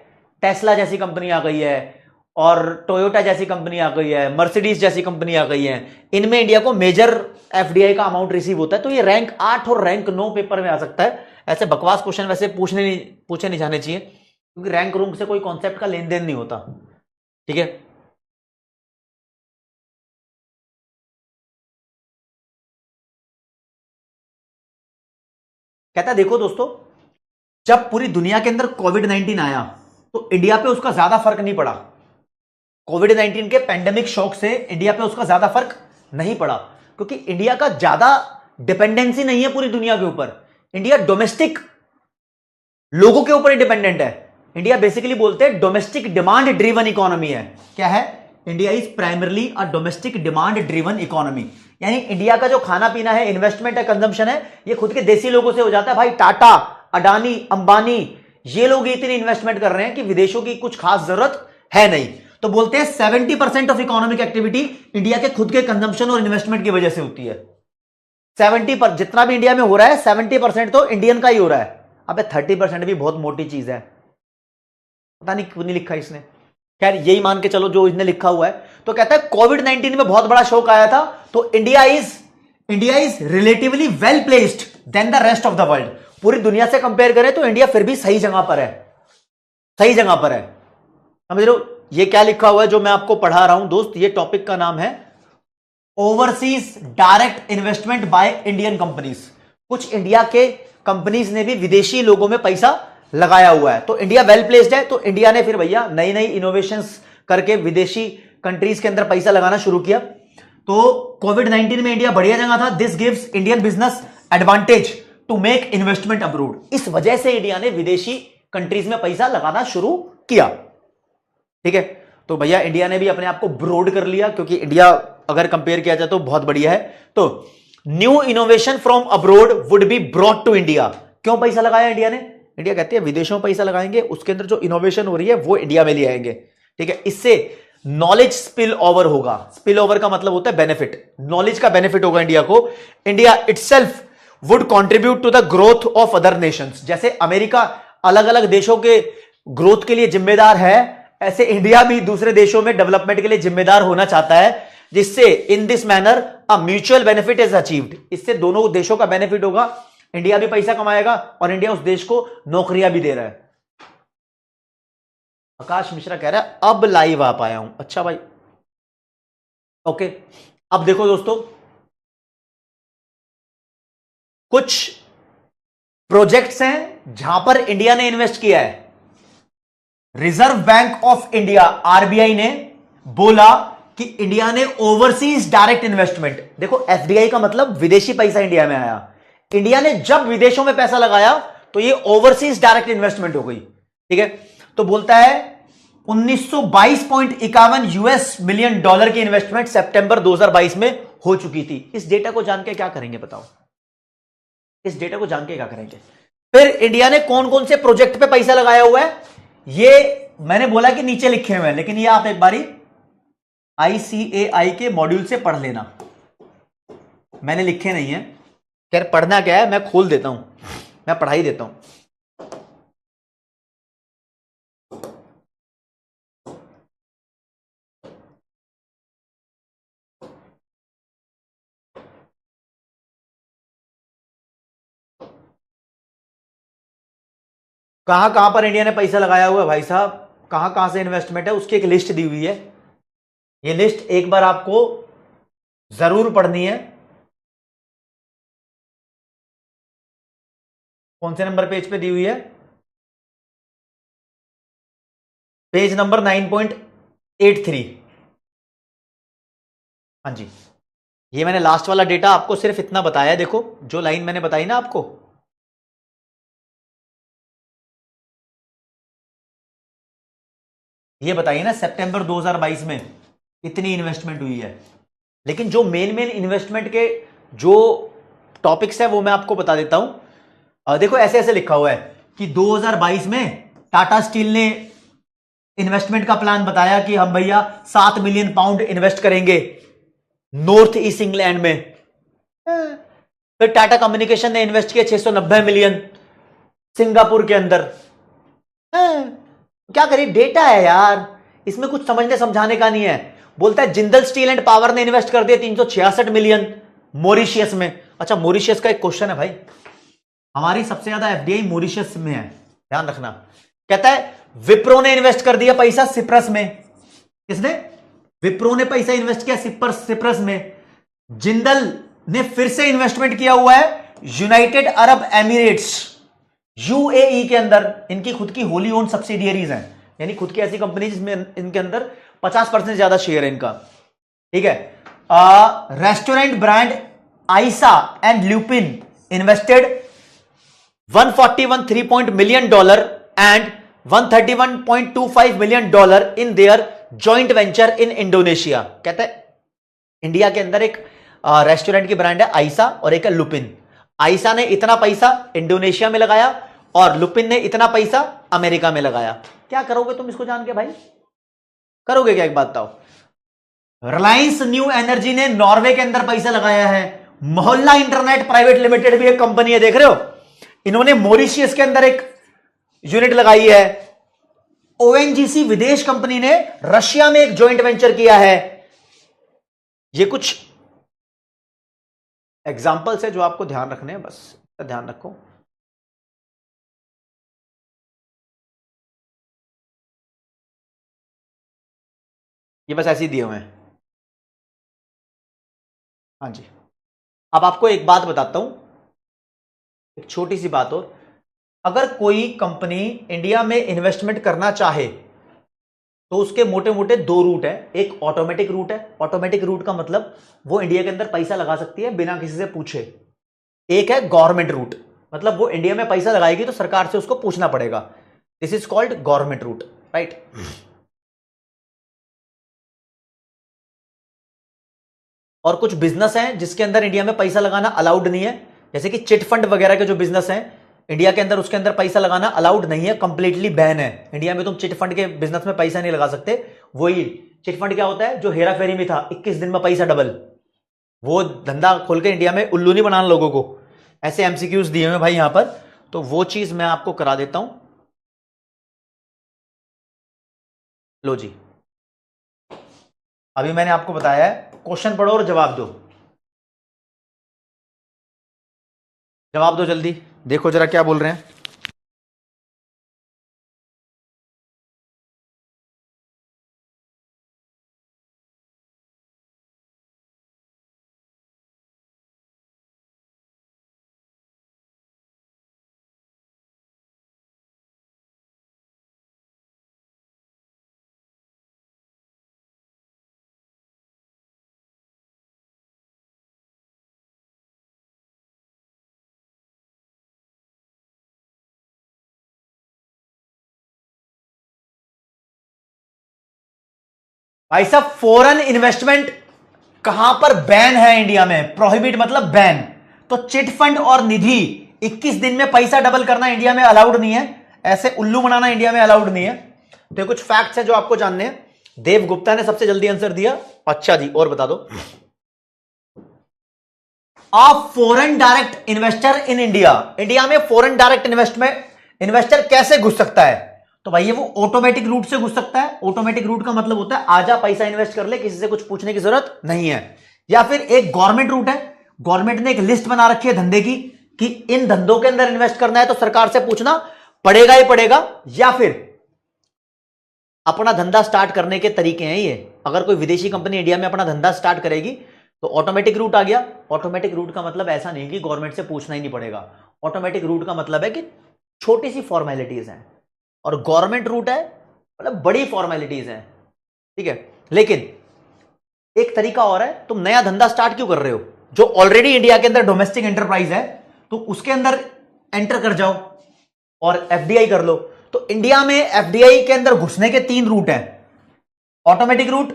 टेस्ला जैसी कंपनी आ गई है, और टोयोटा जैसी कंपनी आ गई है, मर्सिडीज जैसी कंपनी आ गई है। इनमें इंडिया को मेजर एफडीआई का अमाउंट रिसीव होता है। तो ये रैंक 8 और रैंक 9 पेपर में आ सकता है। ऐसे बकवास क्वेश्चन वैसे पूछे नहीं जाने चाहिए, क्योंकि रैंक रूम से कोई कॉन्सेप्ट का लेन देन नहीं होता, ठीक है। कहता है देखो दोस्तों, जब पूरी दुनिया के अंदर कोविड-19 आया तो इंडिया पे उसका ज्यादा फर्क नहीं पड़ा। कोविड-19 के पैंडेमिक शॉक से इंडिया पे उसका ज्यादा फर्क नहीं पड़ा, क्योंकि इंडिया का ज्यादा डिपेंडेंसी नहीं है पूरी दुनिया के ऊपर। इंडिया डोमेस्टिक लोगों के ऊपर डिपेंडेंट है। इंडिया बेसिकली बोलते हैं डोमेस्टिक डिमांड ड्रिवन इकोनॉमी है। क्या है? India is primarily a domestic demand driven economy. यानी इंडिया का जो खाना पीना है, इन्वेस्टमेंट है, कंजम्पशन है, ये खुद के देसी लोगों से हो जाता है। भाई टाटा, अडानी, अंबानी, ये लोग इतनी इन्वेस्टमेंट कर रहे हैं कि विदेशों की कुछ खास जरूरत है नहीं। तो बोलते हैं 70% ऑफ इकोनॉमिक एक्टिविटी इंडिया के खुद के कंजम्पशन और इन्वेस्टमेंट की वजह से होती है। 70% जितना भी इंडिया में हो रहा है, 70% तो इंडियन का ही हो रहा है। अबे 30% भी बहुत मोटी चीज है, पता नहीं क्यों नहीं लिखा इसने। खैर यही मान के चलो जो इसने लिखा हुआ है। तो कहता है कोविड-19 में बहुत बड़ा शौक आया था, तो India is relatively well placed than the rest of the world. पूरी दुनिया से कंपेयर करें तो इंडिया फिर भी सही जगह पर है, सही जगह पर है। समझ रहे हो? ये क्या लिखा हुआ है जो मैं आपको पढ़ा रहा हूं दोस्त, ये टॉपिक का नाम है overseas direct investment by Indian companies. कुछ इंडिया के कंपनीज ने भी विदेशी लोगों में पैसा लगाया हुआ है। तो इंडिया वेल प्लेस्ड है। तो इंडिया ने फिर भैया नई नई इनोवेशंस करके विदेशी कंट्रीज के अंदर पैसा लगाना शुरू किया। तो कोविड-19 में इंडिया बढ़िया जगह था। This gives Indian business advantage to make investment abroad. इस वजह से इंडिया ने विदेशी कंट्रीज में पैसा लगाना शुरू किया, ठीक है। तो भैया इंडिया ने भी अपने आप को ब्रॉड कर लिया, क्योंकि इंडिया अगर कंपेयर किया जाए तो बहुत बढ़िया है। तो new innovation from abroad would be brought to India. क्यों पैसा लगाया इंडिया ने? इंडिया कहती है विदेशों में पैसा लगाएंगे, उसके अंदर जो इनोवेशन हो रही है वो इंडिया में ले आएंगे, ठीक है। इससे नॉलेज स्पिल ओवर होगा। स्पिल ओवर का मतलब होता है बेनिफिट, नॉलेज का बेनिफिट होगा इंडिया को। India itself would contribute to the growth of other nations. जैसे अमेरिका अलग अलग देशों के ग्रोथ के लिए जिम्मेदार है, ऐसे इंडिया भी दूसरे देशों में डेवलपमेंट के लिए जिम्मेदार होना चाहता है, जिससे in this manner a mutual benefit is achieved. इससे दोनों देशों का बेनिफिट होगा, इंडिया भी पैसा कमाएगा और इंडिया उस देश को नौकरियां भी दे रहा है। आकाश मिश्रा कह रहा है अब लाइव आ पाया हूं। अच्छा भाई, ओके। अब देखो दोस्तों, कुछ प्रोजेक्ट्स हैं जहां पर इंडिया ने इन्वेस्ट किया है। Reserve bank of India RBI ने बोला कि इंडिया ने ओवरसीज डायरेक्ट इन्वेस्टमेंट, देखो एफडीआई का मतलब विदेशी पैसा इंडिया में आया, इंडिया ने जब विदेशों में पैसा लगाया तो ये ओवरसीज डायरेक्ट इन्वेस्टमेंट हो गई, ठीक है। तो बोलता है 1922.51 यूएस मिलियन डॉलर की इन्वेस्टमेंट सितंबर 2022 में हो चुकी थी। इस डेटा को जान के क्या करेंगे बताओ, इस डेटा को जान के क्या करेंगे। फिर इंडिया ने कौन कौन से प्रोजेक्ट पे पैसा लगाया हुआ है, ये मैंने बोला कि नीचे लिखे हुए हैं, लेकिन ये आप एक बारी आईसीएआई के मॉड्यूल से पढ़ लेना, मैंने लिखे नहीं है। खैर पढ़ना क्या है, मैं खोल देता हूं, मैं पढ़ाई देता हूं। कहां कहां पर इंडिया ने पैसा लगाया हुआ है भाई साहब, कहां कहां से इन्वेस्टमेंट है, उसकी एक लिस्ट दी हुई है। ये लिस्ट एक बार आपको जरूर पढ़नी है। कौन से नंबर पेज पे दी हुई है, पेज नंबर 9.83। हाँ जी, ये मैंने लास्ट वाला डेटा आपको सिर्फ इतना बताया है, देखो जो लाइन मैंने बताई ना आपको, ये बताइए ना सितंबर 2022 में इतनी इन्वेस्टमेंट हुई है। लेकिन जो मेन मेन इन्वेस्टमेंट के जो टॉपिक्स है वो मैं आपको बता देता हूं। देखो ऐसे ऐसे लिखा हुआ है कि 2022 में टाटा स्टील ने इन्वेस्टमेंट का प्लान बताया कि हम भैया 7 मिलियन पाउंड इन्वेस्ट करेंगे नॉर्थ ईस्ट इंग्लैंड में। फिर टाटा कम्युनिकेशन ने इन्वेस्ट किया 690 मिलियन सिंगापुर के अंदर। क्या करिए, डेटा है यार, इसमें कुछ समझने समझाने का नहीं है। बोलता है जिंदल स्टील एंड पावर ने इन्वेस्ट कर दिया 366 मिलियन मॉरिशियस में। अच्छा मॉरिशियस का एक क्वेश्चन है भाई, हमारी सबसे ज्यादा एफडीआई मॉरिशियस में है, ध्यान रखना। कहता है विप्रो ने इन्वेस्ट कर दिया पैसा सिप्रस में। किसने? विप्रो ने पैसा इन्वेस्ट किया सिप्रस में। जिंदल ने फिर से इन्वेस्टमेंट किया हुआ है यूनाइटेड अरब एमिरेट्स यूएई के अंदर। इनकी खुद की होली ओन सब्सिडियरीज हैं, यानी खुद की ऐसी कंपनी जिसमें इनके अंदर 50% ज्यादा शेयर है इनका, ठीक है। Restaurant brand ISA and lupin invested 141 million dollar and 131.25 million dollar in their joint venture in Indonesia. कहता है इंडिया के अंदर एक रेस्टोरेंट की ब्रांड है आइसा और एक है लुपिन। आइसा ने इतना पैसा इंडोनेशिया में लगाया और लुपिन ने इतना पैसा अमेरिका में लगाया। क्या करोगे तुम इसको जान के भाई, करोगे क्या, एक बात बताओ। रिलायंस न्यू एनर्जी ने नॉर्वे के अंदर पैसा लगाया है। मोहल्ला इंटरनेट प्राइवेट लिमिटेड भी एक कंपनी है, देख रहे हो, इन्होंने मॉरिशियस के अंदर एक यूनिट लगाई है। ओएनजीसी विदेश कंपनी ने रशिया में एक जॉइंट वेंचर किया है। ये कुछ एग्जाम्पल्स है जो आपको ध्यान रखने हैं, बस ध्यान रखो। ये बस ऐसे ही दिए हुए हैं। हाँ जी, अब आपको एक बात बताता हूं, एक छोटी सी बात और। अगर कोई कंपनी इंडिया में इन्वेस्टमेंट करना चाहे तो उसके मोटे मोटे दो रूट है। एक ऑटोमेटिक रूट है, ऑटोमेटिक रूट का मतलब वो इंडिया के अंदर पैसा लगा सकती है बिना किसी से पूछे। एक है गवर्नमेंट रूट, मतलब वो इंडिया में पैसा लगाएगी तो सरकार से उसको पूछना पड़ेगा। This is called government route, right. और कुछ बिजनेस हैं जिसके अंदर इंडिया में पैसा लगाना अलाउड नहीं है, जैसे कि चिट फंड वगैरह के जो बिजनेस हैं इंडिया के अंदर, उसके अंदर पैसा लगाना अलाउड नहीं है, कंप्लीटली बैन है। इंडिया में तुम चिट फंड के बिजनेस में पैसा नहीं लगा सकते। वही चिट फंड क्या होता है, जो हेरा फेरी में था 21 दिन में पैसा डबल, वो धंधा खोल के इंडिया में उल्लू नहीं बनाना लोगों को। ऐसे एमसीक्यूज दिए हुए भाई यहां पर, तो वो चीज मैं आपको करा देता हूं। लो जी, अभी मैंने आपको बताया है, क्वेश्चन पढ़ो और जवाब दो। जवाब दो जल्दी, देखो जरा क्या बोल रहे हैं। भाई साहब फॉरेन इन्वेस्टमेंट कहां पर बैन है इंडिया में? प्रोहिबिट मतलब बैन। तो चिट फंड और निधि 21 दिन में पैसा डबल करना इंडिया में अलाउड नहीं है, ऐसे उल्लू बनाना इंडिया में अलाउड नहीं है। तो ये कुछ फैक्ट्स हैं जो आपको जानने हैं। देव गुप्ता ने सबसे जल्दी आंसर दिया। अच्छा जी, और बता दो। आप foreign direct investor in India, India में फॉरेन डायरेक्ट इन्वेस्टर कैसे घुस सकता है? तो भाई ये वो ऑटोमेटिक रूट से घुस सकता है। ऑटोमेटिक रूट का मतलब होता है आजा पैसा इन्वेस्ट कर ले, किसी से कुछ पूछने की जरूरत नहीं है। या फिर एक गवर्नमेंट रूट है, गवर्नमेंट ने एक लिस्ट बना रखी है धंधे की कि इन धंधों के अंदर इन्वेस्ट करना है तो सरकार से पूछना पड़ेगा ही पड़ेगा। या फिर अपना धंधा स्टार्ट करने के तरीके हैं ये। अगर कोई विदेशी कंपनी इंडिया में अपना धंधा स्टार्ट करेगी तो ऑटोमेटिक रूट आ गया। ऑटोमेटिक रूट का मतलब ऐसा नहीं कि गवर्नमेंट से पूछना ही नहीं पड़ेगा। ऑटोमेटिक रूट का मतलब है कि छोटी सी फॉर्मेलिटीज हैं, और गवर्नमेंट रूट है मतलब बड़ी फॉर्मेलिटीज हैं, ठीक है। लेकिन एक तरीका और है, तुम नया धंधा स्टार्ट क्यों कर रहे हो? जो ऑलरेडी इंडिया के अंदर डोमेस्टिक एंटरप्राइज है तो उसके अंदर एंटर कर जाओ और एफडीआई कर लो। तो इंडिया में एफडीआई के अंदर घुसने के 3 रूट हैं, ऑटोमेटिक रूट,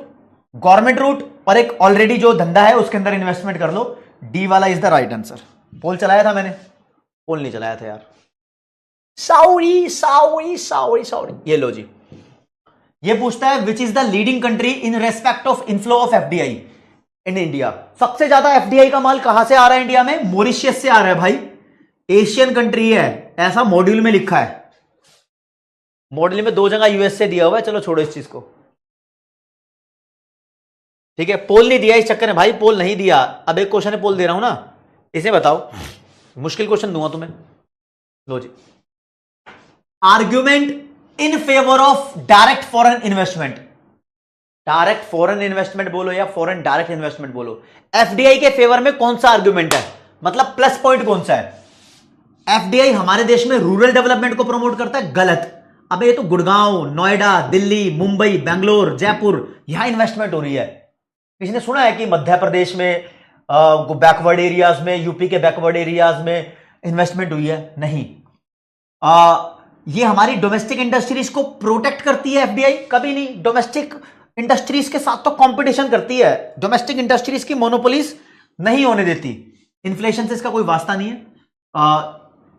गवर्नमेंट रूट, और एक ऑलरेडी जो धंधा है उसके अंदर इन्वेस्टमेंट कर लो। डी वाला इज द राइट आंसर। पोल चलाया था मैंने? पोल नहीं चलाया था यार, सॉरी। ये लो जी, ये पूछता है which is the leading country in respect of inflow of FDI in India. सबसे ज्यादा एफडीआई का माल कहां से आ रहा है इंडिया में? मॉरिशस से आ रहा है भाई। एशियन कंट्री है, ऐसा मॉड्यूल में लिखा है। मॉड्यूल में 2 जगह यूएस से दिया हुआ है। चलो छोड़ो इस चीज को, ठीक है। पोल नहीं दिया इस चक्कर में भाई, पोल नहीं दिया। अब एक क्वेश्चन है, पोल दे रहा हूं ना, इसे बताओ। मुश्किल क्वेश्चन दूंगा तुम्हें। लो जी, argument in favour of direct foreign investment. Direct foreign investment बोलो या फॉरेन डायरेक्ट इन्वेस्टमेंट बोलो, एफडीआई के फेवर में कौन सा आर्ग्यूमेंट है? मतलब प्लस पॉइंट कौन सा है? एफडीआई हमारे देश में रूरल डेवलपमेंट को प्रमोट करता है, गलत। अब ये तो गुड़गांव, नोएडा, दिल्ली, मुंबई, बेंगलोर, जयपुर, यहां इन्वेस्टमेंट हो रही है। किसी ने सुना है कि मध्य प्रदेश में बैकवर्ड एरियाज में, यूपी के बैकवर्ड एरियाज में इन्वेस्टमेंट हुई है? नहीं। ये हमारी डोमेस्टिक इंडस्ट्रीज को प्रोटेक्ट करती है एफडीआई? कभी नहीं। डोमेस्टिक इंडस्ट्रीज के साथ तो कंपटीशन करती है, डोमेस्टिक इंडस्ट्रीज की मोनोपोलीज नहीं होने देती। इन्फ्लेशन से इसका कोई वास्ता नहीं है।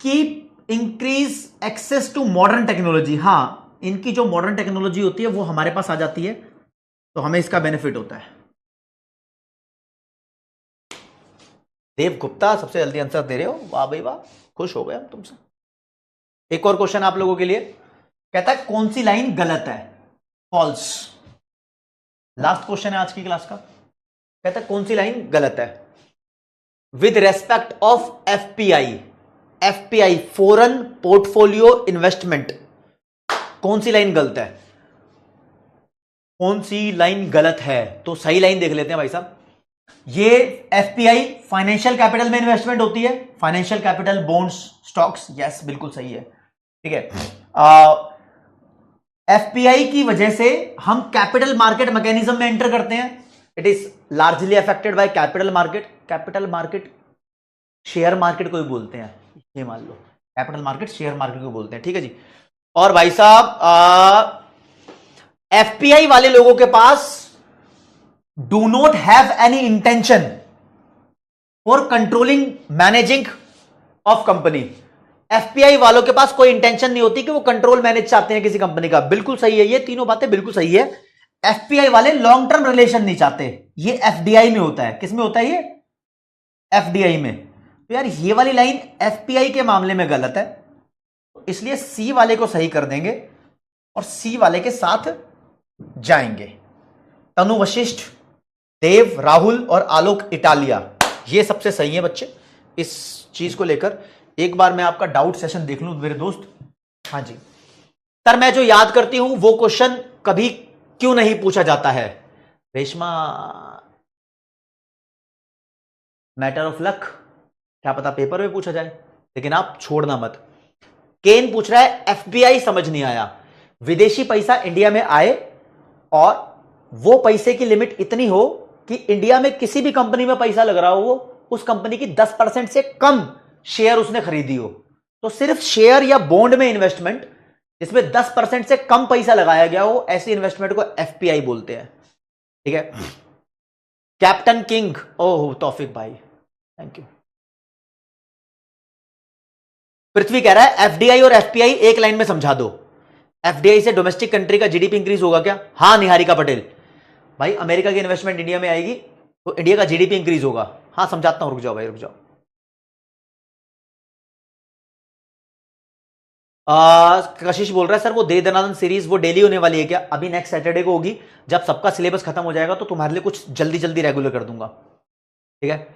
Keep increase access to modern technology. हाँ, इनकी जो मॉडर्न टेक्नोलॉजी होती है वो हमारे पास आ जाती है तो हमें इसका बेनिफिट होता है। देव गुप्ता सबसे जल्दी आंसर दे रहे हो, वाह भाई वाह, खुश हो गए हम तुमसे। एक और क्वेश्चन आप लोगों के लिए, कहता है कौन सी लाइन गलत है? फॉल्स। लास्ट क्वेश्चन है आज की क्लास का। कहता है कौन सी लाइन गलत है with respect of FPI. FPI foreign portfolio investment, कौन सी लाइन गलत है? कौन सी लाइन गलत है? तो सही लाइन देख लेते हैं भाई साहब। ये एफपीआई फाइनेंशियल कैपिटल में इन्वेस्टमेंट होती है, financial capital, bonds, stocks. Yes, बिल्कुल सही है, ठीक है। एफपीआई की वजह से हम कैपिटल मार्केट मैकेनिज्म में एंटर करते हैं। It is largely affected by capital market. Capital market share market को भी बोलते हैं, ये मान लो। कैपिटल मार्केट शेयर मार्केट को बोलते हैं, ठीक है जी। और भाई साहब एफपीआई वाले लोगों के पास do not have any intention for controlling managing of company। FPI वालों के पास कोई इंटेंशन नहीं होती कि वो कंट्रोल मैनेज चाहते हैं किसी कंपनी का। बिल्कुल सही है, ये तीनों बातें बिल्कुल सही है। एफपीआई वाले लॉन्ग टर्म रिलेशन नहीं चाहते, ये एफडीआई में होता है। किस में होता है ये? एफडीआई में। तो यार ये वाली लाइन एफपीआई के मामले में गलत है, इसलिए सी वाले को सही कर देंगे और सी वाले के साथ जाएंगे। तनु वशिष्ठ, देव, राहुल और आलोक इटालिया, ये सबसे सही है बच्चे। इस चीज को लेकर एक बार मैं आपका डाउट सेशन देख लूं मेरे दोस्त। हाँ जी सर, मैं जो याद करती हूं वो क्वेश्चन कभी क्यों नहीं पूछा जाता है? रेशमा, मैटर ऑफ लक, क्या पता पेपर में पूछा जाए, लेकिन आप छोड़ना मत। केन पूछ रहा है एफबीआई समझ नहीं आया। विदेशी पैसा इंडिया में आए और वो पैसे की लिमिट इतनी हो कि इंडिया में किसी भी कंपनी में पैसा लग रहा हो, वो उस कंपनी की 10% से कम शेयर उसने खरीदी हो, तो सिर्फ शेयर या बॉन्ड में इन्वेस्टमेंट जिसमें 10% से कम पैसा लगाया गया हो, ऐसी इन्वेस्टमेंट को एफपीआई बोलते हैं। ठीक है। कैप्टन किंग, ओह तौफिक भाई थैंक यू। पृथ्वी कह रहा है एफडीआई और एफपीआई एक लाइन में समझा दो। एफडीआई से डोमेस्टिक कंट्री का जीडीपी इंक्रीज होगा क्या? हाँ निहारिका पटेल भाई, अमेरिका की इन्वेस्टमेंट इंडिया में आएगी तो इंडिया का जीडीपी इंक्रीज होगा। हाँ समझाता हूं, रुक जाओ भाई रुक जाओ। कशिश बोल रहा है सर वो दे दनादन सीरीज वो डेली होने वाली है क्या? अभी नेक्स्ट सैटरडे को होगी, जब सबका सिलेबस खत्म हो जाएगा तो तुम्हारे लिए कुछ जल्दी जल्दी रेगुलर कर दूंगा, ठीक है।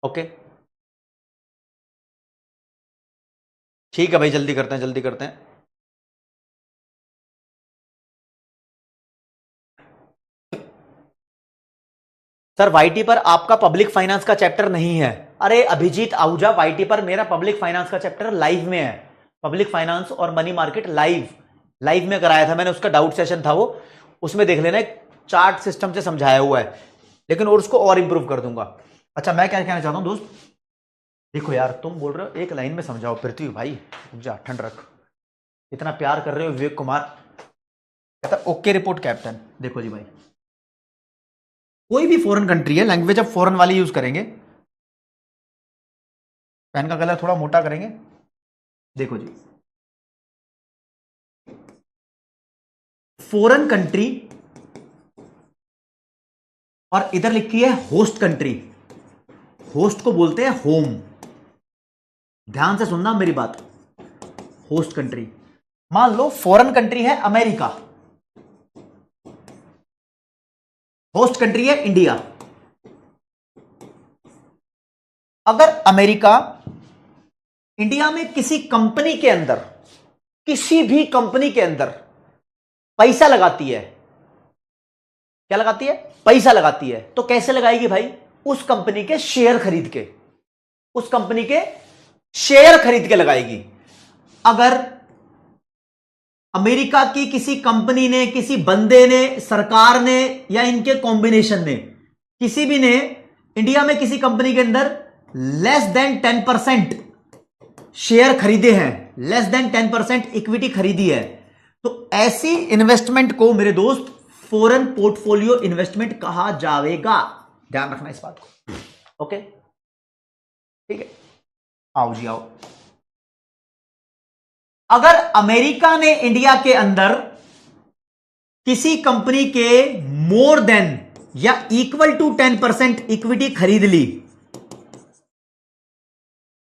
ओके ठीक है भाई, जल्दी करते हैं जल्दी करते हैं। सर वाईटी पर आपका पब्लिक फाइनेंस का चैप्टर नहीं है। अरे अभिजीत आहूजा, वाईटी पर मेरा पब्लिक फाइनेंस का चैप्टर लाइव में है। पब्लिक फाइनेंस और मनी मार्केट लाइव में कराया था मैंने, उसका डाउट सेशन था वो, उसमें देख लेना, चार्ट सिस्टम से समझाया हुआ है, लेकिन और उसको और इंप्रूव कर दूंगा। अच्छा मैं क्या कहना चाहता हूं दोस्त, देखो यार तुम बोल रहे हो एक लाइन में समझाओ, पृथ्वी भाई जा ठंड रख, इतना प्यार कर रहे हो। विवेक कुमार कहता ओके रिपोर्ट कैप्टन। देखो जी भाई, कोई भी फॉरेन कंट्री है, लैंग्वेज ऑफ फॉरेन वाली यूज करेंगे, पेन का कलर थोड़ा मोटा करेंगे। देखो जी, फॉरेन कंट्री और इधर लिखी है होस्ट कंट्री, होस्ट को बोलते हैं होम। ध्यान से सुनना मेरी बात, होस्ट कंट्री। मान लो फॉरेन कंट्री है अमेरिका, होस्ट कंट्री है इंडिया। अगर अमेरिका इंडिया में किसी कंपनी के अंदर, किसी भी कंपनी के अंदर पैसा लगाती है, क्या लगाती है? पैसा लगाती है, तो कैसे लगाएगी भाई? उस कंपनी के शेयर खरीद के, उस कंपनी के शेयर खरीद के लगाएगी। अगर अमेरिका की किसी कंपनी ने, किसी बंदे ने, सरकार ने, या इनके कॉम्बिनेशन ने, किसी भी ने इंडिया में किसी कंपनी के अंदर लेस देन 10% शेयर खरीदे हैं, लेस देन 10% इक्विटी खरीदी है, तो ऐसी इन्वेस्टमेंट को मेरे दोस्त फॉरेन पोर्टफोलियो इन्वेस्टमेंट कहा जाएगा। ध्यान रखना इस बात को, ओके ठीक है। आओ जी आओ। अगर अमेरिका ने इंडिया के अंदर किसी कंपनी के मोर देन या इक्वल टू 10% इक्विटी खरीद ली,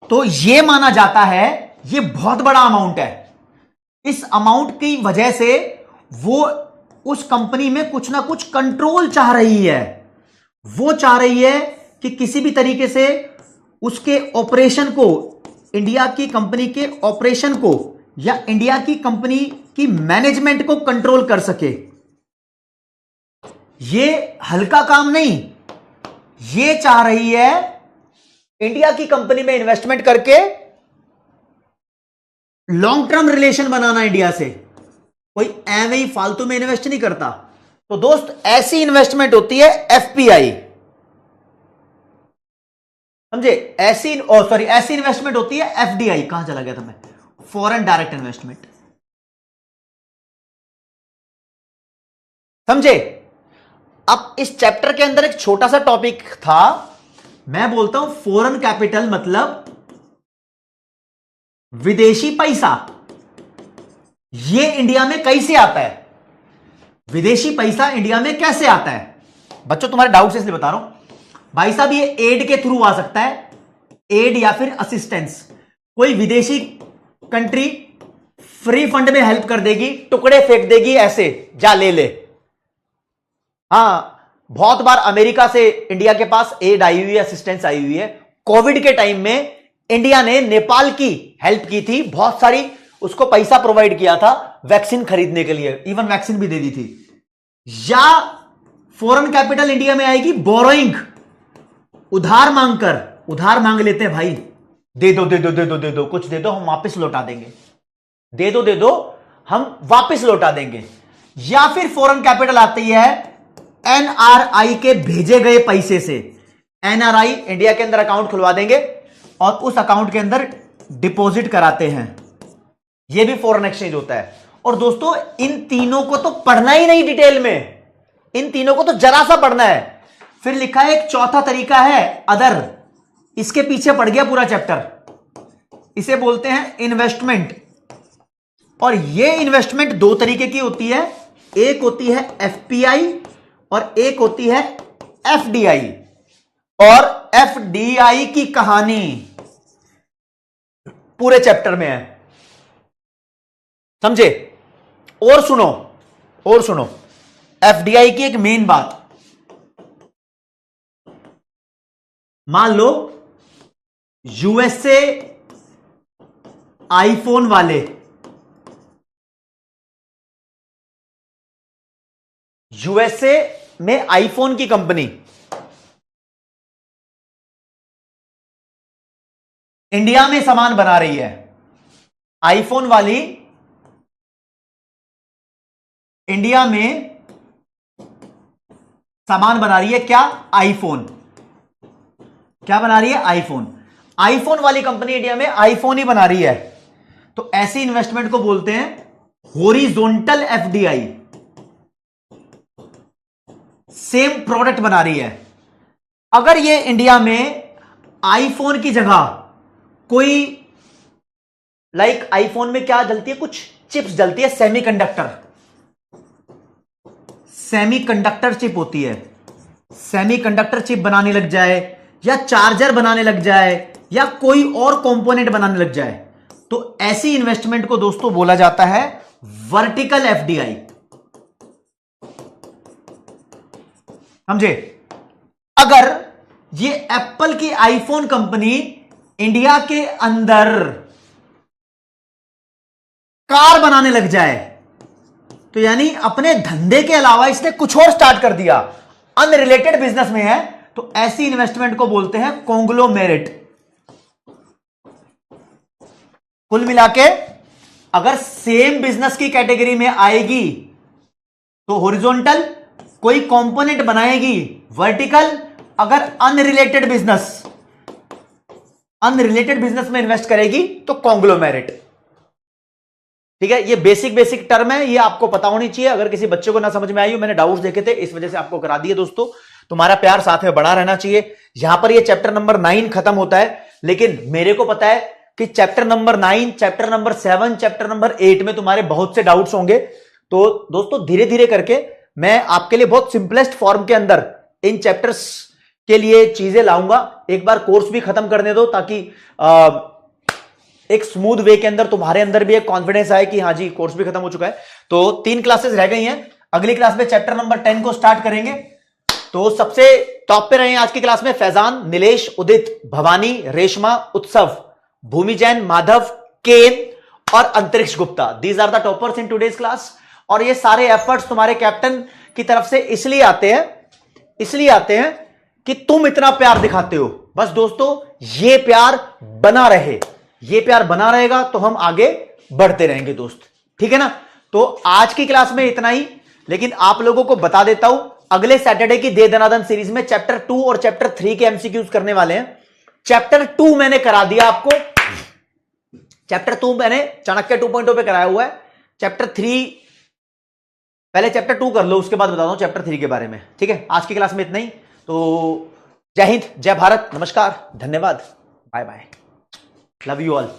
तो यह माना जाता है यह बहुत बड़ा अमाउंट है। इस अमाउंट की वजह से वो उस कंपनी में कुछ ना कुछ कंट्रोल चाह रही है, वो चाह रही है कि किसी भी तरीके से उसके ऑपरेशन को, इंडिया की कंपनी के ऑपरेशन को या इंडिया की कंपनी की मैनेजमेंट को कंट्रोल कर सके। ये हल्का काम नहीं, ये चाह रही है इंडिया की कंपनी में इन्वेस्टमेंट करके लॉन्ग टर्म रिलेशन बनाना इंडिया से, कोई एवं ही फालतू में इन्वेस्ट नहीं करता। तो दोस्त ऐसी इन्वेस्टमेंट होती है एफपीआई, समझे? ऐसी इन्वेस्टमेंट होती है एफडीआई। कहां चला गया था मैं? फॉरेन डायरेक्ट इन्वेस्टमेंट, समझे? अब इस चैप्टर के अंदर एक छोटा सा टॉपिक था, मैं बोलता हूं फॉरेन कैपिटल मतलब विदेशी पैसा। यह इंडिया में कैसे आता है? विदेशी पैसा इंडिया में कैसे आता है? बच्चों तुम्हारे डाउट से इसलिए बता रहा हूं भाई साहब, ये एड के थ्रू आ सकता है, एड या फिर असिस्टेंस। कोई विदेशी कंट्री फ्री फंड में हेल्प कर देगी, टुकड़े फेंक देगी ऐसे, जा ले ले। हां बहुत बार अमेरिका से इंडिया के पास एड आई हुई है, असिस्टेंस आई हुई है। कोविड के टाइम में इंडिया ने नेपाल की हेल्प की थी, बहुत सारी उसको पैसा प्रोवाइड किया था वैक्सीन खरीदने के लिए, इवन वैक्सीन भी दे दी थी। या फॉरेन कैपिटल इंडिया में आएगी बोरोइंग, उधार मांगकर, उधार मांग लेते हैं भाई, दे दो दे दो दे दो दे दो, कुछ दे दो हम वापस लौटा देंगे, दे दो हम वापस लौटा देंगे। या फिर फॉरेन कैपिटल आती है एनआरआई के भेजे गए पैसे से। एनआरआई इंडिया के अंदर अकाउंट खुलवा देंगे और उस अकाउंट के अंदर डिपॉजिट कराते हैं, यह भी फॉरेन एक्सचेंज होता है। और दोस्तों इन तीनों को तो पढ़ना ही नहीं डिटेल में, इन तीनों को तो जरा सा पढ़ना है। फिर लिखा है एक चौथा तरीका है अदर, इसके पीछे पड़ गया पूरा चैप्टर, इसे बोलते हैं इन्वेस्टमेंट। और ये इन्वेस्टमेंट दो तरीके की होती है, एक होती है एफपीआई और एक होती है एफडीआई। और एफडीआई की कहानी पूरे चैप्टर में है, समझे? और सुनो, और सुनो, एफडीआई की एक मेन बात, मान लो यूएसए आईफोन वाले, यूएसए में आईफोन की कंपनी इंडिया में सामान बना रही है, आईफोन वाली इंडिया में सामान बना रही है, क्या? आईफोन। क्या बना रही है? आईफोन। आईफोन वाली कंपनी इंडिया में आईफोन ही बना रही है, तो ऐसी इन्वेस्टमेंट को बोलते हैं हॉरिजॉन्टल एफडीआई। सेम प्रोडक्ट बना रही है। अगर ये इंडिया में आईफोन की जगह कोई, लाइक आईफोन में क्या जलती है, कुछ चिप्स जलती है, सेमीकंडक्टर, सेमीकंडक्टर चिप होती है, सेमीकंडक्टर चिप बनाने लग जाए या चार्जर बनाने लग जाए या कोई और कंपोनेंट बनाने लग जाए, तो ऐसी इन्वेस्टमेंट को दोस्तों बोला जाता है वर्टिकल एफडीआई। समझे? अगर ये एप्पल की आईफोन कंपनी इंडिया के अंदर कार बनाने लग जाए, तो यानी अपने धंधे के अलावा इसने कुछ और स्टार्ट कर दिया, अनरिलेटेड बिजनेस में है, तो ऐसी इन्वेस्टमेंट को बोलते हैं कॉन्ग्लोमेरेट। कुल मिलाके अगर सेम बिजनेस की कैटेगरी में आएगी तो हॉरिजॉन्टल, कोई कंपोनेंट बनाएगी वर्टिकल, अगर अनरिलेटेड बिजनेस में इन्वेस्ट करेगी तो कॉन्ग्लोमेरेट। ठीक है, ये बेसिक टर्म है, ये आपको पता होनी चाहिए। अगर किसी बच्चे को ना समझ में आई हो, मैंने डाउट्स देखे थे इस वजह से आपको करा दिए। दोस्तों तुम्हारा प्यार साथ में बढ़ा रहना चाहिए। यहां पर ये चैप्टर नंबर 9 खत्म होता है, लेकिन मेरे को पता है कि chapter number 9, chapter number 7, chapter number 8 में तुम्हारे बहुत से डाउट्स होंगे। तो दोस्तों धीरे धीरे करके मैं आपके लिए बहुत सिंपलेस्ट फॉर्म के अंदर इन चैप्टर्स के लिए चीजें लाऊंगा। एक बार कोर्स भी खत्म करने दो, ताकि एक स्मूथ वे के अंदर तुम्हारे अंदर भी एक कॉन्फिडेंस आए कि हाँ जी कोर्स भी खत्म हो चुका है। तो 3 क्लासेस रह गई हैं, अगली क्लास में चैप्टर नंबर 10 को स्टार्ट करेंगे। तो सबसे टॉप पे रहे आज की क्लास में फैजान, नीलेश, उदित, भवानी, रेशमा, उत्सव, भूमि जैन, माधव, केन और Antariksh Gupta. These are the toppers in today's class. और ये सारे एफर्ट्स तुम्हारे कैप्टन की तरफ से इसलिए आते हैं कि तुम इतना प्यार दिखाते हो। बस दोस्तों ये प्यार बना रहे, ये प्यार बना रहेगा तो हम आगे बढ़ते रहेंगे दोस्त, ठीक है ना। तो आज की क्लास में इतना ही, लेकिन आप लोगों को बता देता हूं अगले सैटरडे की दे दनादन सीरीज में चैप्टर 2 और चैप्टर 3 के एमसीक्यूज करने वाले हैं। चैप्टर 2 मैंने करा दिया आपको, चैप्टर 2 मैंने चाणक्य 2.0 पे कराया हुआ है। चैप्टर 3 पहले चैप्टर 2 कर लो, उसके बाद बताता हूं चैप्टर 3 के बारे में, ठीक है। आज की क्लास में इतना ही। तो जय हिंद, जय भारत, नमस्कार, धन्यवाद, bye bye, love you all.